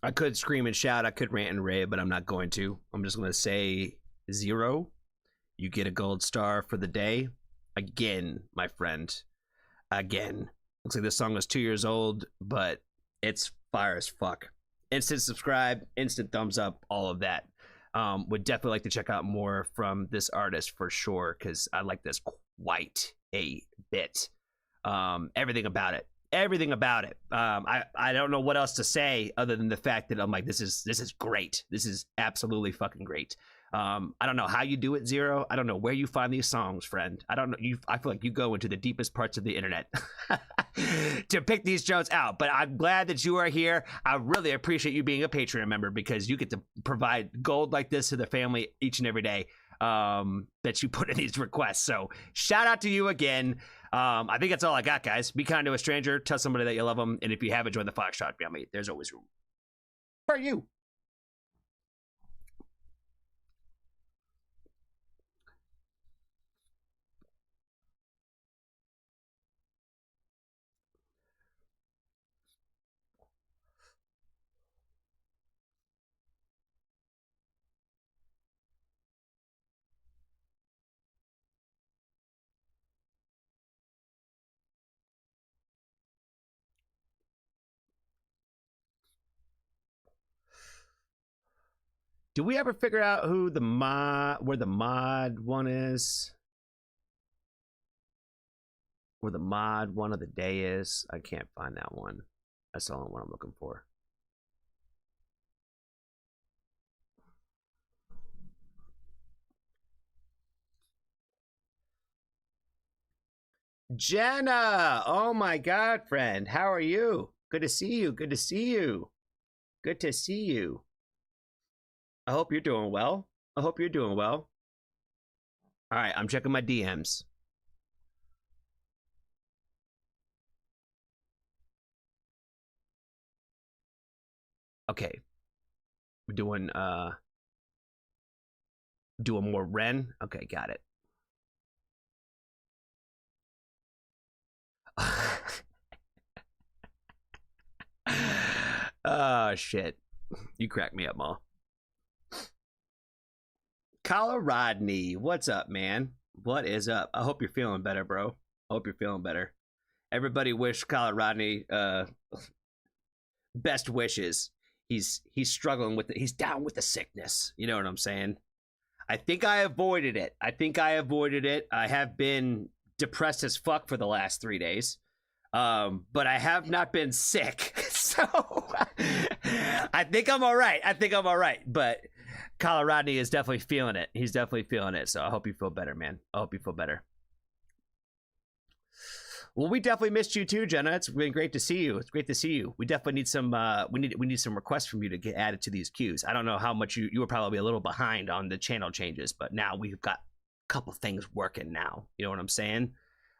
I could scream and shout. I could rant and rave, but I'm not going to. I'm just going to say 0. You get a gold star for the day. Again, my friend. Again. Looks like this song was 2 years old, but it's fire as fuck. Instant subscribe, instant thumbs up, all of that. Would definitely like to check out more from this artist for sure, because I like this quite a bit. Everything about it. Everything about it. I don't know what else to say other than the fact that I'm like, this is great. This is absolutely fucking great. I don't know how you do it, 0. I don't know where you find these songs, friend. I don't know. I feel like you go into the deepest parts of the internet to pick these shows out. But I'm glad that you are here. I really appreciate you being a Patreon member, because you get to provide gold like this to the family each and every day that you put in these requests. So shout out to you again. I think that's all I got, guys. Be kind to a stranger. Tell somebody that you love them. And if you haven't joined the Foxtrot family, there's always room for you. Do we ever figure out who the where the mod one is? Where the mod one of the day is? I can't find that one. That's the only one I'm looking for. Jenna! Oh my God, friend. How are you? Good to see you. Good to see you. Good to see you. I hope you're doing well. I hope you're doing well. All right, I'm checking my DMs. Okay. We're doing more Ren. Okay, got it. Oh shit. You crack me up, Ma. Colorado, what's up, man? What is up? I hope you're feeling better, bro. I hope you're feeling better. Everybody wish Colorado best wishes. He's struggling with it. He's down with the sickness. You know what I'm saying? I think I avoided it. I have been depressed as fuck for the last 3 days. But I have not been sick. So I think I'm all right. But Colorado is definitely feeling it. He's definitely feeling it. So I hope you feel better, man. I hope you feel better. Well, we definitely missed you too, Jenna. It's been great to see you. It's great to see you. We definitely need some we need some requests from you to get added to these queues. I don't know how much you were probably a little behind on the channel changes, but now we've got a couple things working now. You know what I'm saying?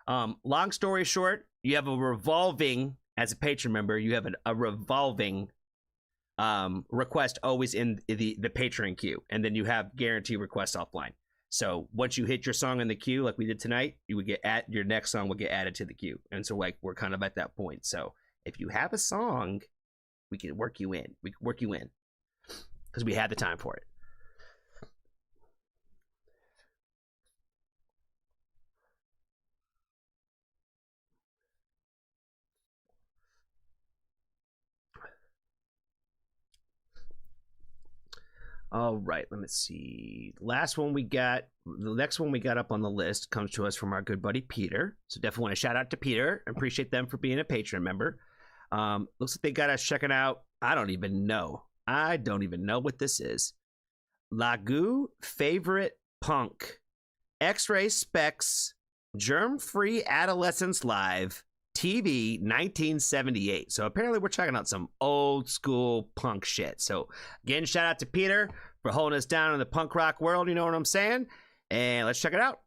Long story short, you have a revolving, as a patron member, you have a revolving request always in the patron queue, and then you have guarantee requests offline. So once you hit your song in the queue, like we did tonight, you would get your next song will get added to the queue. And so like we're kind of at that point. So if you have a song, we can work you in. We can work you in because we had the time for it. All right, let me see. The next one we got up on the list comes to us from our good buddy Peter. So definitely want to shout out to Peter and appreciate them for being a patron member. Looks like they got us checking out. I don't even know what this is. Lagu Favorite Punk, X-Ray Specs, Germ-Free Adolescence Live, TV 1978. So apparently we're checking out some old school punk shit. So again, shout out to Peter for holding us down in the punk rock world. You know what I'm saying? And let's check it out.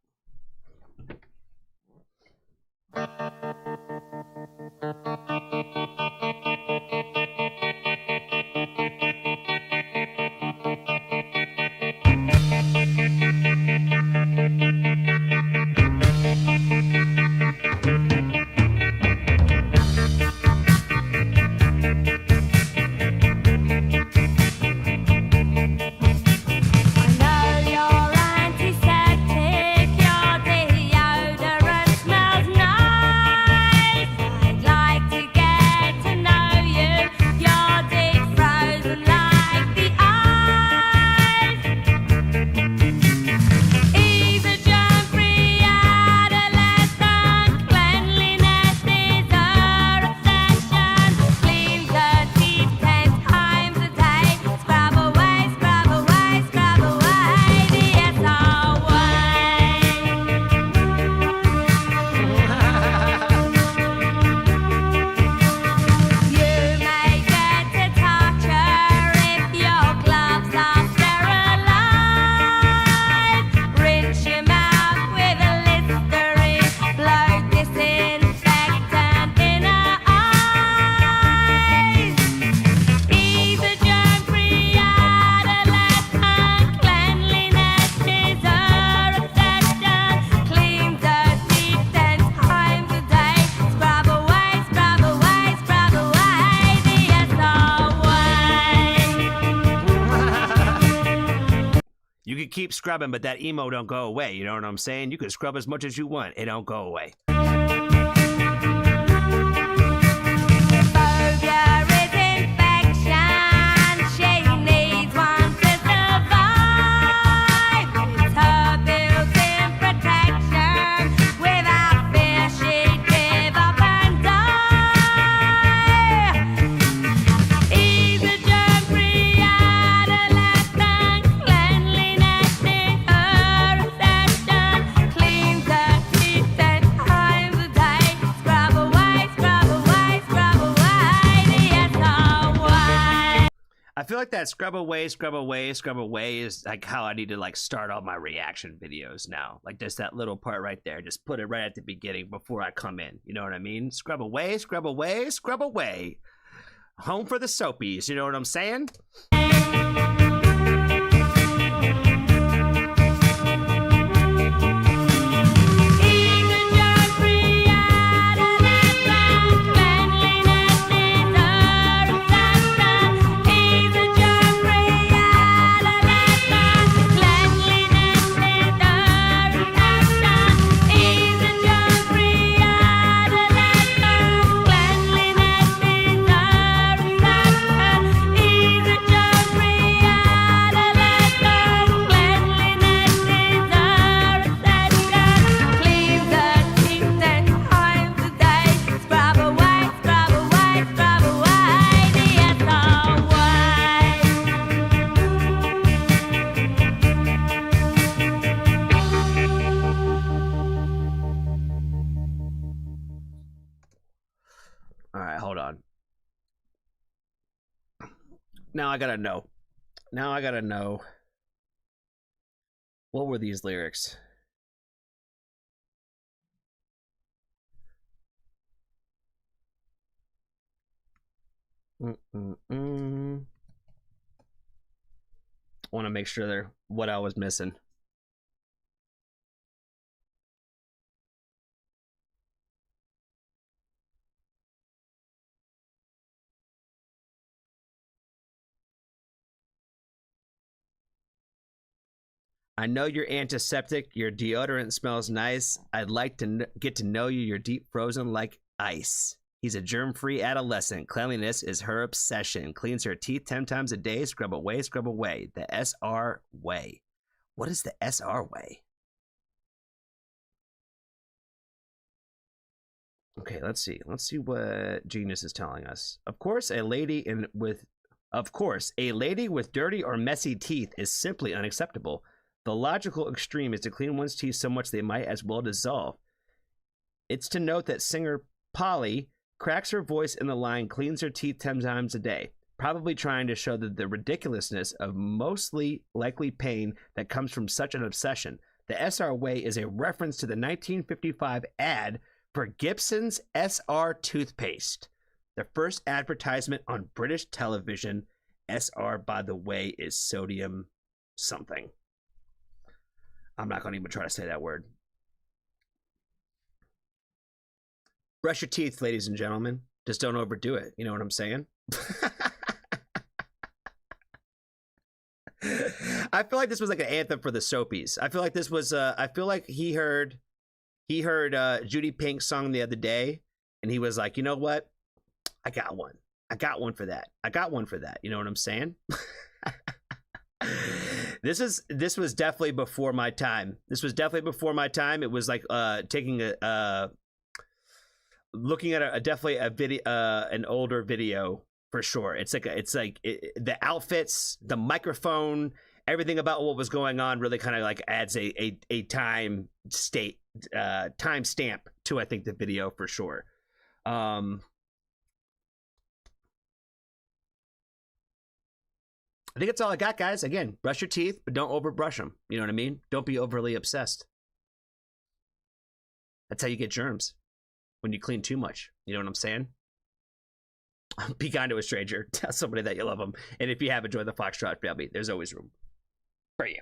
Keep scrubbing, but that emo don't go away. You know what I'm saying? You can scrub as much as you want. It don't go away. Phobia is infection. She needs one to survive. feel like that scrub away, scrub away, scrub away is like how I need to like start all my reaction videos now. Like just that little part right there. Just put it right at the beginning before I come in. You know what I mean? Scrub away, scrub away, scrub away. Home for the soapies. You know what I'm saying? All right, hold on. Now I gotta know. Now I gotta know. What were these lyrics? I want to make sure they're what I was missing. I know you're antiseptic. Your deodorant smells nice. I'd like to get to know you. You're deep frozen like ice. He's a germ-free adolescent. Cleanliness is her obsession. Cleans her teeth 10 times a day. Scrub away, scrub away. The SR way. What is the SR way? Okay, let's see. Let's see what Genius is telling us. Of course, a lady with dirty or messy teeth is simply unacceptable. The logical extreme is to clean one's teeth so much they might as well dissolve. It's to note that singer Polly cracks her voice in the line, cleans her teeth 10 times a day, probably trying to show the ridiculousness of mostly likely pain that comes from such an obsession. The SR way is a reference to the 1955 ad for Gibson's SR toothpaste, the first advertisement on British television. SR, by the way, is sodium something. I'm not going to even try to say that word. Brush your teeth, ladies and gentlemen. Just don't overdo it. You know what I'm saying? I feel like this was like an anthem for the soapies. I feel like this was. I feel like he heard Judy Pink's song the other day, and he was like, you know what? I got one. I got one for that. I got one for that. You know what I'm saying? This was definitely before my time. This was definitely before my time. It was like taking looking at definitely a video, an older video for sure. It's like the outfits, the microphone, everything about what was going on really kind of like adds a time stamp to, I think, the video for sure. I think that's all I got, guys. Again, brush your teeth, but don't overbrush them. You know what I mean? Don't be overly obsessed. That's how you get germs, when you clean too much. You know what I'm saying? Be kind to a stranger. Tell somebody that you love them. And if you have enjoyed the Foxtrot family, there's always room for you.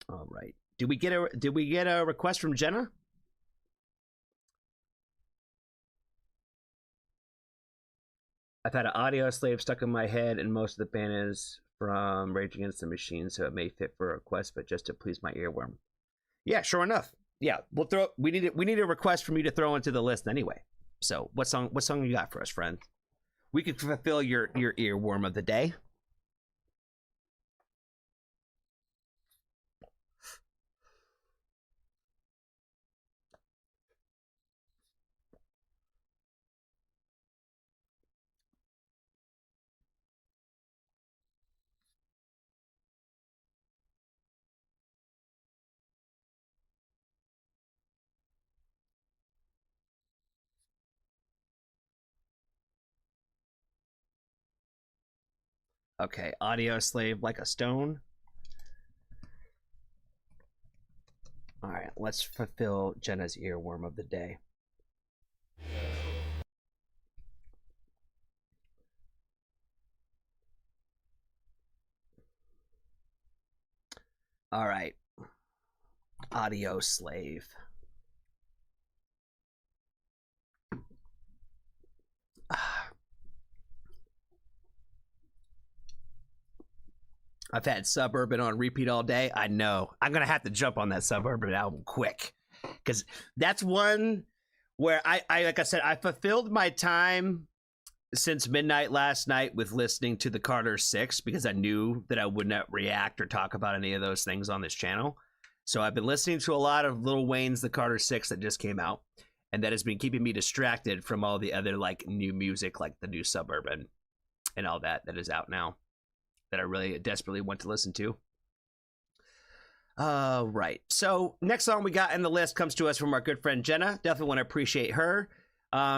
All right. Did we get a request from Jenna? I've had an audio slave stuck in my head, and most of the band is from Rage Against the Machine, so it may fit for a request, but just to please my earworm. Yeah, sure enough. Yeah, we need a request from you to throw into the list anyway. So what song you got for us, friend? We could fulfill your earworm of the day. Okay, Audio Slave Like a Stone. All right, let's fulfill Jenna's earworm of the day. All right, Audio Slave. I've had Suburban on repeat all day. I know. I'm going to have to jump on that Suburban album quick. Because that's one where I, like I said, I fulfilled my time since midnight last night with listening to the Carter 6 because I knew that I would not react or talk about any of those things on this channel. So I've been listening to a lot of Lil Wayne's The Carter 6 that just came out. And that has been keeping me distracted from all the other like new music, like the new Suburban and all that is out now. That I really desperately want to listen to. Right. So next song we got in the list comes to us from our good friend Jenna. Definitely want to appreciate her.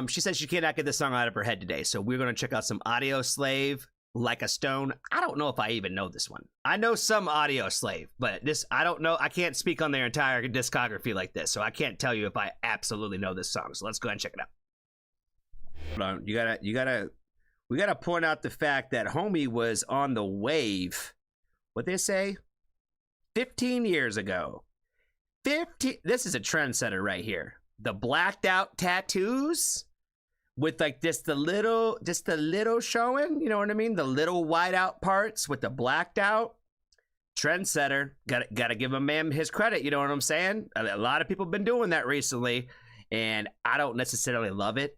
She says she cannot get this song out of her head today, so we're going to check out some Audio Slave, Like a Stone. I don't know if I even know this one. I know some Audio Slave, but this I don't know. I can't speak on their entire discography like this, so I can't tell you if I absolutely know this song. So let's go ahead and check it out. Hold on. We gotta point out the fact that homie was on the wave. What they say? 15 years ago. 15. This is a trendsetter right here. The blacked out tattoos with like just the little showing. You know what I mean? The little white out parts with the blacked out. Trendsetter. Gotta give a man his credit. You know what I'm saying? A lot of people have been doing that recently, and I don't necessarily love it.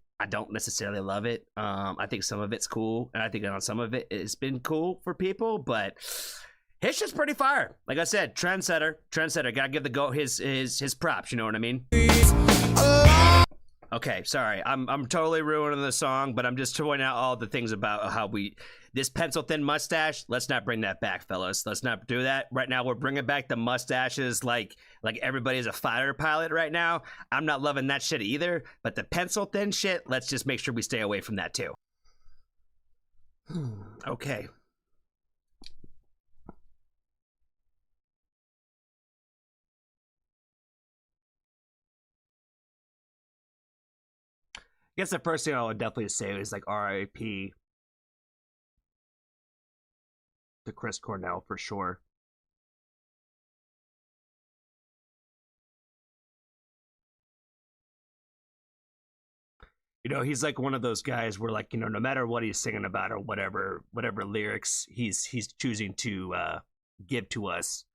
I think some of it's cool, and I think on some of it it's been cool for people, but it's just pretty fire. Like I said, trendsetter. Gotta give the goat his props. You know what I mean? Okay, sorry, I'm totally ruining the song, but I'm just pointing out all the things about how this pencil thin mustache. Let's not bring that back, fellas. Let's not do that right now. We're bringing back the mustaches like everybody's a fighter pilot right now. I'm not loving that shit either. But the pencil thin shit, let's just make sure we stay away from that too. Okay. I guess the first thing I would definitely say is like R.I.P. to Chris Cornell for sure. You know, he's like one of those guys where like, you know, no matter what he's singing about or whatever lyrics he's choosing to give to us,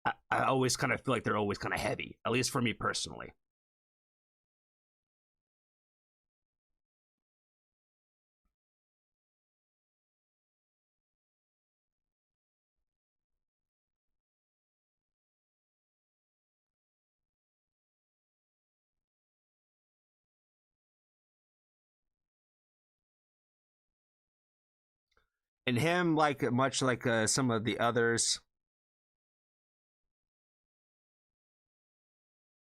I always kind of feel like they're always kind of heavy, at least for me personally. And him, like much like some of the others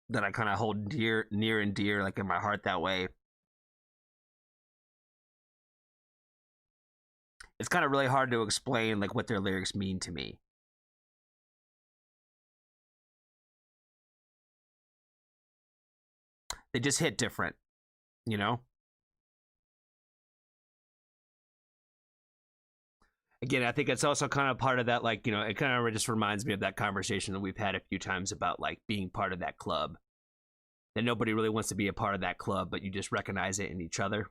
that I kind of hold near and dear, like in my heart that way. It's kind of really hard to explain like what their lyrics mean to me. They just hit different, you know? Again, I think it's also kind of part of that, like, you know, it kind of just reminds me of that conversation that we've had a few times about like being part of that club. That nobody really wants to be a part of that club, but you just recognize it in each other.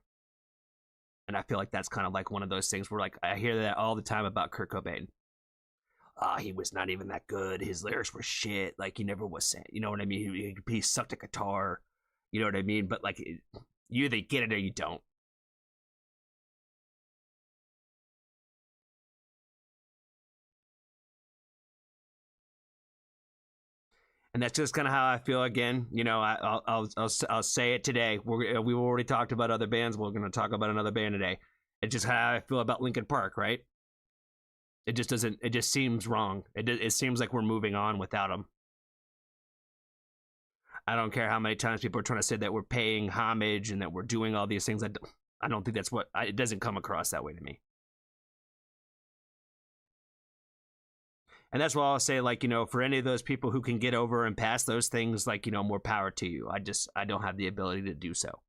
And I feel like that's kind of like one of those things where like I hear that all the time about Kurt Cobain. He was not even that good. His lyrics were shit. Like he never was saying, you know what I mean? He sucked at guitar. You know what I mean? But like you either get it or you don't. And that's just kind of how I feel. Again, you know, I'll say it today. We've already talked about other bands. We're going to talk about another band today. It's just how I feel about Linkin Park, right? It just doesn't. It just seems wrong. It seems like we're moving on without them. I don't care how many times people are trying to say that we're paying homage and that we're doing all these things. I don't think that's what. It doesn't come across that way to me. And that's why I'll say, like, you know, for any of those people who can get over and past those things, like, you know, more power to you. I don't have the ability to do so.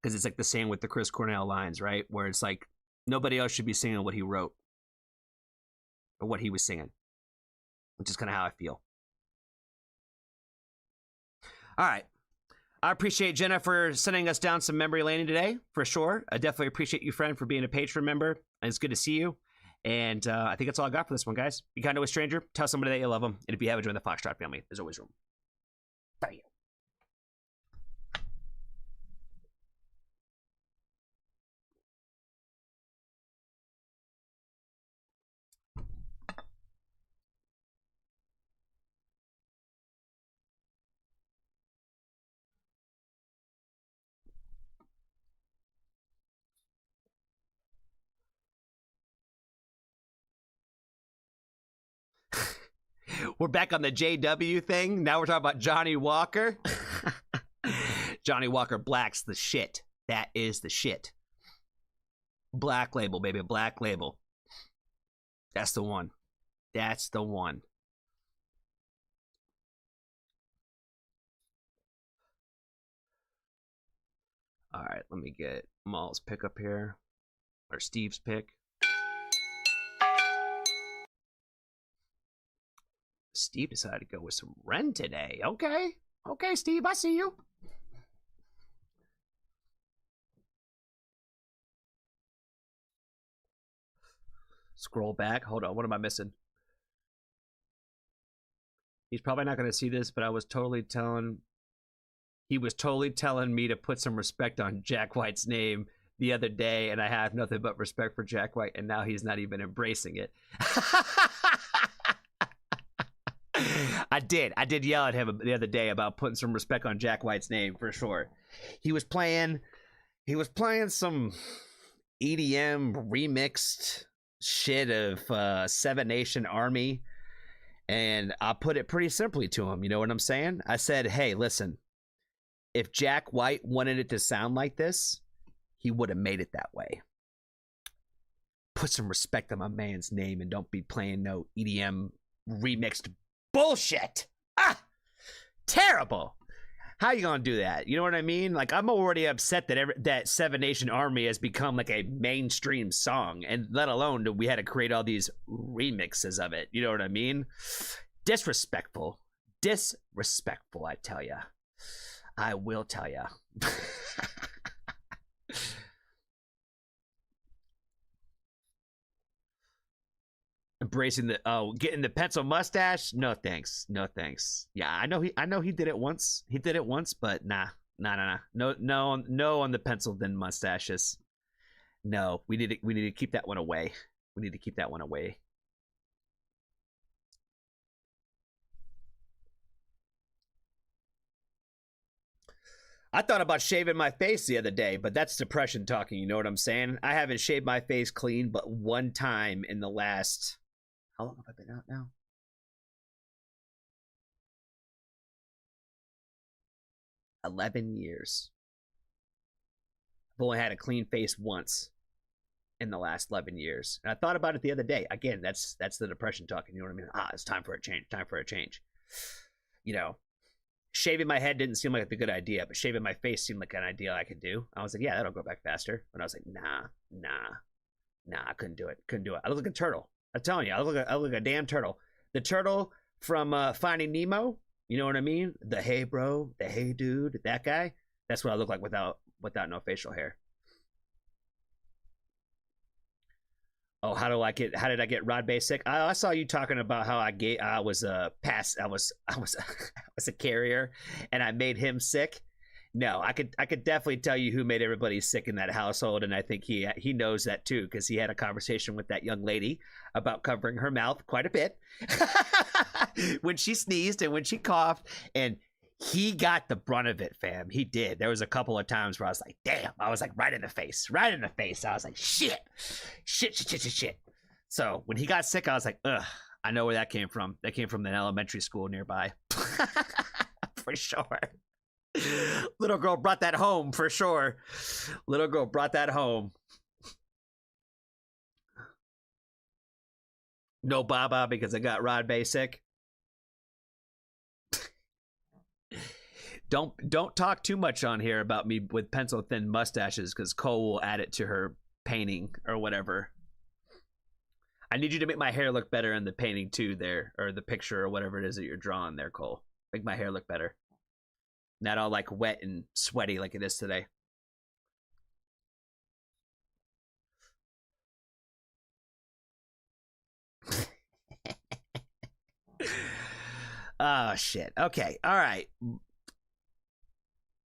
Because it's like the same with the Chris Cornell lines, right? Where it's like nobody else should be singing what he wrote or what he was singing, which is kind of how I feel. All right. I appreciate Jenna for sending us down some memory lane today, for sure. I definitely appreciate you, friend, for being a Patreon member. And it's good to see you. And I think that's all I got for this one, guys. Be kind to a stranger. Tell somebody that you love them. And if you haven't joined the Foxtrot family, there's always room. Bye. We're back on the JW thing. Now we're talking about Johnny Walker. Johnny Walker Black's the shit. That is the shit. Black Label, baby. Black Label. That's the one. That's the one. All right, let me get Maul's pick up here. Or Steve's pick. Steve decided to go with some Ren today. Okay. Okay, Steve, I see you. Scroll back. Hold on. What am I missing? He's probably not going to see this, but he was totally telling me to put some respect on Jack White's name the other day, and I have nothing but respect for Jack White, and now he's not even embracing it. I did yell at him the other day about putting some respect on Jack White's name, for sure. He was playing some EDM remixed shit of Seven Nation Army, and I put it pretty simply to him. You know what I'm saying? I said, hey, listen, if Jack White wanted it to sound like this, he would have made it that way. Put some respect on my man's name and don't be playing no EDM remixed bullshit. Terrible. How you gonna do that? You know what I mean? Like, I'm already upset that that Seven Nation Army has become like a mainstream song, and let alone that we had to create all these remixes of it. You know what I mean? Disrespectful, I tell ya. I will tell ya. Embracing the getting the pencil mustache. No thanks. Yeah, I know he did it once. But nah. No on the pencil thin mustaches. No, we need to keep that one away. I thought about shaving my face the other day, but that's depression talking. You know what I'm saying? I haven't shaved my face clean but one time in the last. How long have I been out now? $11 years. I've only had a clean face once in the last 11 years. And I thought about it the other day. Again, that's the depression talking. You know what I mean? It's time for a change. You know, shaving my head didn't seem like a good idea, but shaving my face seemed like an idea I could do. I was like, yeah, that'll go back faster. But I was like, nah, I couldn't do it. I look like a turtle. I'm telling you, I look like a damn turtle. The turtle from Finding Nemo. You know what I mean? The hey bro, the hey dude, that guy. That's what I look like without no facial hair. Oh, how did I get Rod Bay sick? I saw you talking about how I was a carrier and I made him sick. No, I could definitely tell you who made everybody sick in that household, and I think he knows that too, because he had a conversation with that young lady about covering her mouth quite a bit when she sneezed and when she coughed, and he got the brunt of it, fam. He did. There was a couple of times where I was like, damn. I was like, right in the face. I was like, shit. So when he got sick, I was like, ugh. I know where that came from. That came from an elementary school nearby. For sure. Little girl brought that home, for sure. No Baba because I got Rod Basic. Don't talk too much on here about me with pencil thin mustaches because Cole will add it to her painting or whatever. I need you to make my hair look better in the painting too there, or the picture or whatever it is that you're drawing there, Cole. Make my hair look better. Not all like wet and sweaty like it is today. Oh shit. Okay. All right.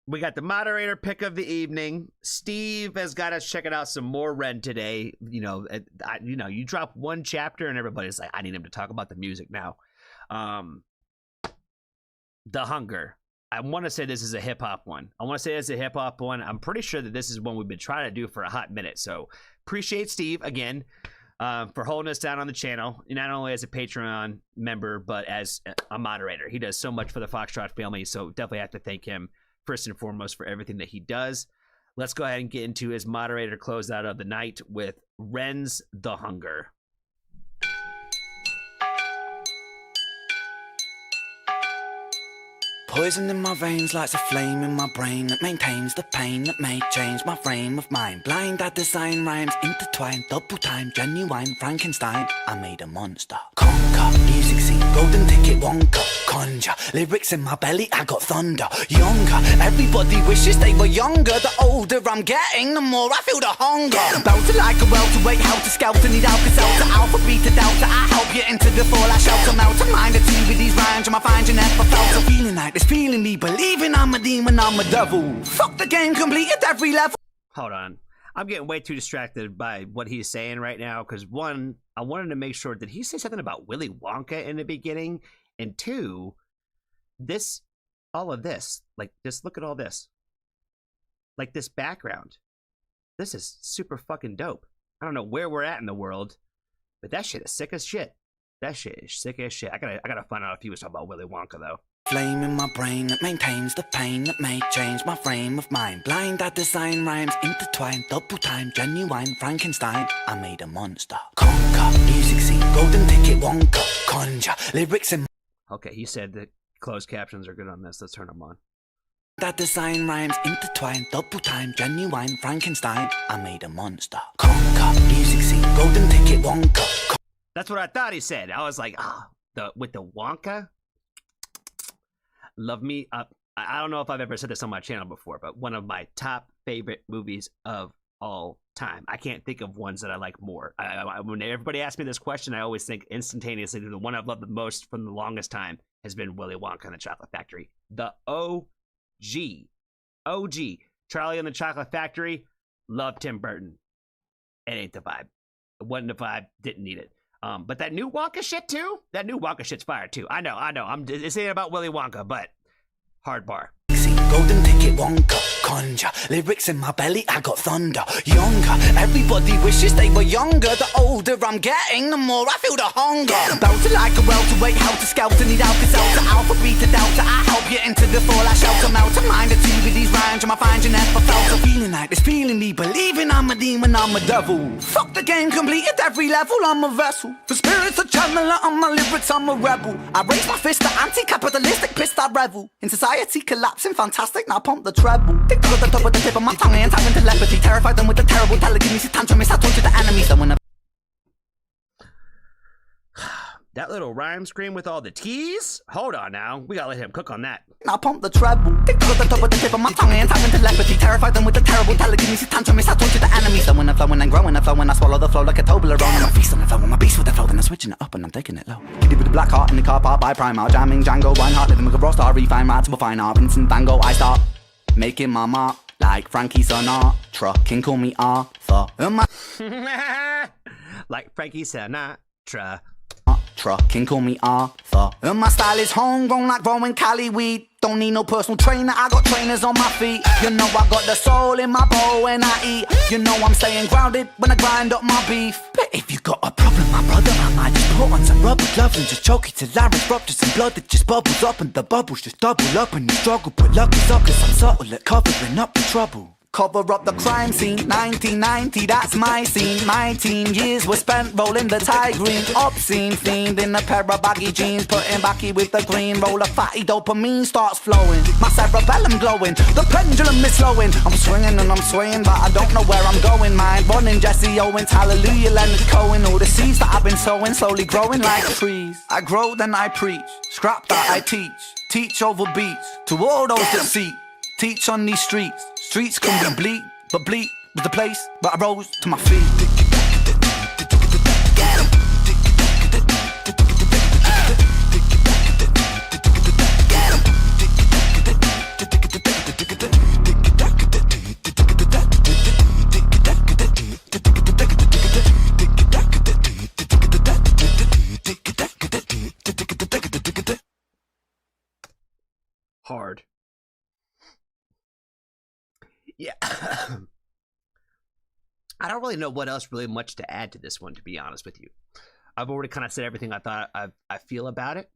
We got the moderator pick of the evening. Steve has got us checking out some more Ren today. You know, you drop one chapter and everybody's like, I need him to talk about the music now. The Hunger. I want to say this is a hip hop one. I'm pretty sure that this is one we've been trying to do for a hot minute. So appreciate Steve again for holding us down on the channel, not only as a Patreon member, but as a moderator. He does so much for the Foxtrot family. So definitely have to thank him first and foremost for everything that he does. Let's go ahead and get into his moderator closeout of the night with Ren's The Hunger. Poison in my veins lights a flame in my brain that maintains the pain that may change my frame of mind. Blind, I design rhymes intertwined, double time, genuine Frankenstein. I made a monster. Conquer, music scene, golden ticket, Wonka, conjure. Lyrics in my belly, I got thunder. Younger, everybody wishes they were younger. The older I'm getting, the more I feel the hunger. Belter like a welterweight, how to scout and need Alka-Seltzer. Alpha, beta, delta, I help you into the fall. I shout them out to mind a tea with these rhymes. I find you never felt a feeling like this. Feeling me, believing I'm a demon, I'm a devil. Fuck the game, completed every level. Hold on. I'm getting way too distracted by what he's saying right now because one, I wanted to make sure, did he say something about Willy Wonka in the beginning? And two, all of this, like, just look at all this. Like, this background. This is super fucking dope. I don't know where we're at in the world, but that shit is sick as shit. That shit is sick as shit. I gotta find out if he was talking about Willy Wonka, though. Flame in my brain that maintains the pain that may change my frame of mind. Blind, I design rhymes intertwined, double time, genuine Frankenstein. I made a monster. Conquer, music scene, golden ticket, Wonka, conjure. Lyrics in. Okay, he said that closed captions are good on this. Let's turn them on. That design rhymes intertwined, double time, genuine Frankenstein. I made a monster. Conquer, music scene, golden ticket, Wonka. That's what I thought he said. I was like, with the Wonka? Love Me Up. I don't know if I've ever said this on my channel before, but one of my top favorite movies of all time. I can't think of ones that I like more. When everybody asks me this question, I always think instantaneously the one I've loved the most from the longest time has been Willy Wonka and the Chocolate Factory. The OG. Charlie and the Chocolate Factory. Love Tim Burton. It ain't the vibe. It wasn't the vibe. Didn't need it. But that new Wonka shit too? That new Wonka shit's fire too. I know. It's ain't about Willy Wonka, but hard bar. Golden ticket, Wonka, conjure. Lyrics in my belly, I got thunder. Younger, everybody wishes they were younger. The older I'm getting, the more I feel the hunger. Belter like a welterweight, how to scout and need Alka-Seltzer. Alpha, beta, delta, I help you into the fall. I shout them out to mind a tea with these rhymes. I find you never felt a feeling like this. Feeling me, believing I'm a demon, I'm a devil. Fuck the game, completed every level, I'm a vessel. For spirits a channeler, on my lyrics, I'm a rebel. I raise my fist, the anti-capitalistic pissed, I revel. In society collapsing, fantastic, now pump the treble. Tick to the top of the tip of my tongue and time into telepathy. Terrified them with the terrible telekinesis tantrum. I torture the enemies. So when That little rhyme scream with all the T's? Hold on now. We gotta let him cook on that. now pump the treble. Tick to the top of the tip of my tongue and time into telepathy. Terrified them with the terrible telekinesis tantrum. I torture the enemies. So when I'm flowing and growing, I flow when I swallow the flow like a Toblerone. I'm a feast on the flow, I'm a beast with the flow. Then I'm switching it up and I'm taking it low. Kitty with the black heart in the car park by Primark. Jamming Django, Reinhardt, living with a raw star. Refine rats with a fine art. Vincent Van Gogh, I start making my mark. Like Frankie Sinatra, can call me Arthur. Like Frankie Sinatra. Can call me Arthur. And my style is homegrown like growing Cali weed. Don't need no personal trainer, I got trainers on my feet. You know I got the soul in my bowl when I eat. You know I'm staying grounded when I grind up my beef. But if you got a problem, my brother, I might just put on some rubber gloves and just choke it till I rupture some blood that just bubbles up. And the bubbles just double up and you struggle. But luck is up cause I'm subtle at covering up the trouble. Cover up the crime scene, 1990, that's my scene. My teen years were spent rolling the Thai green. Obscene fiend in a pair of baggy jeans, putting backy with the green. Roll a fatty, dopamine starts flowing. My cerebellum glowing, the pendulum is slowing. I'm swinging and I'm swaying, but I don't know where I'm going. Mind running, Jesse Owens, hallelujah, Leonard Cohen. All the seeds that I've been sowing, slowly growing like trees. I grow, then I preach, scrap that I teach. Teach over beats, to all those that seek. Teach on these streets. Streets can be bleak, but bleak was the place where I rose to my feet. Hard. Yeah. I don't really know what else really much to add to this one, to be honest with you. I've already kind of said everything I thought I feel about it.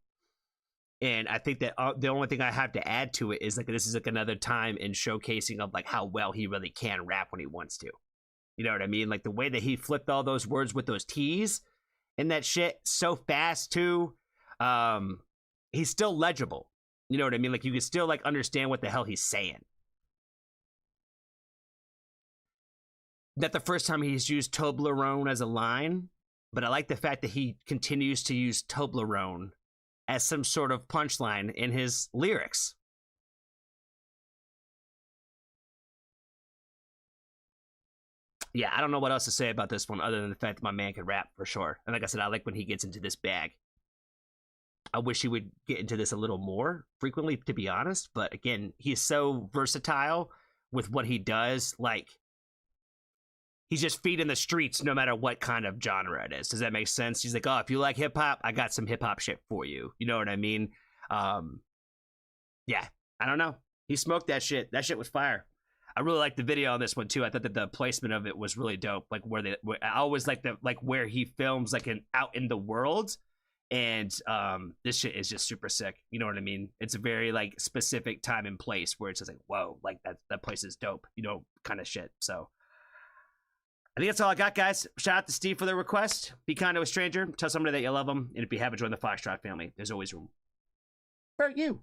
And I think that the only thing I have to add to it is like this is like another time in showcasing of like how well he really can rap when he wants to. You know what I mean? Like the way that he flipped all those words with those T's and that shit so fast too. He's still legible. You know what I mean? Like you can still like understand what the hell he's saying. Not the first time he's used Toblerone as a line, but I like the fact that he continues to use Toblerone as some sort of punchline in his lyrics. Yeah, I don't know what else to say about this one other than the fact that my man can rap for sure. And like I said, I like when he gets into this bag. I wish he would get into this a little more frequently, to be honest. But again, he's so versatile with what he does. Like, he's just feeding the streets no matter what kind of genre it is. Does that make sense? He's like, oh, if you like hip-hop, I got some hip-hop shit for you. You know what I mean? Yeah, I don't know. He smoked that shit. That shit was fire. I really liked the video on this one, too. I thought that the placement of it was really dope. Like, I always like where he films, like, out in the world. And this shit is just super sick. You know what I mean? It's a very, like, specific time and place where it's just like, whoa, like, that place is dope. You know, kind of shit. So I think that's all I got, guys. Shout out to Steve for the request. Be kind to a stranger. Tell somebody that you love them. And if you haven't joined the Foxtrot family, there's always room for you.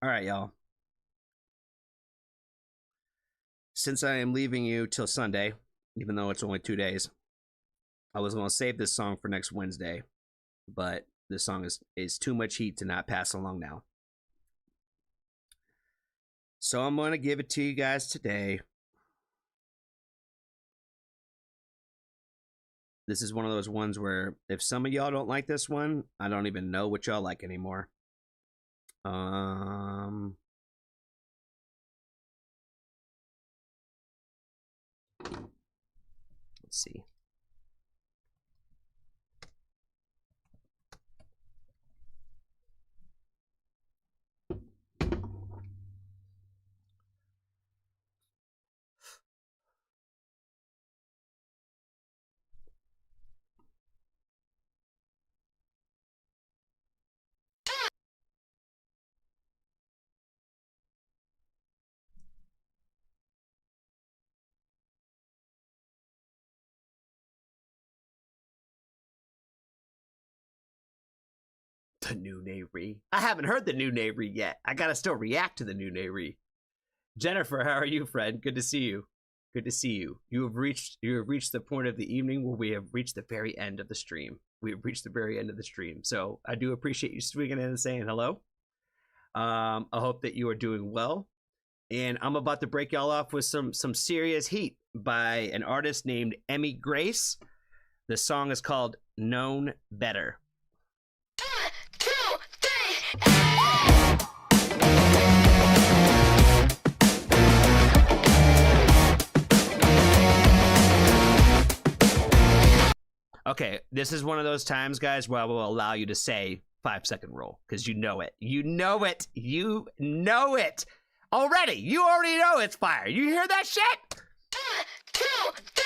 All right, y'all. Since I am leaving you till Sunday, even though it's only 2 days, I was going to save this song for next Wednesday, but this song is too much heat to not pass along now. So I'm going to give it to you guys today. This is one of those ones where if some of y'all don't like this one, I don't even know what y'all like anymore. Let's see. The new Nayri. I haven't heard the new Nayri yet. I gotta still react to the new Nayri. Jennifer, how are you, friend? Good to see you. Good to see you. You have reached the point of the evening where we have reached the very end of the stream. We have reached the very end of the stream. So I do appreciate you swinging in and saying hello. I hope that you are doing well. And I'm about to break y'all off with some serious heat by an artist named Emmy Grace. The song is called Known Better. Okay, this is one of those times, guys, where I will allow you to say 5-second rule, because you know it. You know it. You know it. Already. You already know it's fire. You hear that shit? 1, 2, 3.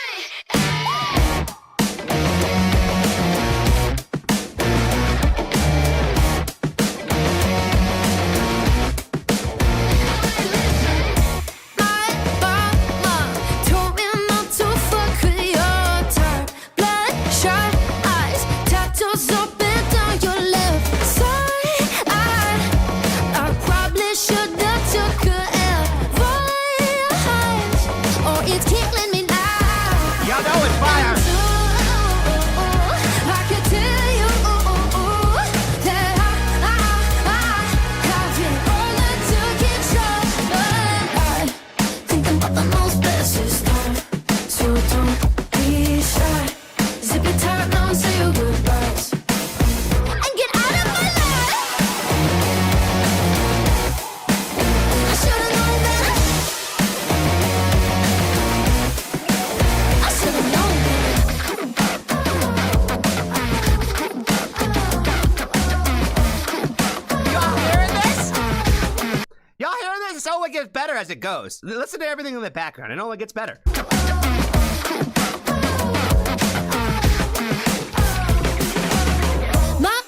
as it goes. Listen to everything in the background. It only gets better.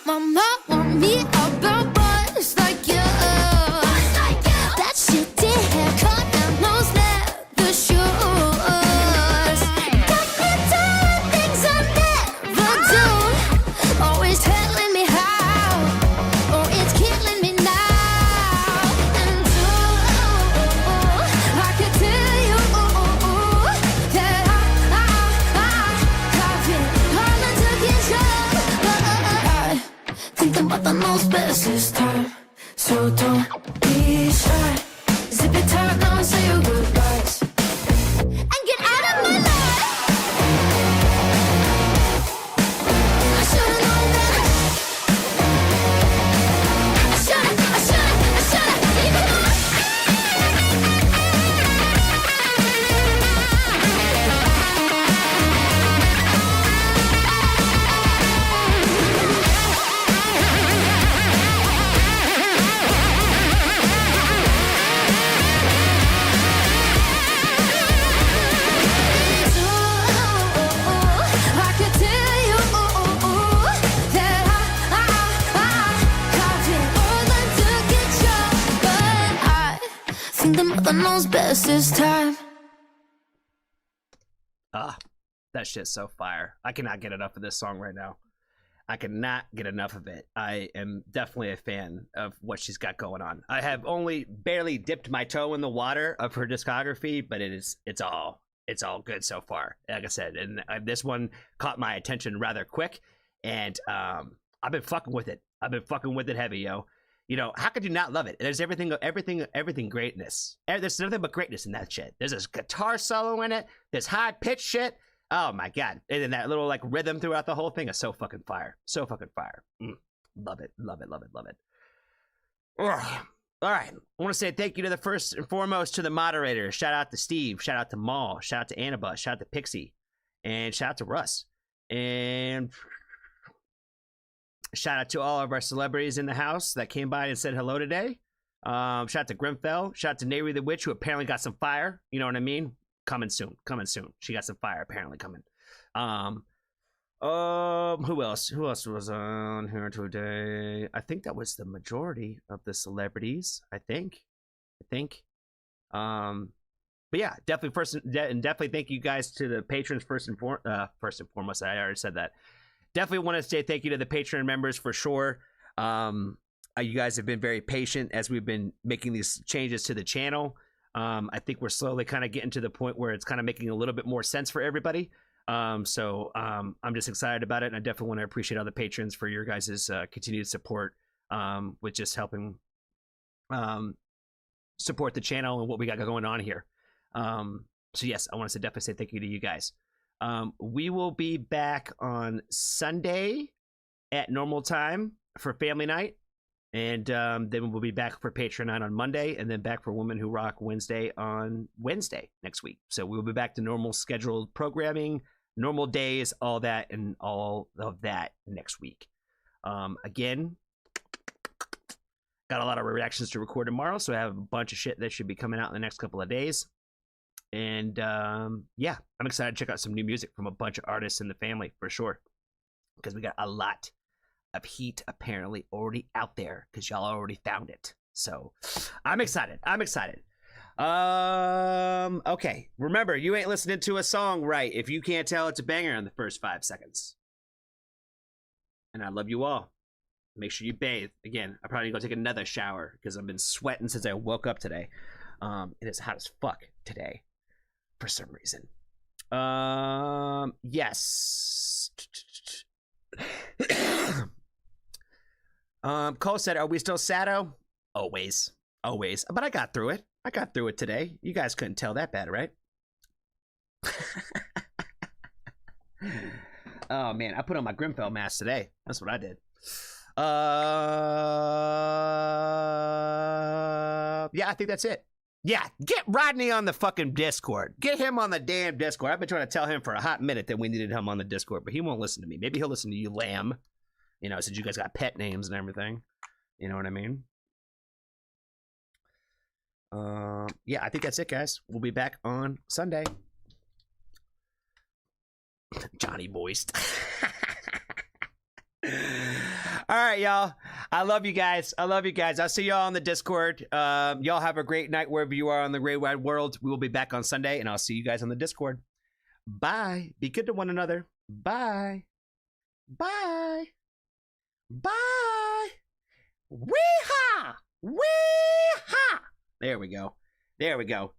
Mama want me about boys like you. That shitty haircut and those leather shoes got me doing things I never do. Always telling me how. Oh, it's killing me now. And I can tell you that I've been hard to get you. Think the mother knows best this time, so don't be shy. Zip it tight now and say your goodbyes and get out of my life. I should've known better. I should've. Yeah, come on. I can tell you that I've been more to get you, but I think the mother knows best this time. That shit's so fire. I cannot get enough of this song right now. I cannot get enough of it. I am definitely a fan of what she's got going on. I have only barely dipped my toe in the water of her discography, but it's all good so far. Like I said, and this one caught my attention rather quick, and I've been fucking with it. I've been fucking with it heavy, yo. You know, how could you not love it? There's everything greatness. There's nothing but greatness in that shit. There's this guitar solo in it. There's high pitched shit. Oh my god! And then that little like rhythm throughout the whole thing is so fucking fire. So fucking fire. Love it. All right. I want to say thank you to the first and foremost to the moderators. Shout out to Steve. Shout out to Maul. Shout out to Annabelle. Shout out to Pixie. And shout out to Russ. And shout out to all of our celebrities in the house that came by and said hello today. Shout out to Grimfell. Shout out to Nary the Witch, who apparently got some fire. You know what I mean? Coming soon. She got some fire apparently coming. Who else? Who else was on here today? I think that was the majority of the celebrities. I think. But yeah, definitely thank you guys to the patrons first and foremost. I already said that. Definitely want to say thank you to the Patreon members for sure. You guys have been very patient as we've been making these changes to the channel. I think we're slowly kind of getting to the point where it's kind of making a little bit more sense for everybody. So I'm just excited about it, and I definitely want to appreciate all the patrons for your guys' continued support with just helping support the channel and what we got going on here. So yes, I want to definitely say thank you to you guys. We will be back on Sunday at normal time for family night. And then we'll be back for Patron Night on Monday, and then back for Women Who Rock Wednesday on Wednesday next week. So we'll be back to normal scheduled programming, normal days, all that, and all of that next week. Again, got a lot of reactions to record tomorrow, so I have a bunch of shit that should be coming out in the next couple of days. And yeah, I'm excited to check out some new music from a bunch of artists in the family for sure, because we got a lot of heat apparently already out there because y'all already found it. So I'm excited. Okay, remember, you ain't listening to a song right if you can't tell it's a banger in the first 5 seconds. And I love you all. Make sure you bathe. Again, I probably need to go take another shower because I've been sweating since I woke up today. It is hot as fuck today for some reason. Yes. Cole said, are we still Sado? Always. But I got through it. Today. You guys couldn't tell that bad, right? Oh man, I put on my Grimfell mask today. That's what I did. Yeah, I think that's it. Yeah, get Rodney on the fucking Discord. Get him on the damn Discord. I've been trying to tell him for a hot minute that we needed him on the Discord, but he won't listen to me. Maybe he'll listen to you, Lamb. You know, since you guys got pet names and everything. You know what I mean? Yeah, I think that's it, guys. We'll be back on Sunday. Johnny voiced. All right, y'all. I love you guys. I'll see y'all on the Discord. Y'all have a great night wherever you are on the great wide world. We will be back on Sunday, and I'll see you guys on the Discord. Bye. Be good to one another. Bye. Bye. Bye. Wee-ha! Wee-ha! There we go.